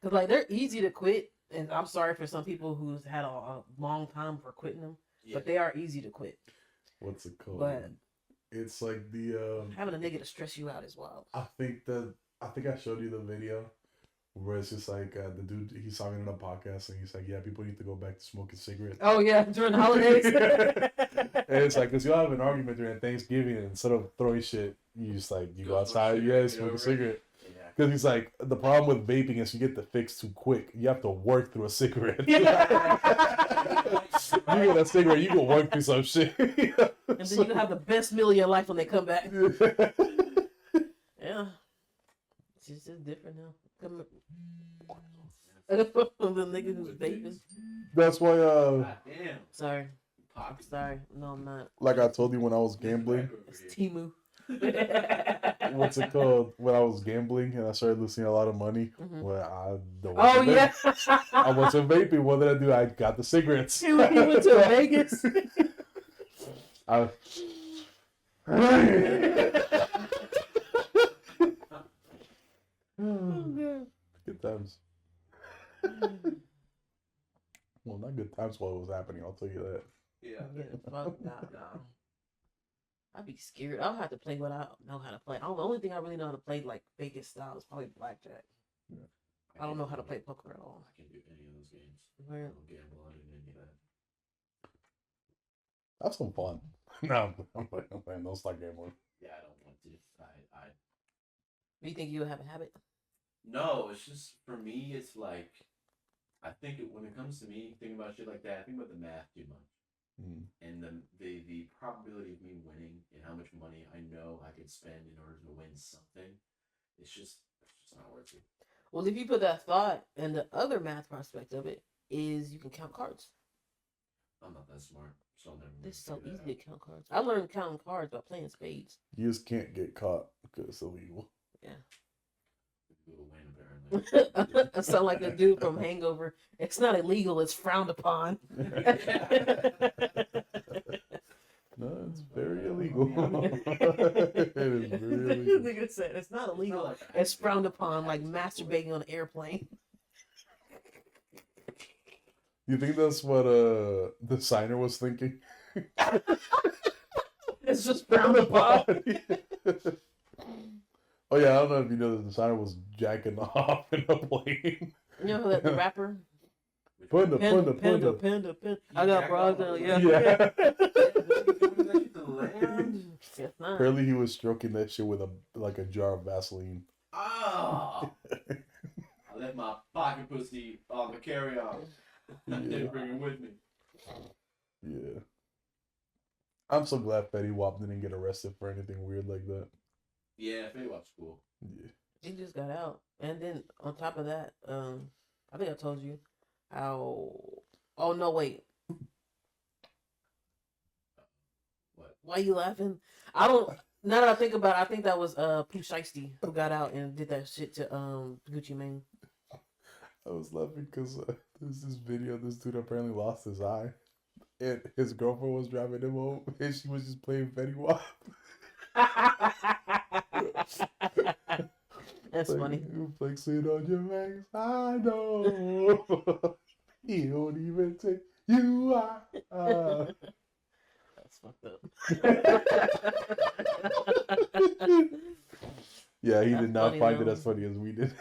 Cause like they're easy to quit, and I'm sorry for some people who's had a long time for quitting them. Yeah. but they are easy to quit. What's it called? But It's like the having a nigga to stress you out as well. I think I showed you the video where it's just like the dude he's talking in a podcast and he's like, yeah, people need to go back to smoking cigarettes. Oh yeah, during the holidays. And it's like, cause you'll have an argument during Thanksgiving and instead of throwing shit, you just like you go outside, yeah, smoke a cigarette. Yeah. Because he's like, the problem with vaping is you get the fix too quick. You have to work through a cigarette. You get a cigarette, you can work through some shit. And then you have the best meal of your life when they come back. Yeah. It's just different now. Come the nigga who's vaping. That's why, God damn. Sorry. Poppy. Sorry. No, I'm not. like I told you when I was gambling, It's Timu. what's it called? When I was gambling and I started losing a lot of money, Mhm. well, I Oh yeah. I wasn't vaping. What did I do? I got the cigarettes. He went to Vegas. I, good times. Well, not good times while it was happening. I'll tell you that. Yeah. Yeah, fuck nah. I'd be scared. I'll have to play what I know how to play. The only thing I really know how to play like Vegas style is probably blackjack. I don't know how to play poker at all. I can do any of those games. I Where- don't gamble on any of that. Have some fun. No, I'm playing. Don't start gambling. Yeah, I don't want to. Do you think you'll have a habit? No, it's just for me. It's like I think when it comes to me thinking about shit like that, I think about the math too much, and the probability of me winning and how much money I know I could spend in order to win something. It's just not worth it. Well, if you put that thought, and the other math prospect of it is you can count cards. I'm not that smart, so I'll never. It's so figure easy that to count cards. I learned counting cards by playing spades. You just can't get caught because it's illegal. out. People win apparently. I sound like the dude from Hangover. It's not illegal, it's frowned upon. No, it's very illegal. It is very illegal. Nigga said it's not illegal. like It's frowned upon, like masturbating on an airplane. You think that's what the signer was thinking? It's just frowned upon. Oh yeah, I don't know if you know the designer was jacking off in a plane. You know that the rapper? Panda. Panda. I got bras now, yeah. Yeah. Yes, not. Apparently he was stroking that shit with a jar of Vaseline. Oh! I left my pocket pussy on the carry-on. I didn't bring it with me. Yeah. I'm so glad Fetty Wap didn't get arrested for anything weird like that. Yeah, Fetty Wap's cool. Yeah. He just got out. And then on top of that, I think I told you how. Oh no, wait. What? Why you laughing? I don't. Now that I think about it, I think that was Pooh Shiesty who got out and did that shit to Gucci Mane. I was laughing because there's this video. This dude apparently lost his eye, and his girlfriend was driving him home, and she was just playing Fetty Wap. That's funny. Flexing on your legs, I know. He don't even take you out. That's fucked up. Yeah, he That's did not funny, find it though. as funny as we did.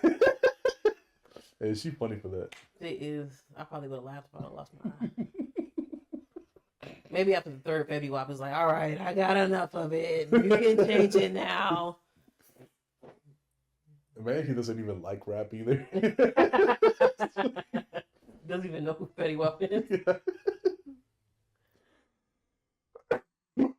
And she funny for that. It is. I probably would have laughed if I would lost my eye. Maybe after the third Fetty Wap is like, all right, I got enough of it. You can change it now. Man, he doesn't even like rap either. Doesn't even know who Fetty Wap is. Yeah. What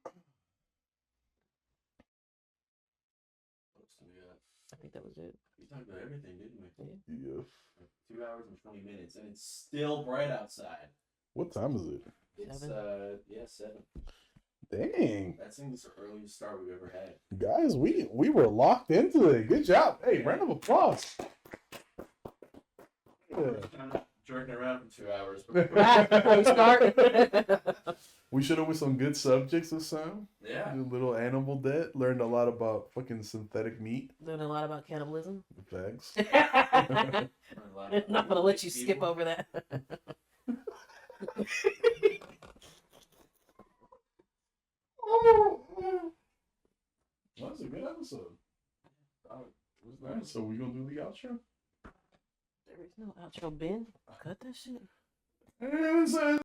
else do we got? I think that was it. We talked about everything, didn't we? Yeah. Like 2 hours and 20 minutes, and it's still bright outside. What time is it? It's 7. 7. Dang. That seems the earliest start we've ever had. Guys, we were locked into it. Good job. Hey, round of applause. Yeah. Kind of jerking around for 2 hours. Before we start. We should have with some good subjects this time. Yeah. A little animal debt. Learned a lot about fucking synthetic meat. Learned a lot about cannibalism. Facts. Not gonna let you skip over that. Alright, so we gonna do the outro? There is no outro, Ben. Cut that shit. And so